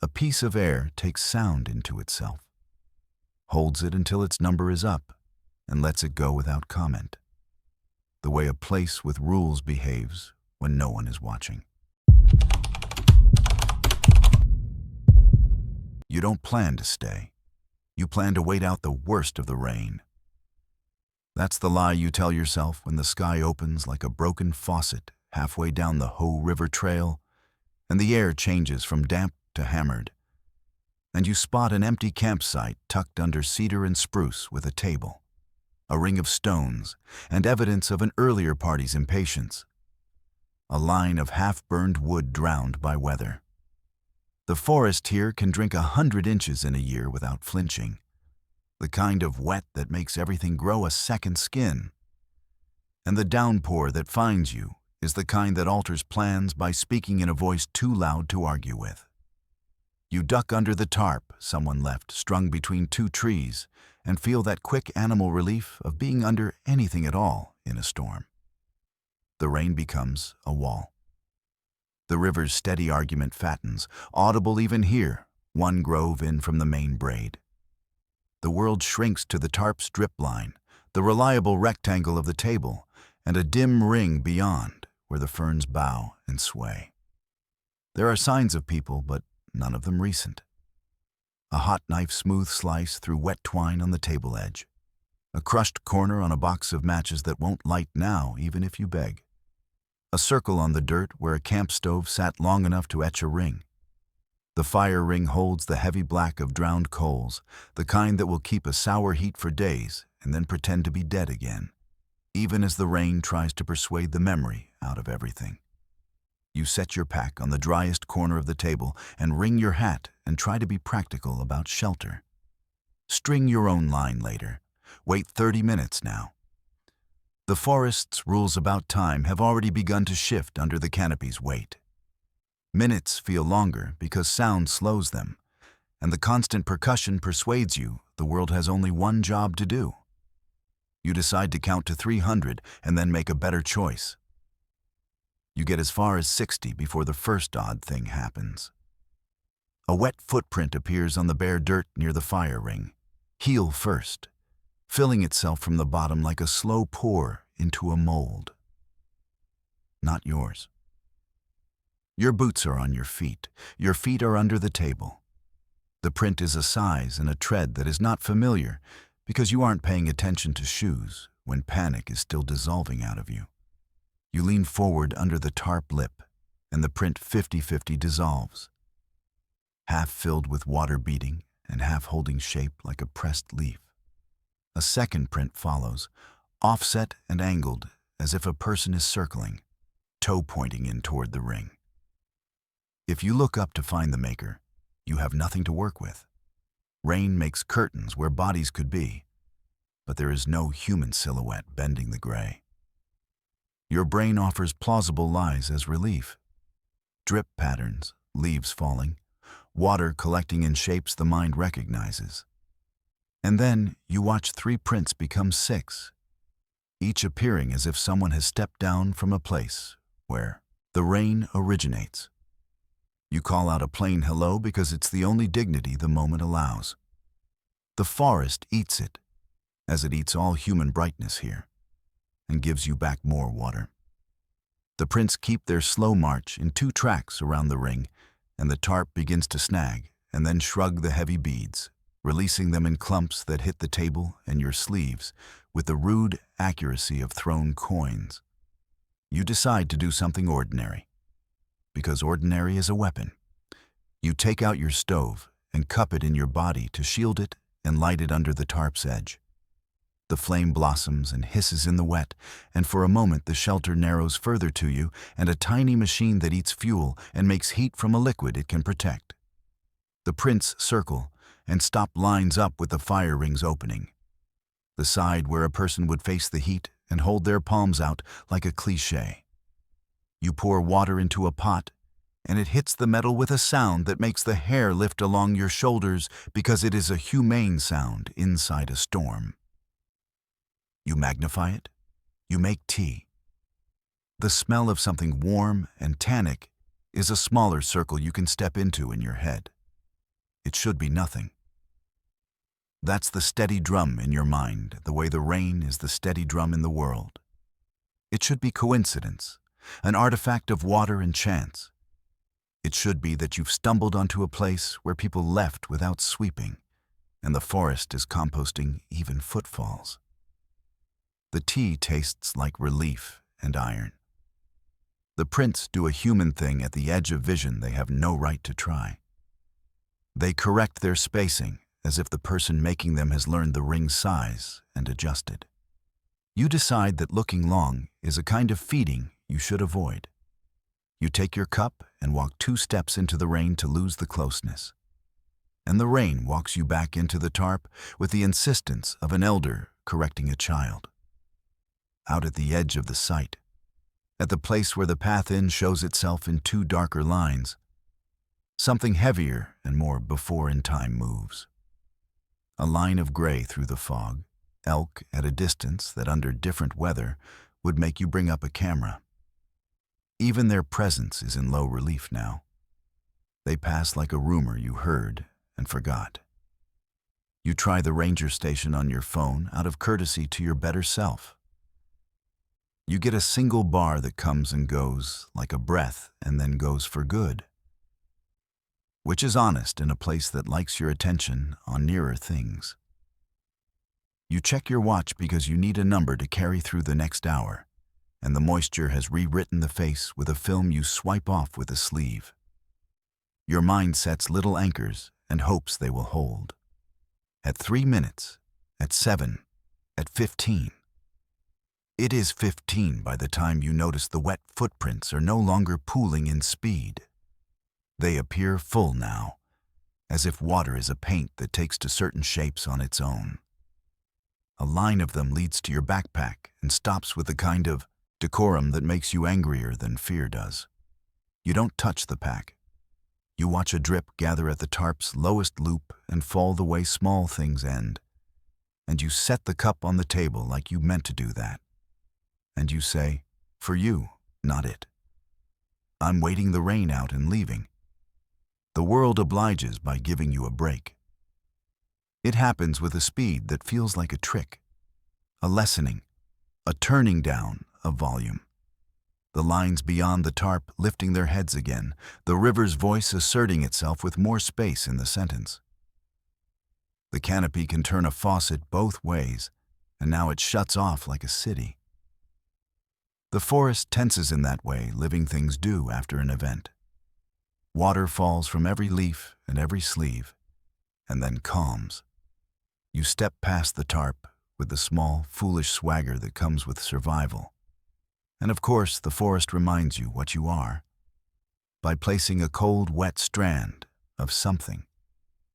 a piece of air takes sound into itself, holds it until its number is up, and lets it go without comment, the way a place with rules behaves when no one is watching. You don't plan to stay. You plan to wait out the worst of the rain. That's the lie you tell yourself when the sky opens like a broken faucet halfway down the Ho River Trail, and the air changes from damp to hammered, and you spot an empty campsite tucked under cedar and spruce with a table, a ring of stones, and evidence of an earlier party's impatience, a line of half-burned wood drowned by weather. The forest here can drink 100 inches in a year without flinching, the kind of wet that makes everything grow a second skin. And the downpour that finds you is the kind that alters plans by speaking in a voice too loud to argue with. You duck under the tarp someone left strung between two trees and feel that quick animal relief of being under anything at all in a storm. The rain becomes a wall. The river's steady argument fattens, audible even here, one grove in from the main braid. The world shrinks to the tarp's drip line, the reliable rectangle of the table, and a dim ring beyond where the ferns bow and sway. There are signs of people, but none of them recent. A hot knife smooth slice through wet twine on the table edge. A crushed corner on a box of matches that won't light now even if you beg. A circle on the dirt where a camp stove sat long enough to etch a ring. The fire ring holds the heavy black of drowned coals, the kind that will keep a sour heat for days and then pretend to be dead again. even as the rain tries to persuade the memory out of everything. You set your pack on the driest corner of the table and wring your hat and try to be practical about shelter. String your own line later. Wait 30 minutes now. The forest's rules about time have already begun to shift under the canopy's weight. Minutes feel longer because sound slows them, and the constant percussion persuades you the world has only one job to do. You decide to count to 300 and then make a better choice. You get as far as 60 before the first odd thing happens. A wet footprint appears on the bare dirt near the fire ring, heel first, filling itself from the bottom like a slow pour into a mold. Not yours. Your boots are on your feet. Your feet are under the table. The print is a size and a tread that is not familiar because you aren't paying attention to shoes when panic is still dissolving out of you. You lean forward under the tarp lip, and the print 50-50 dissolves, half filled with water beating and half holding shape like a pressed leaf. A second print follows, offset and angled as if a person is circling, toe pointing in toward the ring. If you look up to find the maker, you have nothing to work with. Rain makes curtains where bodies could be, but there is no human silhouette bending the gray. Your brain offers plausible lies as relief. Drip patterns, leaves falling, water collecting in shapes the mind recognizes. And then you watch 3 prints become 6, each appearing as if someone has stepped down from a place where the rain originates. You call out a plain hello because it's the only dignity the moment allows. The forest eats it, as it eats all human brightness here, and gives you back more water. The prints keep their slow march in 2 tracks around the ring, and the tarp begins to snag and then shrug the heavy beads, releasing them in clumps that hit the table and your sleeves with the rude accuracy of thrown coins. You decide to do something ordinary, because ordinary is a weapon. You take out your stove and cup it in your body to shield it and light it under the tarp's edge. The flame blossoms and hisses in the wet, and for a moment the shelter narrows further to you and a tiny machine that eats fuel and makes heat from a liquid it can protect. The prints circle and stop lines up with the fire ring's opening, the side where a person would face the heat and hold their palms out like a cliché. You pour water into a pot, and it hits the metal with a sound that makes the hair lift along your shoulders because it is a humane sound inside a storm. You magnify it. You make tea. The smell of something warm and tannic is a smaller circle you can step into in your head. It should be nothing. That's the steady drum in your mind, the way the rain is the steady drum in the world. It should be coincidence, an artifact of water and chance. It should be that you've stumbled onto a place where people left without sweeping, and the forest is composting even footfalls. The tea tastes like relief and iron. The prints do a human thing at the edge of vision they have no right to try. They correct their spacing as if the person making them has learned the ring's size and adjusted. You decide that looking long is a kind of feeding you should avoid. You take your cup and walk 2 steps into the rain to lose the closeness. And the rain walks you back into the tarp with the insistence of an elder correcting a child. Out at the edge of the sight, at the place where the path in shows itself in 2 darker lines, something heavier and more before in time moves. A line of gray through the fog, elk at a distance that under different weather would make you bring up a camera. Even their presence is in low relief now. They pass like a rumor you heard and forgot. You try the ranger station on your phone out of courtesy to your better self. You get a single bar that comes and goes like a breath and then goes for good, which is honest in a place that likes your attention on nearer things. You check your watch because you need a number to carry through the next hour, and the moisture has rewritten the face with a film you swipe off with a sleeve. Your mind sets little anchors and hopes they will hold. At 3 minutes, at 7, at 15. It is 15 by the time you notice the wet footprints are no longer pooling in speed. They appear full now, as if water is a paint that takes to certain shapes on its own. A line of them leads to your backpack and stops with the kind of decorum that makes you angrier than fear does. You don't touch the pack. You watch a drip gather at the tarp's lowest loop and fall the way small things end. And you set the cup on the table like you meant to do that. And you say, for you, not it. I'm waiting the rain out and leaving. The world obliges by giving you a break. It happens with a speed that feels like a trick, a lessening, a turning down of volume. The lines beyond the tarp lifting their heads again, the river's voice asserting itself with more space in the sentence. The canopy can turn a faucet both ways, and now it shuts off like a city. The forest tenses in that way living things do after an event. Water falls from every leaf and every sleeve, and then calms. You step past the tarp with the small, foolish swagger that comes with survival. And of course, the forest reminds you what you are, by placing a cold, wet strand of something,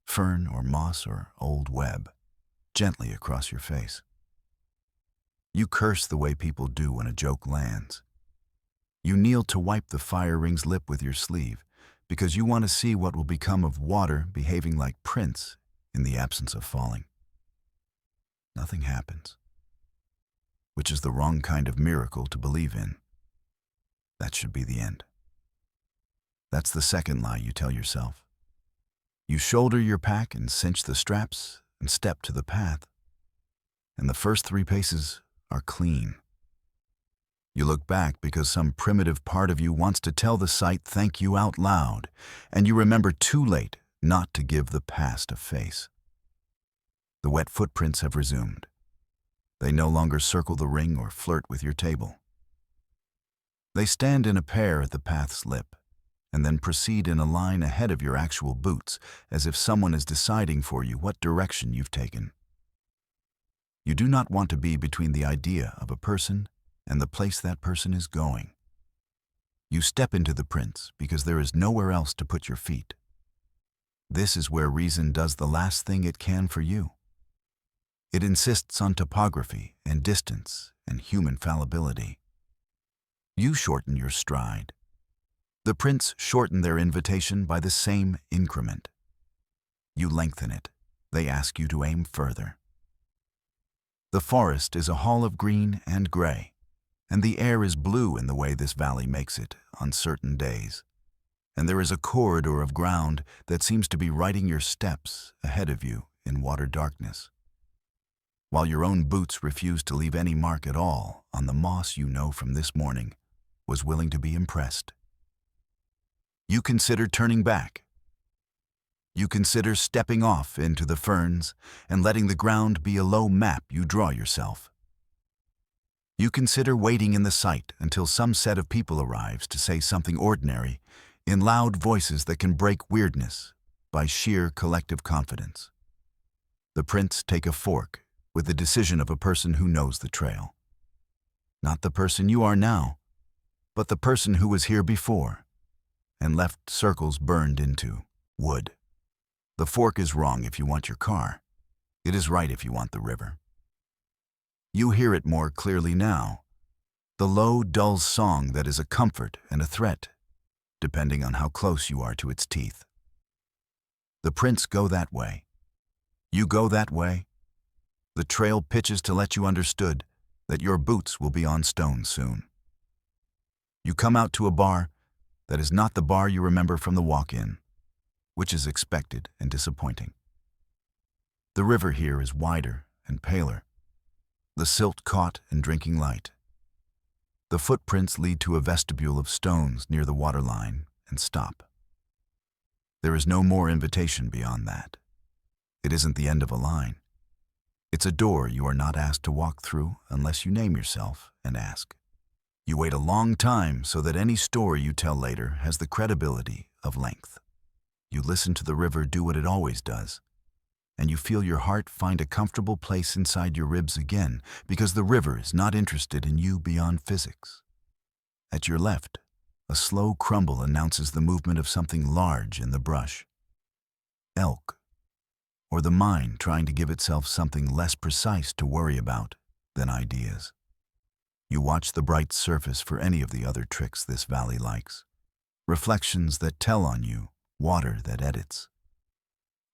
fern or moss or old web, gently across your face. You curse the way people do when a joke lands. You kneel to wipe the fire ring's lip with your sleeve, because you want to see what will become of water behaving like Prince in the absence of falling. Nothing happens, which is the wrong kind of miracle to believe in. That should be the end. That's the second lie you tell yourself. You shoulder your pack and cinch the straps and step to the path, and the first 3 paces are clean. You look back because some primitive part of you wants to tell the sight thank you out loud, and you remember too late not to give the past a face. The wet footprints have resumed. They no longer circle the ring or flirt with your table. They stand in a pair at the path's lip, and then proceed in a line ahead of your actual boots, as if someone is deciding for you what direction you've taken. You do not want to be between the idea of a person and the place that person is going. You step into the prints because there is nowhere else to put your feet. This is where reason does the last thing it can for you. It insists on topography and distance and human fallibility. You shorten your stride. The prints shorten their invitation by the same increment. You lengthen it. They ask you to aim further. The forest is a hall of green and gray, and the air is blue in the way this valley makes it on certain days. And there is a corridor of ground that seems to be writing your steps ahead of you in water darkness, while your own boots refuse to leave any mark at all on the moss you know from this morning was willing to be impressed. You consider turning back. You consider stepping off into the ferns and letting the ground be a low map you draw yourself. You consider waiting in the sight until some set of people arrives to say something ordinary in loud voices that can break weirdness by sheer collective confidence. The prints take a fork with the decision of a person who knows the trail. Not the person you are now, but the person who was here before and left circles burned into wood. The fork is wrong if you want your car. It is right if you want the river. You hear it more clearly now, the low, dull song that is a comfort and a threat, depending on how close you are to its teeth. The prints go that way. You go that way. The trail pitches to let you understood that your boots will be on stone soon. You come out to a bar that is not the bar you remember from the walk-in, which is expected and disappointing. The river here is wider and paler, the silt caught and drinking light. The footprints lead to a vestibule of stones near the waterline and stop. There is no more invitation beyond that. It isn't the end of a line. It's a door you are not asked to walk through unless you name yourself and ask. You wait a long time so that any story you tell later has the credibility of length. You listen to the river do what it always does. and you feel your heart find a comfortable place inside your ribs again because the river is not interested in you beyond physics. At your left, a slow crumble announces the movement of something large in the brush. Elk, or the mind trying to give itself something less precise to worry about than ideas. You watch the bright surface for any of the other tricks this valley likes. Reflections that tell on you, water that edits.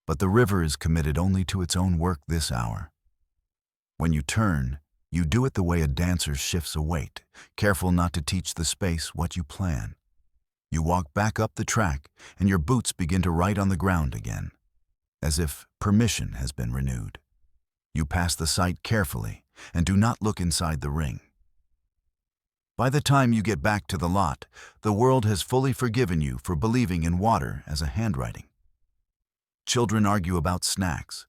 But the river is committed only to its own work this hour. When you turn, you do it the way a dancer shifts a weight, careful not to teach the space what you plan. You walk back up the track, and your boots begin to write on the ground again, as if permission has been renewed. You pass the site carefully and do not look inside the ring. By the time you get back to the lot, the world has fully forgiven you for believing in water as a handwriting. Children argue about snacks.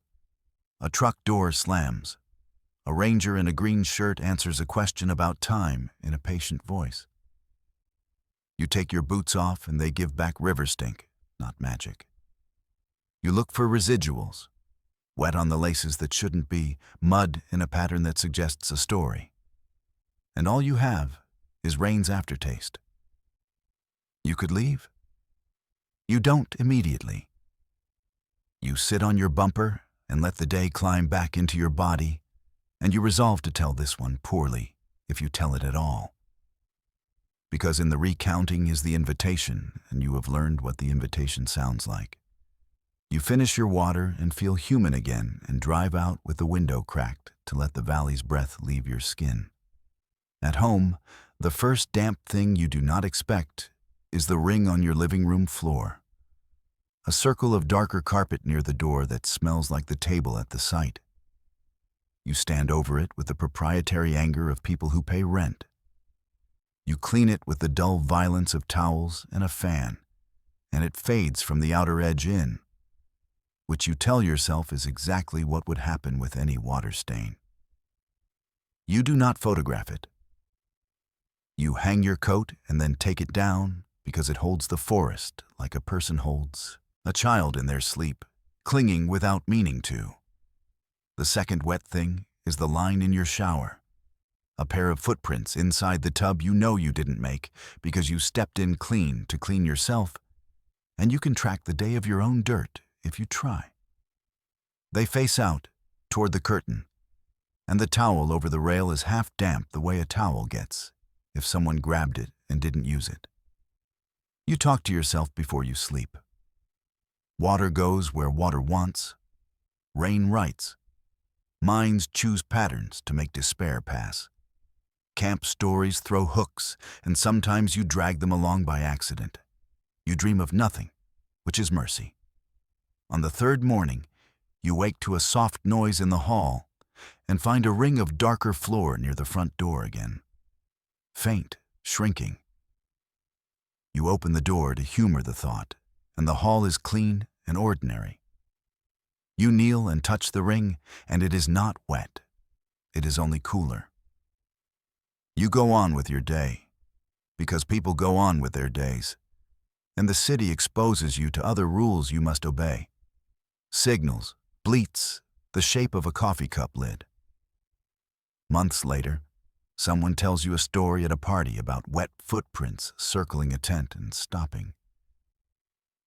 A truck door slams. A ranger in a green shirt answers a question about time in a patient voice. You take your boots off and they give back river stink, not magic. You look for residuals. Wet on the laces that shouldn't be, mud in a pattern that suggests a story. And all you have is rain's aftertaste. You could leave. You don't immediately. You sit on your bumper and let the day climb back into your body, and you resolve to tell this one poorly, if you tell it at all. Because in the recounting is the invitation, and you have learned what the invitation sounds like. You finish your water and feel human again and drive out with the window cracked to let the valley's breath leave your skin. At home, the first damp thing you do not expect is the ring on your living room floor. A circle of darker carpet near the door that smells like the table at the site. You stand over it with the proprietary anger of people who pay rent. You clean it with the dull violence of towels and a fan, and it fades from the outer edge in, which you tell yourself is exactly what would happen with any water stain. You do not photograph it. You hang your coat and then take it down because it holds the forest like a person holds a child in their sleep, clinging without meaning to. The second wet thing is the line in your shower. A pair of footprints inside the tub you know you didn't make because you stepped in clean to clean yourself, and you can track the day of your own dirt if you try. They face out toward the curtain, and the towel over the rail is half damp the way a towel gets if someone grabbed it and didn't use it. You talk to yourself before you sleep. Water goes where water wants. Rain writes. Minds choose patterns to make despair pass. Camp stories throw hooks, and sometimes you drag them along by accident. You dream of nothing, which is mercy. On the third morning, you wake to a soft noise in the hall and find a ring of darker floor near the front door again. Faint, shrinking. You open the door to humor the thought, and the hall is clean and ordinary. You kneel and touch the ring, and it is not wet. It is only cooler. You go on with your day, because people go on with their days, and the city exposes you to other rules you must obey. Signals, bleats, the shape of a coffee cup lid. Months later, someone tells you a story at a party about wet footprints circling a tent and stopping.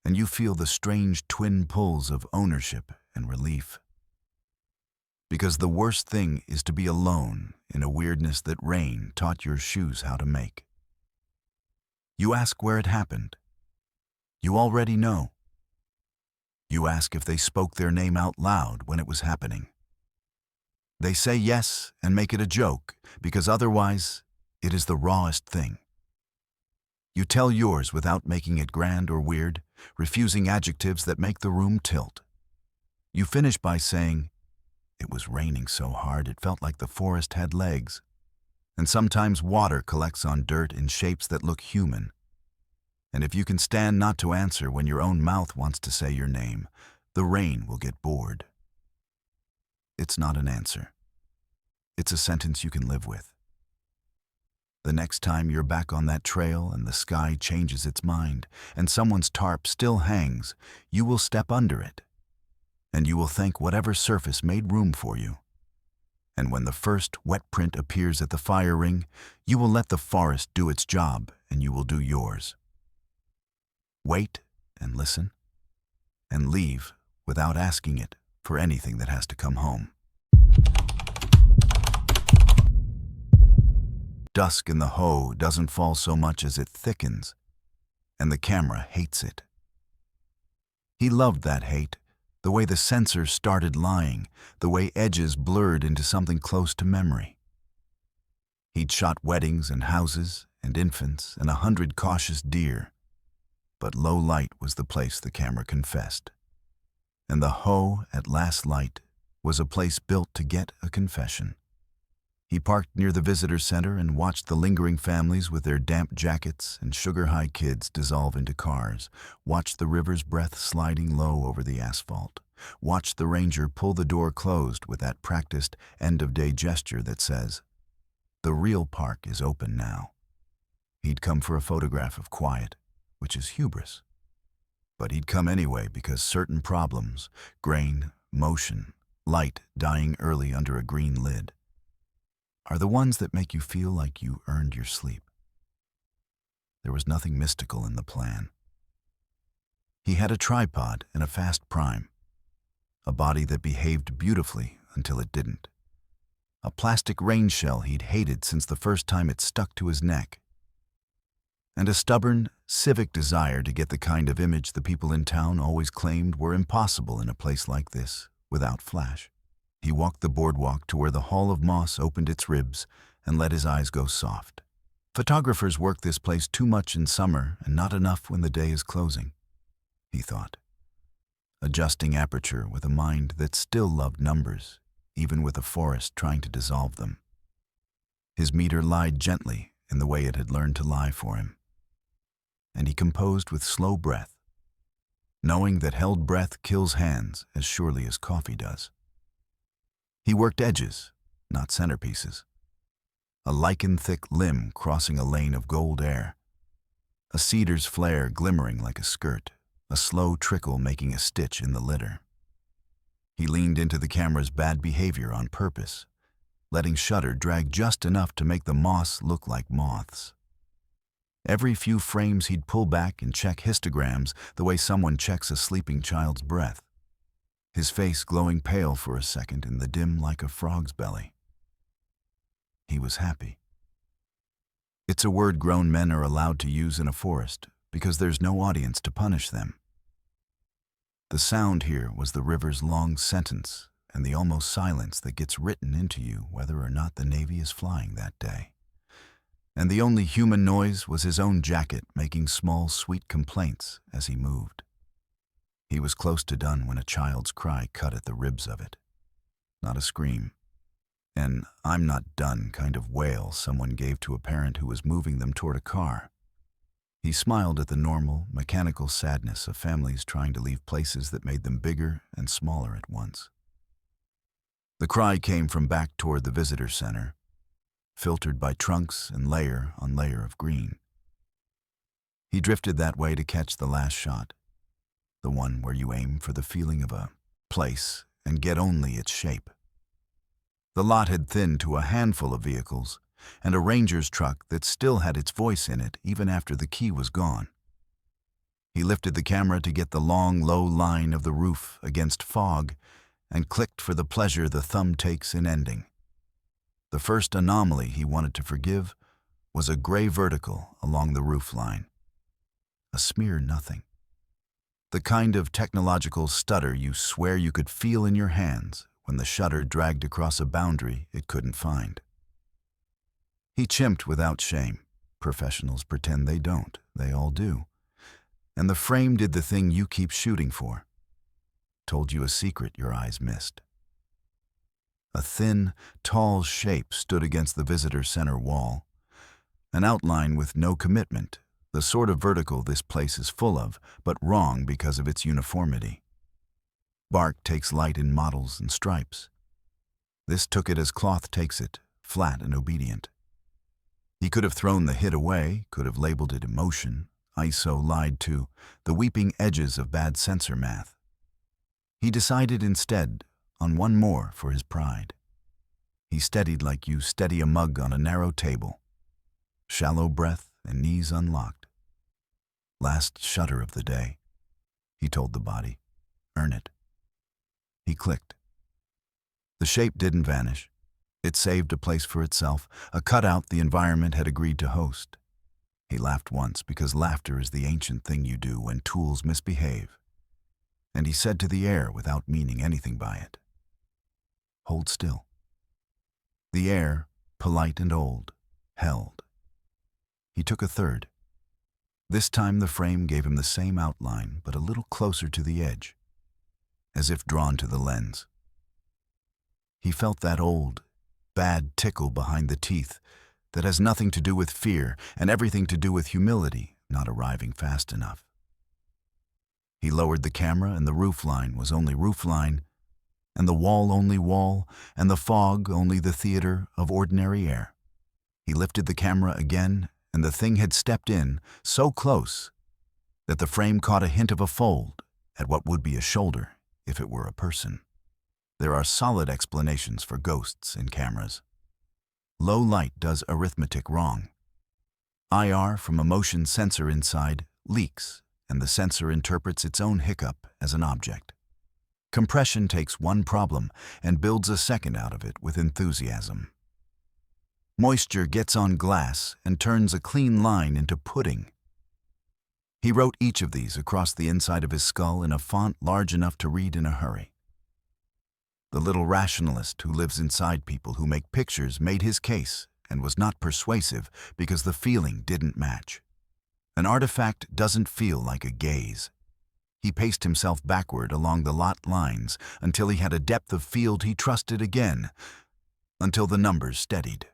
And you feel the strange twin pulls of ownership and relief. Because the worst thing is to be alone in a weirdness that rain taught your shoes how to make. You ask where it happened. You already know. You ask if they spoke their name out loud when it was happening. They say yes and make it a joke, because otherwise it is the rawest thing. You tell yours without making it grand or weird, refusing adjectives that make the room tilt. You finish by saying, "It was raining so hard it felt like the forest had legs." And sometimes water collects on dirt in shapes that look human. And if you can stand not to answer when your own mouth wants to say your name, the rain will get bored. It's not an answer. It's a sentence you can live with. The next time you're back on that trail and the sky changes its mind and someone's tarp still hangs, you will step under it. and you will thank whatever surface made room for you. And when the first wet print appears at the fire ring, you will let the forest do its job, and you will do yours. Wait and listen, and leave without asking it for anything that has to come home. Dusk in the hoe doesn't fall so much as it thickens, and the camera hates it. He loved that hate, the way the sensors started lying, the way edges blurred into something close to memory. He'd shot weddings and houses and infants and 100 cautious deer, but low light was the place the camera confessed. And the hoe at last light was a place built to get a confession. He parked near the visitor center and watched the lingering families with their damp jackets and sugar-high kids dissolve into cars, watched the river's breath sliding low over the asphalt, watched the ranger pull the door closed with that practiced end-of-day gesture that says, "The real park is open now." He'd come for a photograph of quiet, which is hubris. But he'd come anyway because certain problems, grain, motion, light dying early under a green lid, are the ones that make you feel like you earned your sleep. There was nothing mystical in the plan. He had a tripod and a fast prime, a body that behaved beautifully until it didn't, a plastic rain shell he'd hated since the first time it stuck to his neck, and a stubborn, civic desire to get the kind of image the people in town always claimed were impossible in a place like this, without flash. He walked the boardwalk to where the Hall of Moss opened its ribs and let his eyes go soft. Photographers work this place too much in summer and not enough when the day is closing, he thought, adjusting aperture with a mind that still loved numbers, even with a forest trying to dissolve them. His meter lied gently in the way it had learned to lie for him, and he composed with slow breath, knowing that held breath kills hands as surely as coffee does. He worked edges, not centerpieces. A lichen-thick limb crossing a lane of gold air, a cedar's flare glimmering like a skirt, a slow trickle making a stitch in the litter. He leaned into the camera's bad behavior on purpose, letting shutter drag just enough to make the moss look like moths. Every few frames he'd pull back and check histograms the way someone checks a sleeping child's breath, his face glowing pale for a second in the dim like a frog's belly. He was happy. It's a word grown men are allowed to use in a forest because there's no audience to punish them. The sound here was the river's long sentence and the almost silence that gets written into you whether or not the Navy is flying that day. And the only human noise was his own jacket making small, sweet complaints as he moved. He was close to done when a child's cry cut at the ribs of it. Not a scream. An "I'm not done" kind of wail someone gave to a parent who was moving them toward a car. He smiled at the normal, mechanical sadness of families trying to leave places that made them bigger and smaller at once. The cry came from back toward the visitor center, filtered by trunks and layer on layer of green. He drifted that way to catch the last shot, the one where you aim for the feeling of a place and get only its shape. The lot had thinned to a handful of vehicles and a ranger's truck that still had its voice in it even after the key was gone. He lifted the camera to get the long, low line of the roof against fog and clicked for the pleasure the thumb takes in ending. The first anomaly he wanted to forgive was a gray vertical along the roof line. A smear nothing. The kind of technological stutter you swear you could feel in your hands when the shutter dragged across a boundary it couldn't find. He chimped without shame. Professionals pretend they don't. They all do. And the frame did the thing you keep shooting for. Told you a secret your eyes missed. A thin, tall shape stood against the visitor center wall. An outline with no commitment, the sort of vertical this place is full of, but wrong because of its uniformity. Bark takes light in mottles and stripes. This took it as cloth takes it, flat and obedient. He could have thrown the hit away, could have labeled it emotion. ISO lied to the weeping edges of bad sensor math. He decided instead on one more for his pride. He steadied like you steady a mug on a narrow table. Shallow breath and knees unlocked. Last shudder of the day, he told the body. Earn it. He clicked. The shape didn't vanish. It saved a place for itself, a cutout the environment had agreed to host. He laughed once because laughter is the ancient thing you do when tools misbehave. And he said to the air without meaning anything by it, hold still. The air, polite and old, held. He took a third. This time the frame gave him the same outline, but a little closer to the edge, as if drawn to the lens. He felt that old, bad tickle behind the teeth that has nothing to do with fear and everything to do with humility not arriving fast enough. He lowered the camera and the roofline was only roofline, and the wall only wall, and the fog only the theater of ordinary air. He lifted the camera again, and the thing had stepped in so close that the frame caught a hint of a fold at what would be a shoulder if it were a person. There are solid explanations for ghosts in cameras. Low light does arithmetic wrong. IR from a motion sensor inside leaks, and the sensor interprets its own hiccup as an object. Compression takes one problem and builds a second out of it with enthusiasm. Moisture gets on glass and turns a clean line into pudding. He wrote each of these across the inside of his skull in a font large enough to read in a hurry. The little rationalist who lives inside people who make pictures made his case and was not persuasive because the feeling didn't match. An artifact doesn't feel like a gaze. He paced himself backward along the lot lines until he had a depth of field he trusted again, until the numbers steadied.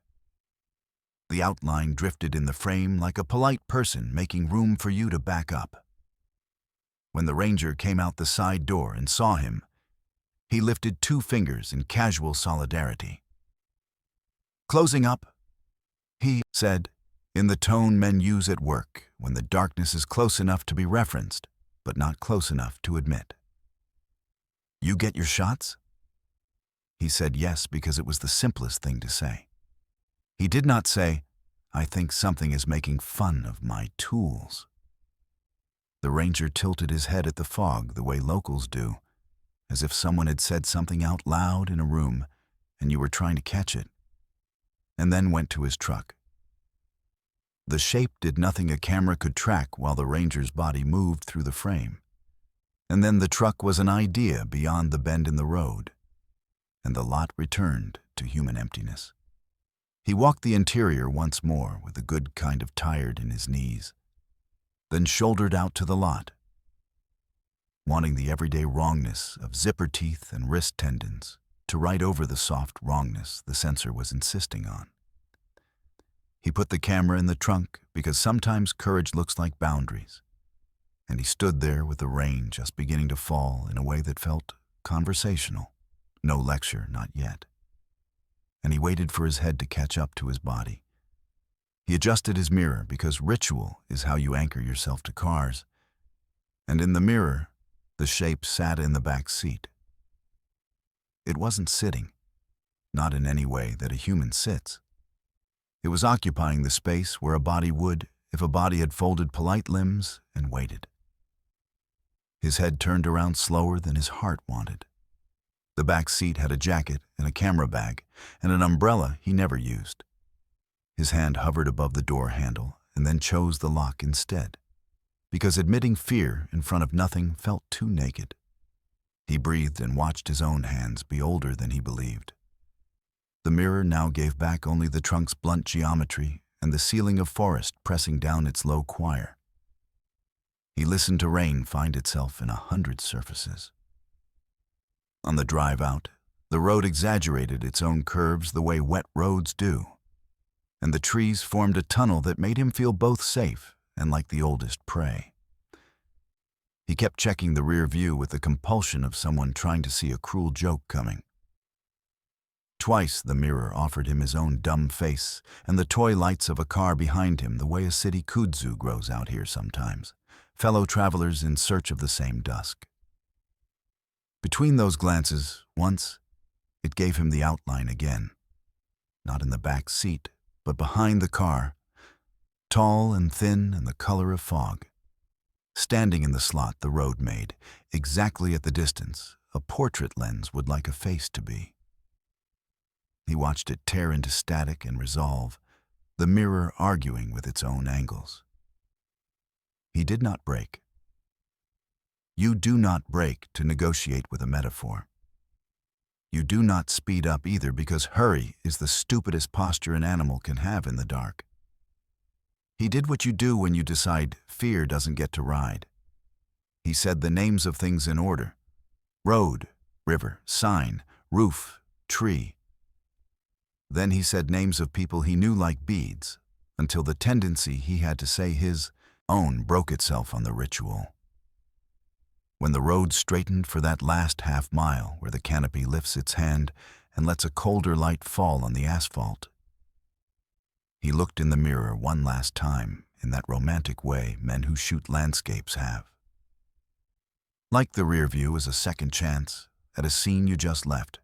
The outline drifted in the frame like a polite person making room for you to back up. When the ranger came out the side door and saw him, he lifted 2 fingers in casual solidarity. Closing up, he said, in the tone men use at work when the darkness is close enough to be referenced, but not close enough to admit. You get your shots? He said yes because it was the simplest thing to say. He did not say, I think something is making fun of my tools. The ranger tilted his head at the fog the way locals do, as if someone had said something out loud in a room and you were trying to catch it, and then went to his truck. The shape did nothing a camera could track while the ranger's body moved through the frame. And then the truck was an idea beyond the bend in the road, and the lot returned to human emptiness. He walked the interior once more with a good kind of tired in his knees, then shouldered out to the lot, wanting the everyday wrongness of zipper teeth and wrist tendons to ride over the soft wrongness the sensor was insisting on. He put the camera in the trunk because sometimes courage looks like boundaries, and he stood there with the rain just beginning to fall in a way that felt conversational. No lecture, not yet. And he waited for his head to catch up to his body. He adjusted his mirror because ritual is how you anchor yourself to cars, and in the mirror, the shape sat in the back seat. It wasn't sitting, not in any way that a human sits. It was occupying the space where a body would if a body had folded polite limbs and waited. His head turned around slower than his heart wanted. The back seat had a jacket and a camera bag and an umbrella he never used. His hand hovered above the door handle and then chose the lock instead, because admitting fear in front of nothing felt too naked. He breathed and watched his own hands be older than he believed. The mirror now gave back only the trunk's blunt geometry and the ceiling of forest pressing down its low choir. He listened to rain find itself in 100 surfaces. On the drive out, the road exaggerated its own curves the way wet roads do, and the trees formed a tunnel that made him feel both safe and like the oldest prey. He kept checking the rear view with the compulsion of someone trying to see a cruel joke coming. Twice the mirror offered him his own dumb face and the toy lights of a car behind him the way a city kudzu grows out here sometimes, fellow travelers in search of the same dusk. Between those glances, once, it gave him the outline again. Not in the back seat, but behind the car, tall and thin and the color of fog. Standing in the slot the road made, exactly at the distance a portrait lens would like a face to be. He watched it tear into static and resolve, the mirror arguing with its own angles. He did not break. You do not break to negotiate with a metaphor. You do not speed up either, because hurry is the stupidest posture an animal can have in the dark. He did what you do when you decide fear doesn't get to ride. He said the names of things in order: road, river, sign, roof, tree. Then he said names of people he knew like beads, until the tendency he had to say his own broke itself on the ritual. When the road straightened for that last half mile where the canopy lifts its hand and lets a colder light fall on the asphalt, he looked in the mirror one last time in that romantic way men who shoot landscapes have. Like the rear view is a second chance at a scene you just left.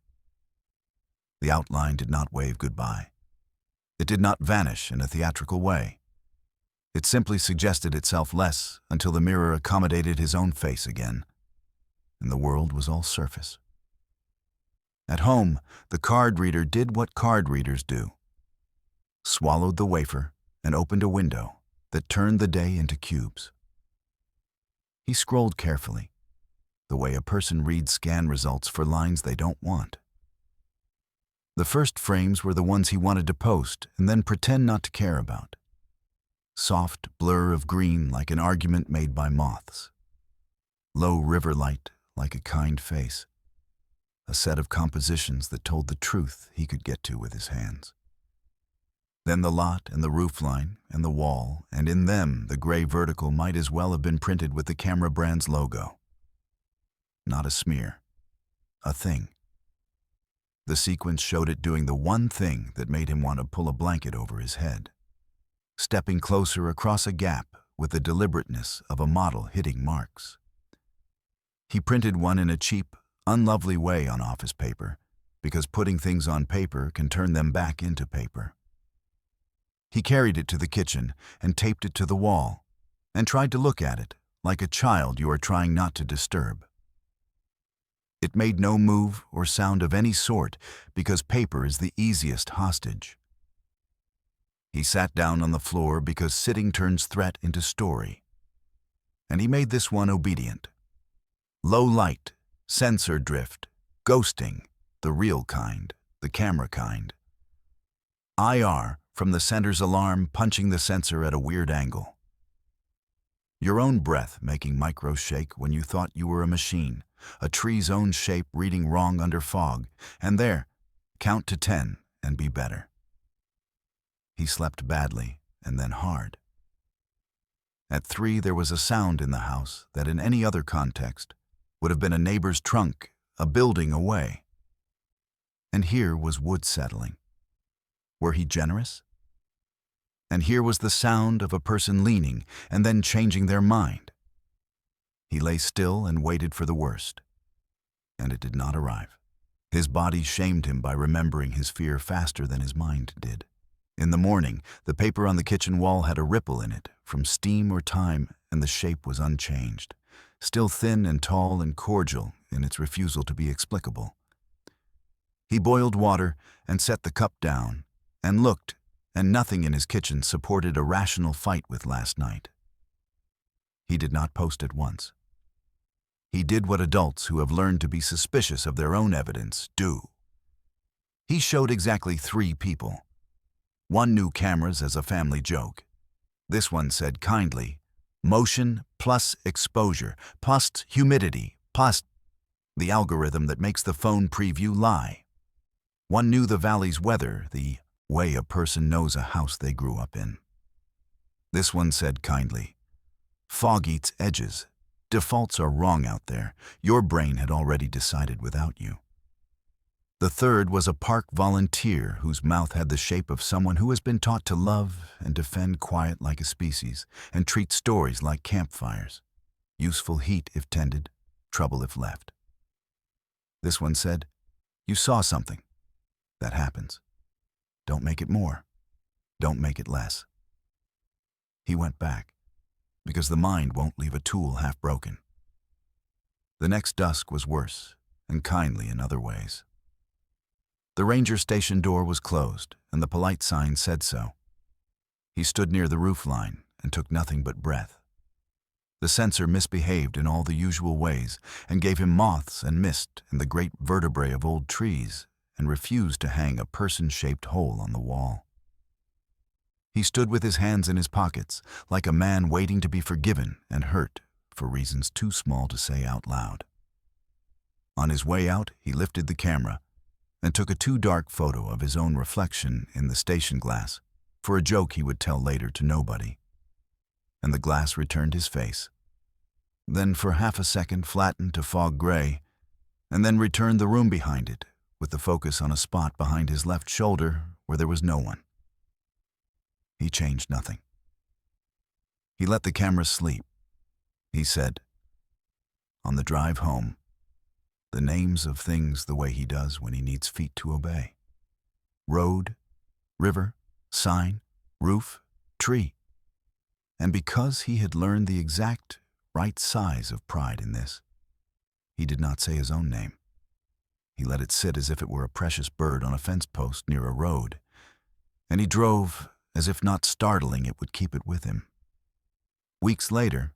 The outline did not wave goodbye. It did not vanish in a theatrical way. It simply suggested itself less until the mirror accommodated his own face again, and the world was all surface. At home, the card reader did what card readers do: swallowed the wafer and opened a window that turned the day into cubes. He scrolled carefully, the way a person reads scan results for lines they don't want. The first frames were the ones he wanted to post and then pretend not to care about. Soft blur of green like an argument made by moths. Low river light like a kind face. A set of compositions that told the truth he could get to with his hands. Then the lot and the roofline and the wall, and in them the gray vertical might as well have been printed with the camera brand's logo. Not a smear. A thing. The sequence showed it doing the one thing that made him want to pull a blanket over his head. Stepping closer across a gap with the deliberateness of a model hitting marks. He printed one in a cheap, unlovely way on office paper, because putting things on paper can turn them back into paper. He carried it to the kitchen and taped it to the wall, and tried to look at it like a child you are trying not to disturb. It made no move or sound of any sort because paper is the easiest hostage. He sat down on the floor because sitting turns threat into story. And he made this one obedient. Low light, sensor drift, ghosting, the real kind, the camera kind. IR from the center's alarm punching the sensor at a weird angle. Your own breath making micro shake when you thought you were a machine, a tree's own shape reading wrong under fog, and there, count to 10 and be better. He slept badly and then hard. At 3 there was a sound in the house that in any other context would have been a neighbor's trunk, a building away. And here was wood settling. Were he generous? And here was the sound of a person leaning and then changing their mind. He lay still and waited for the worst. And it did not arrive. His body shamed him by remembering his fear faster than his mind did. In the morning, the paper on the kitchen wall had a ripple in it from steam or time, and the shape was unchanged, still thin and tall and cordial in its refusal to be explicable. He boiled water and set the cup down and looked, and nothing in his kitchen supported a rational fight with last night. He did not post at once. He did what adults who have learned to be suspicious of their own evidence do. He showed exactly 3 people. One knew cameras as a family joke. This one said kindly, motion plus exposure plus humidity plus the algorithm that makes the phone preview lie. One knew the valley's weather, the way a person knows a house they grew up in. This one said kindly, fog eats edges. Defaults are wrong out there. Your brain had already decided without you. The third was a park volunteer whose mouth had the shape of someone who has been taught to love and defend quiet like a species and treat stories like campfires. Useful heat if tended, trouble if left. This one said, "You saw something. That happens. Don't make it more. Don't make it less." He went back, because the mind won't leave a tool half broken. The next dusk was worse, and kindly in other ways. The ranger station door was closed, and the polite sign said so. He stood near the roofline and took nothing but breath. The sensor misbehaved in all the usual ways and gave him moths and mist and the great vertebrae of old trees and refused to hang a person-shaped hole on the wall. He stood with his hands in his pockets, like a man waiting to be forgiven and hurt for reasons too small to say out loud. On his way out, he lifted the camera and took a too-dark photo of his own reflection in the station glass for a joke he would tell later to nobody. And the glass returned his face, then for half a second flattened to fog gray, and then returned the room behind it, with the focus on a spot behind his left shoulder where there was no one. He changed nothing. He let the camera sleep. He said, on the drive home, the names of things the way he does when he needs feet to obey. Road, river, sign, roof, tree. And because he had learned the exact right size of pride in this, he did not say his own name. He let it sit as if it were a precious bird on a fence post near a road, and he drove as if not startling it would keep it with him. Weeks later,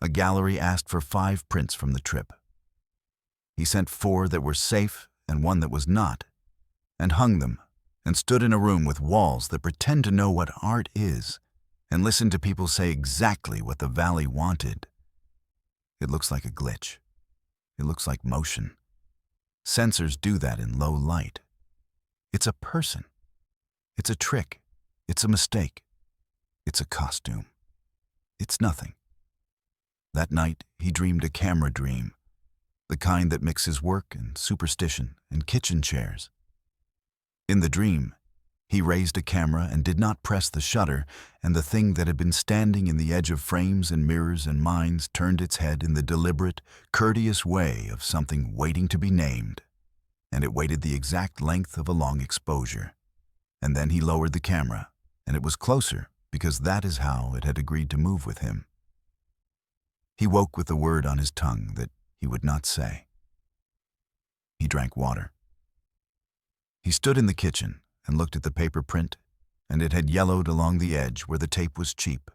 a gallery asked for 5 prints from the trip. He sent 4 that were safe and 1 that was not, and hung them, and stood in a room with walls that pretend to know what art is, and listened to people say exactly what the valley wanted. It looks like a glitch. It looks like motion. Sensors do that in low light. It's a person. It's a trick. It's a mistake. It's a costume. It's nothing. That night, he dreamed a camera dream, the kind that mixes work and superstition and kitchen chairs. In the dream, he raised a camera and did not press the shutter, and the thing that had been standing in the edge of frames and mirrors and minds turned its head in the deliberate, courteous way of something waiting to be named, and it waited the exact length of a long exposure. And then he lowered the camera, and it was closer because that is how it had agreed to move with him. He woke with the word on his tongue that he would not say. He drank water. He stood in the kitchen and looked at the paper print, and it had yellowed along the edge where the tape was cheap,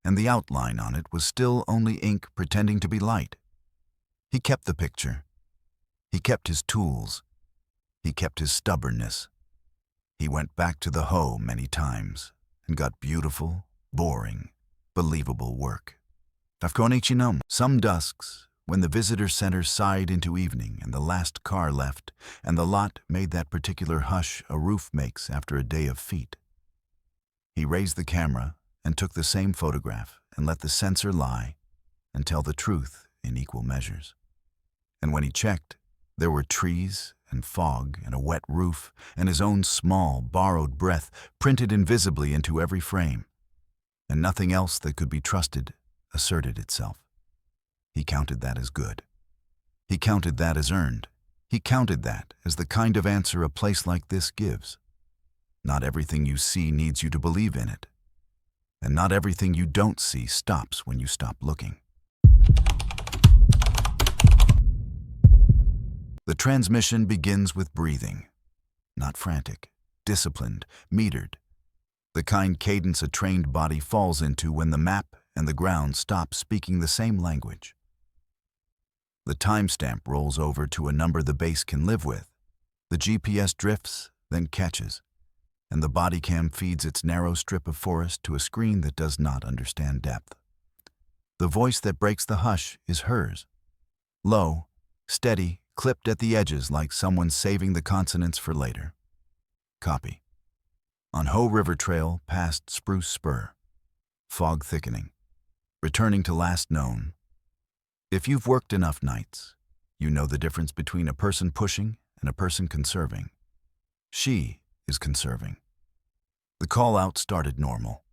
and the outline on it was still only ink pretending to be light. He kept the picture. He kept his tools. He kept his stubbornness. He went back to the hoe many times and got beautiful, boring, believable work. Some dusks, when the visitor center sighed into evening and the last car left, and the lot made that particular hush a roof makes after a day of feet. He raised the camera and took the same photograph and let the sensor lie and tell the truth in equal measures. And when he checked, there were trees and fog and a wet roof and his own small, borrowed breath printed invisibly into every frame, and nothing else that could be trusted asserted itself. He counted that as good. He counted that as earned. He counted that as the kind of answer a place like this gives. Not everything you see needs you to believe in it, and not everything you don't see stops when you stop looking. The transmission begins with breathing, not frantic, disciplined, metered, the kind cadence a trained body falls into when the map and the ground stop speaking the same language. The timestamp rolls over to a number the base can live with. The GPS drifts, then catches, and the body cam feeds its narrow strip of forest to a screen that does not understand depth. The voice that breaks the hush is hers, low, steady, clipped at the edges like someone saving the consonants for later. Copy. On Hoe River Trail past Spruce Spur. Fog thickening. Returning to last known. If you've worked enough nights, you know the difference between a person pushing and a person conserving. She is conserving. The call-out started normal.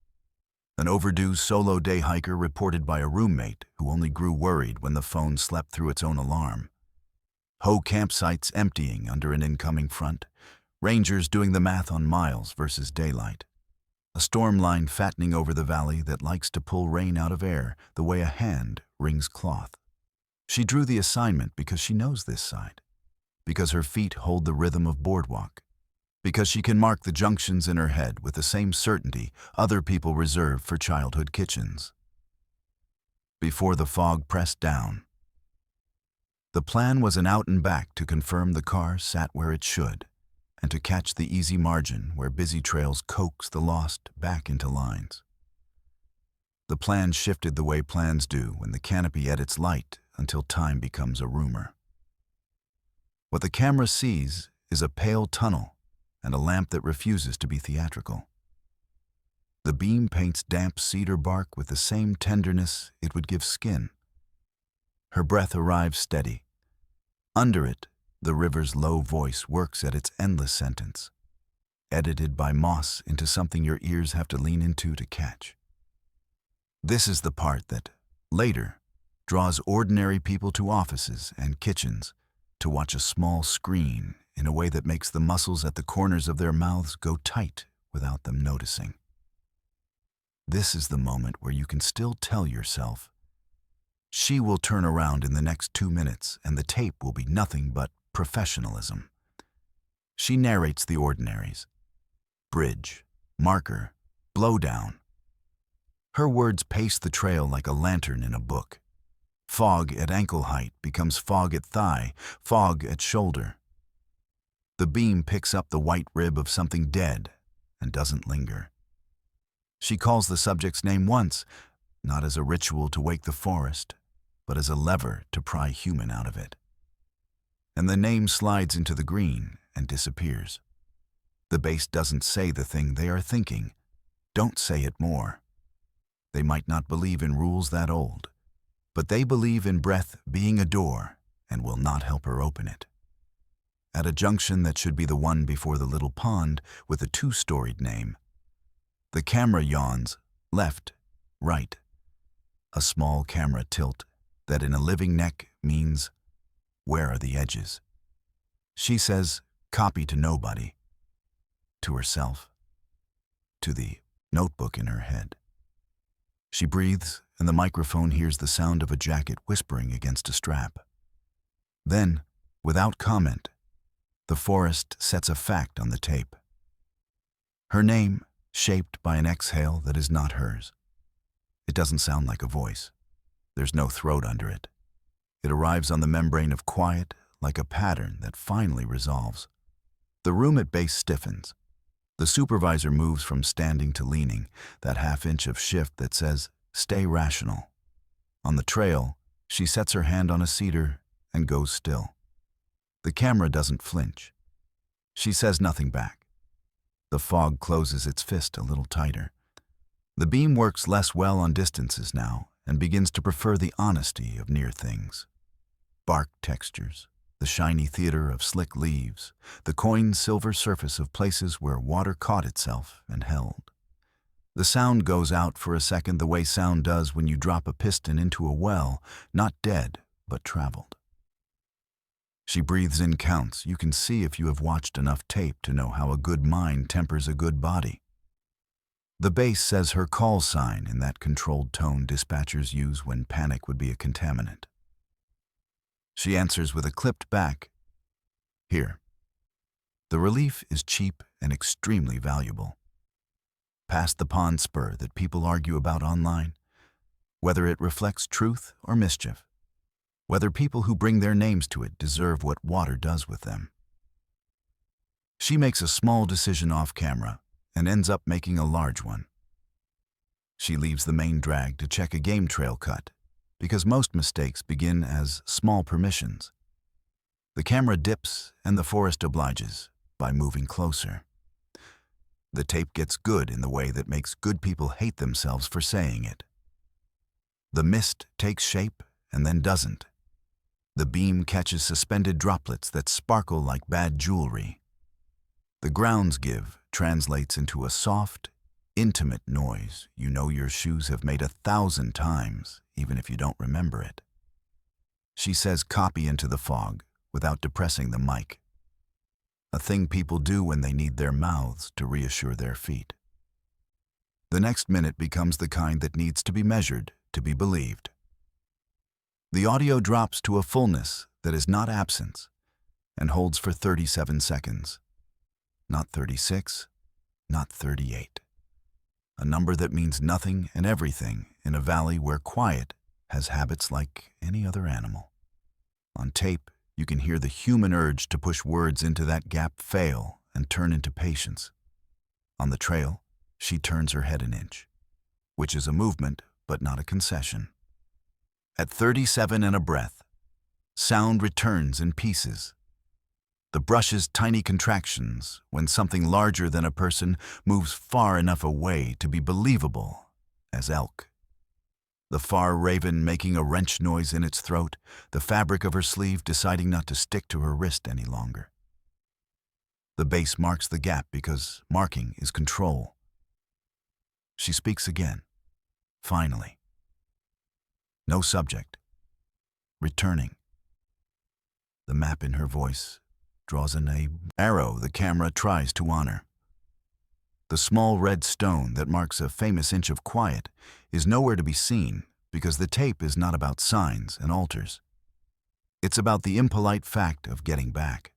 An overdue solo day hiker reported by a roommate who only grew worried when the phone slept through its own alarm. Whole campsites emptying under an incoming front. Rangers doing the math on miles versus daylight. A storm line fattening over the valley that likes to pull rain out of air the way a hand wrings cloth. She drew the assignment because she knows this side. Because her feet hold the rhythm of boardwalk. Because she can mark the junctions in her head with the same certainty other people reserve for childhood kitchens. Before the fog pressed down, the plan was an out and back to confirm the car sat where it should, and to catch the easy margin where busy trails coax the lost back into lines. The plan shifted the way plans do when the canopy edits light until time becomes a rumor. What the camera sees is a pale tunnel and a lamp that refuses to be theatrical. The beam paints damp cedar bark with the same tenderness it would give skin. Her breath arrives steady. Under it, the river's low voice works at its endless sentence, edited by moss into something your ears have to lean into to catch. This is the part that, later, draws ordinary people to offices and kitchens to watch a small screen in a way that makes the muscles at the corners of their mouths go tight without them noticing. This is the moment where you can still tell yourself, she will turn around in the next 2 minutes and the tape will be nothing but professionalism. She narrates the ordinaries. Bridge, marker, blowdown. Her words pace the trail like a lantern in a book. Fog at ankle height becomes fog at thigh, fog at shoulder. The beam picks up the white rib of something dead and doesn't linger. She calls the subject's name once, not as a ritual to wake the forest, but as a lever to pry human out of it. And the name slides into the green and disappears. The base doesn't say the thing they are thinking. Don't say it more. They might not believe in rules that old, but they believe in breath being a door and will not help her open it. At a junction that should be the one before the little pond with a 2-storied name, the camera yawns, left, right. A small camera tilt that in a living neck means, where are the edges? She says, copy to nobody. To herself. To the notebook in her head. She breathes, and the microphone hears the sound of a jacket whispering against a strap. Then, without comment, the forest sets a fact on the tape. Her name, shaped by an exhale that is not hers. It doesn't sound like a voice. There's no throat under it. It arrives on the membrane of quiet, like a pattern that finally resolves. The room at base stiffens. The supervisor moves from standing to leaning, that half-inch of shift that says, stay rational. On the trail, she sets her hand on a cedar and goes still. The camera doesn't flinch. She says nothing back. The fog closes its fist a little tighter. The beam works less well on distances now and begins to prefer the honesty of near things. Bark textures, the shiny theater of slick leaves, the coined silver surface of places where water caught itself and held. The sound goes out for a second the way sound does when you drop a piston into a well, not dead, but traveled. She breathes in counts. You can see if you have watched enough tape to know how a good mind tempers a good body. The bass says her call sign in that controlled tone dispatchers use when panic would be a contaminant. She answers with a clipped back, here. The relief is cheap and extremely valuable. Past the pond spur that people argue about online, whether it reflects truth or mischief, whether people who bring their names to it deserve what water does with them. She makes a small decision off camera and ends up making a large one. She leaves the main drag to check a game trail cut, because most mistakes begin as small permissions. The camera dips and the forest obliges by moving closer. The tape gets good in the way that makes good people hate themselves for saying it. The mist takes shape and then doesn't. The beam catches suspended droplets that sparkle like bad jewelry. The grounds give translates into a soft, intimate noise you know your shoes have made 1,000 times, even if you don't remember it. She says copy into the fog, without depressing the mic. A thing people do when they need their mouths to reassure their feet. The next minute becomes the kind that needs to be measured to be believed. The audio drops to a fullness that is not absence and holds for 37 seconds. Not 36, not 38. A number that means nothing and everything in a valley where quiet has habits like any other animal. On tape, you can hear the human urge to push words into that gap fail and turn into patience. On the trail, she turns her head an inch, which is a movement but not a concession. At 37 and a breath, sound returns in pieces. The brush's tiny contractions when something larger than a person moves far enough away to be believable as elk. The far raven making a wrench noise in its throat, the fabric of her sleeve deciding not to stick to her wrist any longer. The bass marks the gap because marking is control. She speaks again, finally. No subject. Returning. The map in her voice draws an arrow the camera tries to honor. The small red stone that marks a famous inch of quiet is nowhere to be seen because the tape is not about signs and altars. It's about the impolite fact of getting back.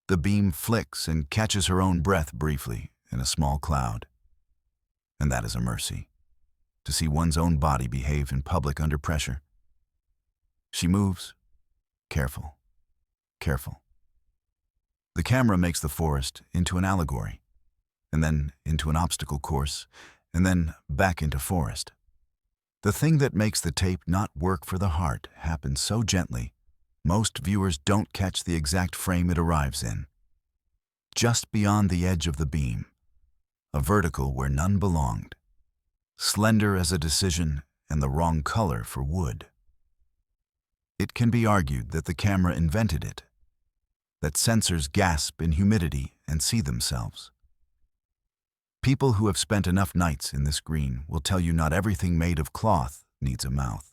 The beam flicks and catches her own breath briefly in a small cloud. And that is a mercy, to see one's own body behave in public under pressure. She moves, careful, careful. The camera makes the forest into an allegory, and then into an obstacle course, and then back into forest. The thing that makes the tape not work for the heart happens so gently, most viewers don't catch the exact frame it arrives in. Just beyond the edge of the beam, a vertical where none belonged, slender as a decision and the wrong color for wood. It can be argued that the camera invented it, that sensors gasp in humidity and see themselves. People who have spent enough nights in this green will tell you not everything made of cloth needs a mouth.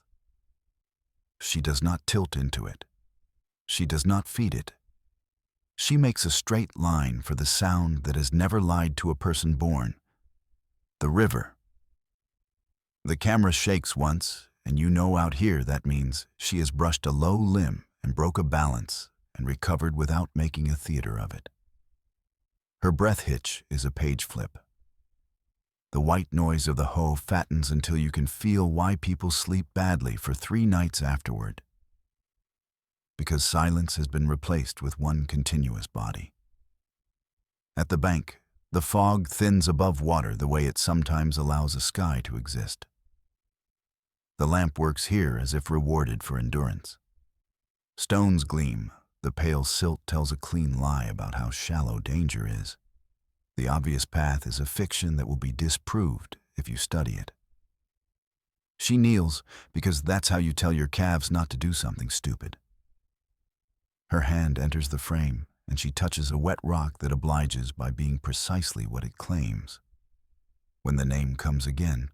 She does not tilt into it. She does not feed it. She makes a straight line for the sound that has never lied to a person born. The river. The camera shakes once, and you know out here that means she has brushed a low limb and broke a balance and recovered without making a theater of it. Her breath hitch is a page flip. The white noise of the hoe fattens until you can feel why people sleep badly for 3 nights afterward. Because silence has been replaced with one continuous body. At the bank, the fog thins above water the way it sometimes allows a sky to exist. The lamp works here as if rewarded for endurance. Stones gleam. The pale silt tells a clean lie about how shallow danger is. The obvious path is a fiction that will be disproved if you study it. She kneels because that's how you tell your calves not to do something stupid. Her hand enters the frame, and she touches a wet rock that obliges by being precisely what it claims. When the name comes again,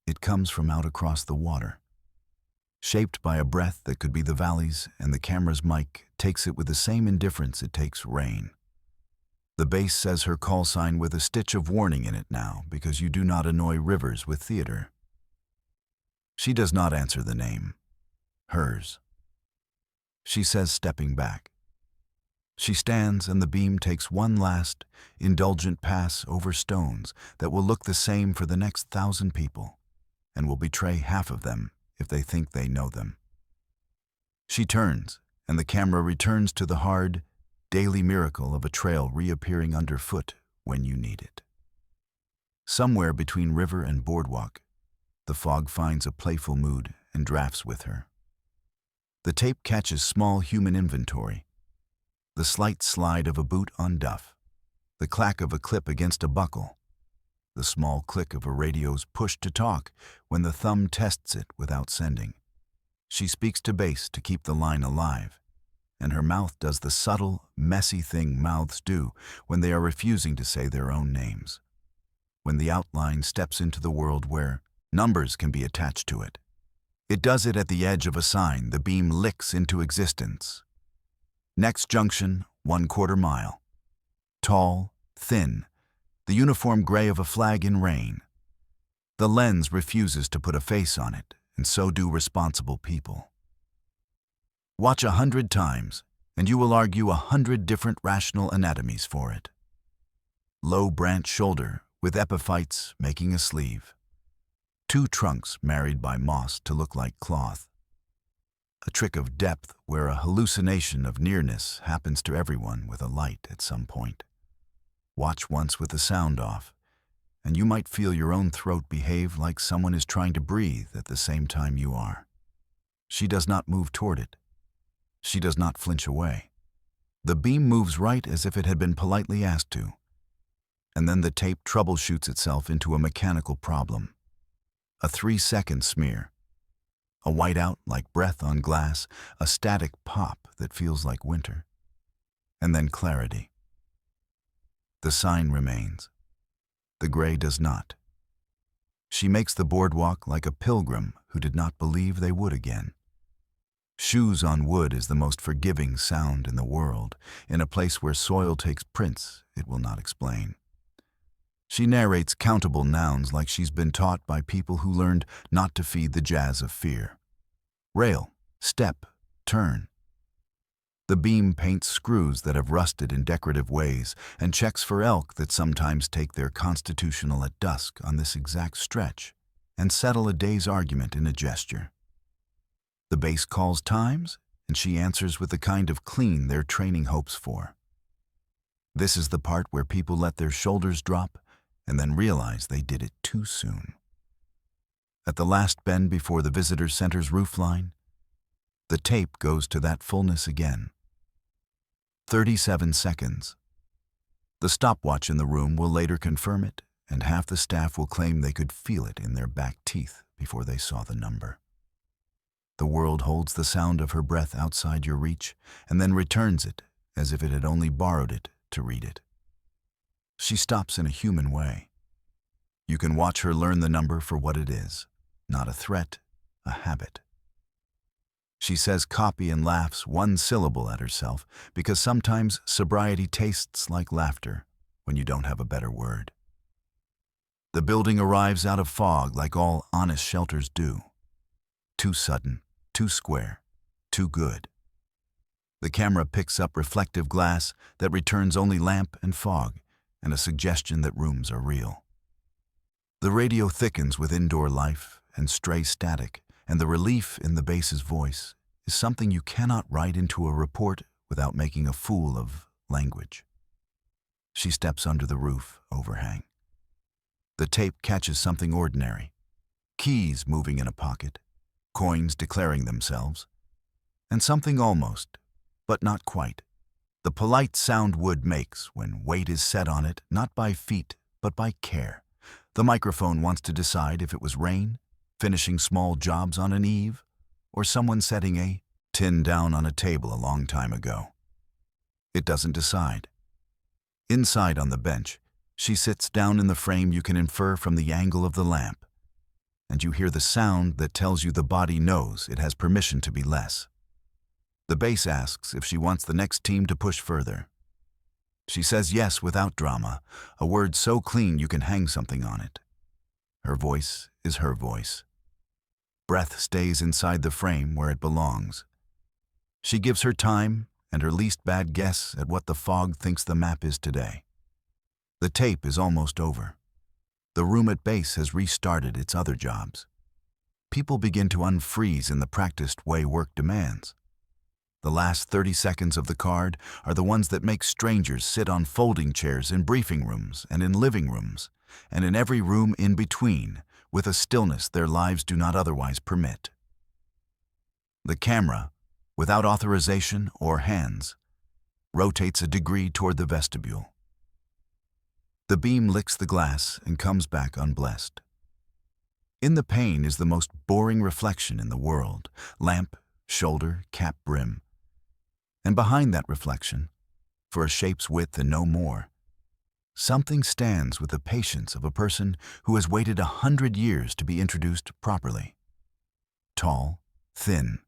it comes from out across the water. Shaped by a breath that could be the valley's, and the camera's mic takes it with the same indifference it takes rain. The bass says her call sign with a stitch of warning in it now because you do not annoy rivers with theater. She does not answer the name. Hers. She says stepping back. She stands and the beam takes one last, indulgent pass over stones that will look the same for the next 1,000 people and will betray half of them if they think they know them. She turns, and the camera returns to the hard, daily miracle of a trail reappearing underfoot when you need it. Somewhere between river and boardwalk, the fog finds a playful mood and drafts with her. The tape catches small human inventory, the slight slide of a boot on duff, the clack of a clip against a buckle, the small click of a radio's push to talk when the thumb tests it without sending. She speaks to bass to keep the line alive, and her mouth does the subtle, messy thing mouths do when they are refusing to say their own names. When the outline steps into the world where numbers can be attached to it. It does it at the edge of a sign the beam licks into existence, Next junction, 1/4 mile. Tall, thin, the uniform gray of a flag in rain. The lens refuses to put a face on it, and so do responsible people. Watch 100 times, and you will argue 100 different rational anatomies for it. Low branch shoulder with epiphytes making a sleeve. 2 trunks married by moss to look like cloth. A trick of depth where a hallucination of nearness happens to everyone with a light at some point. Watch once with the sound off, and you might feel your own throat behave like someone is trying to breathe at the same time you are. She does not move toward it. She does not flinch away. The beam moves right as if it had been politely asked to, and then the tape troubleshoots itself into a mechanical problem. A 3-second smear. A whiteout like breath on glass, a static pop that feels like winter. And then clarity. The sign remains. The gray does not. She makes the boardwalk like a pilgrim who did not believe they would again. Shoes on wood is the most forgiving sound in the world, in a place where soil takes prints it will not explain. She narrates countable nouns like she's been taught by people who learned not to feed the jazz of fear. Rail, step, turn. The beam paints screws that have rusted in decorative ways and checks for elk that sometimes take their constitutional at dusk on this exact stretch and settle a day's argument in a gesture. The base calls times, and she answers with the kind of clean their training hopes for. This is the part where people let their shoulders drop and then realize they did it too soon. At the last bend before the visitor center's roofline, the tape goes to that fullness again. 37 seconds. The stopwatch in the room will later confirm it, and half the staff will claim they could feel it in their back teeth before they saw the number. The world holds the sound of her breath outside your reach and then returns it as if it had only borrowed it to read it. She stops in a human way. You can watch her learn the number for what it is, not a threat, a habit. She says copy and laughs one syllable at herself because sometimes sobriety tastes like laughter when you don't have a better word. The building arrives out of fog like all honest shelters do. Too sudden, too square, too good. The camera picks up reflective glass that returns only lamp and fog and a suggestion that rooms are real. The radio thickens with indoor life and stray static, and the relief in the bass's voice is something you cannot write into a report without making a fool of language. She steps under the roof overhang. The tape catches something ordinary. Keys moving in a pocket, coins declaring themselves, and something almost, but not quite. The polite sound wood makes when weight is set on it, not by feet, but by care. The microphone wants to decide if it was rain, finishing small jobs on an eve, or someone setting a tin down on a table a long time ago. It doesn't decide. Inside on the bench, she sits down in the frame you can infer from the angle of the lamp, and you hear the sound that tells you the body knows it has permission to be less. The bass asks if she wants the next team to push further. She says yes without drama, a word so clean you can hang something on it. Her voice is her voice. Breath stays inside the frame where it belongs. She gives her time and her least bad guess at what the fog thinks the map is today. The tape is almost over. The room at base has restarted its other jobs. People begin to unfreeze in the practiced way work demands. The last 30 seconds of the card are the ones that make strangers sit on folding chairs in briefing rooms and in living rooms, and in every room in between, with a stillness their lives do not otherwise permit. The camera, without authorization or hands, rotates a degree toward the vestibule. The beam licks the glass and comes back unblessed. In the pane is the most boring reflection in the world, lamp, shoulder, cap brim. And behind that reflection, for a shape's width and no more, something stands with the patience of a person who has waited 100 years to be introduced properly. Tall, thin,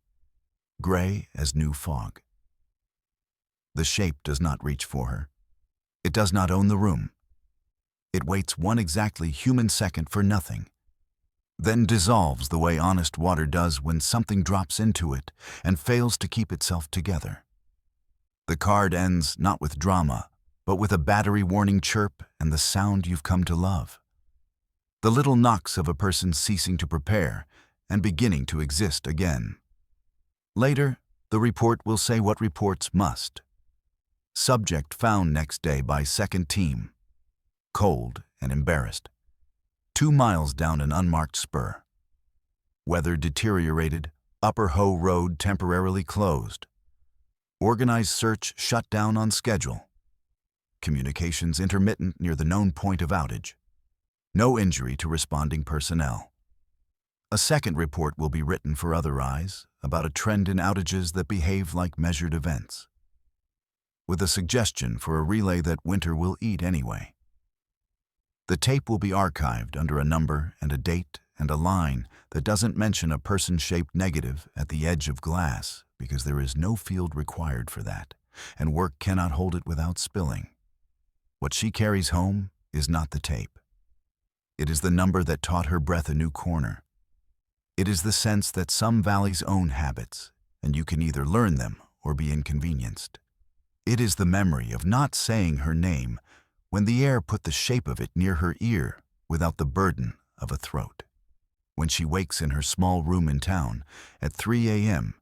gray as new fog. The shape does not reach for her. It does not own the room. It waits one exactly human second for nothing, then dissolves the way honest water does when something drops into it and fails to keep itself together. The card ends not with drama, but with a battery warning chirp and the sound you've come to love. The little knocks of a person ceasing to prepare and beginning to exist again. Later, the report will say what reports must. Subject found next day by second team. Cold and embarrassed. 2 miles down an unmarked spur. Weather deteriorated. Upper Ho Road temporarily closed. Organized search shut down on schedule. Communications intermittent near the known point of outage. No injury to responding personnel. A second report will be written for other eyes about a trend in outages that behave like measured events, with a suggestion for a relay that winter will eat anyway. The tape will be archived under a number and a date and a line that doesn't mention a person-shaped negative at the edge of glass because there is no field required for that, and work cannot hold it without spilling. What she carries home is not the tape. It is the number that taught her breath a new corner. It is the sense that some valleys own habits, and you can either learn them or be inconvenienced. It is the memory of not saying her name when the air put the shape of it near her ear without the burden of a throat. When she wakes in her small room in town at 3 a.m.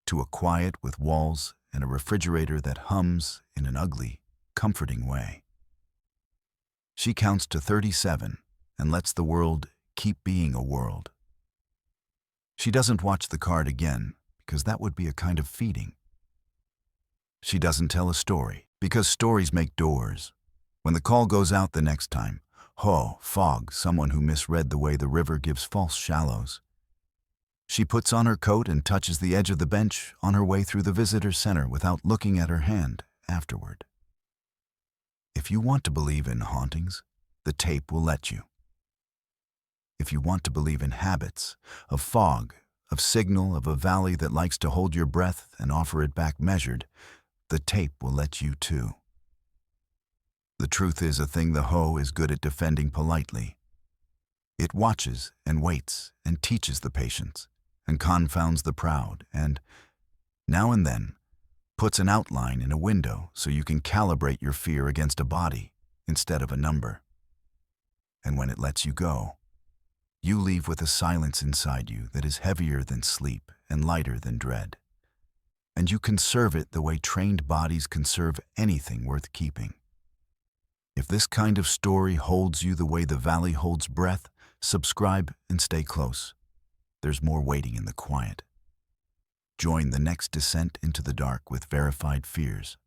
to a quiet with walls and a refrigerator that hums in an ugly, comforting way. She counts to 37 and lets the world keep being a world. She doesn't watch the card again because that would be a kind of feeding. She doesn't tell a story because stories make doors. When the call goes out the next time, fog, someone who misread the way the river gives false shallows. She puts on her coat and touches the edge of the bench on her way through the visitor center without looking at her hand afterward. If you want to believe in hauntings, the tape will let you. If you want to believe in habits, of fog, of signal of a valley that likes to hold your breath and offer it back measured, the tape will let you too. The truth is a thing the Ho is good at defending politely. It watches and waits and teaches the patience and confounds the proud and, now and then, puts an outline in a window so you can calibrate your fear against a body instead of a number. And when it lets you go, you leave with a silence inside you that is heavier than sleep and lighter than dread. And you conserve it the way trained bodies conserve anything worth keeping. If this kind of story holds you the way the valley holds breath, subscribe and stay close. There's more waiting in the quiet. Join the next descent into the dark with verified fears.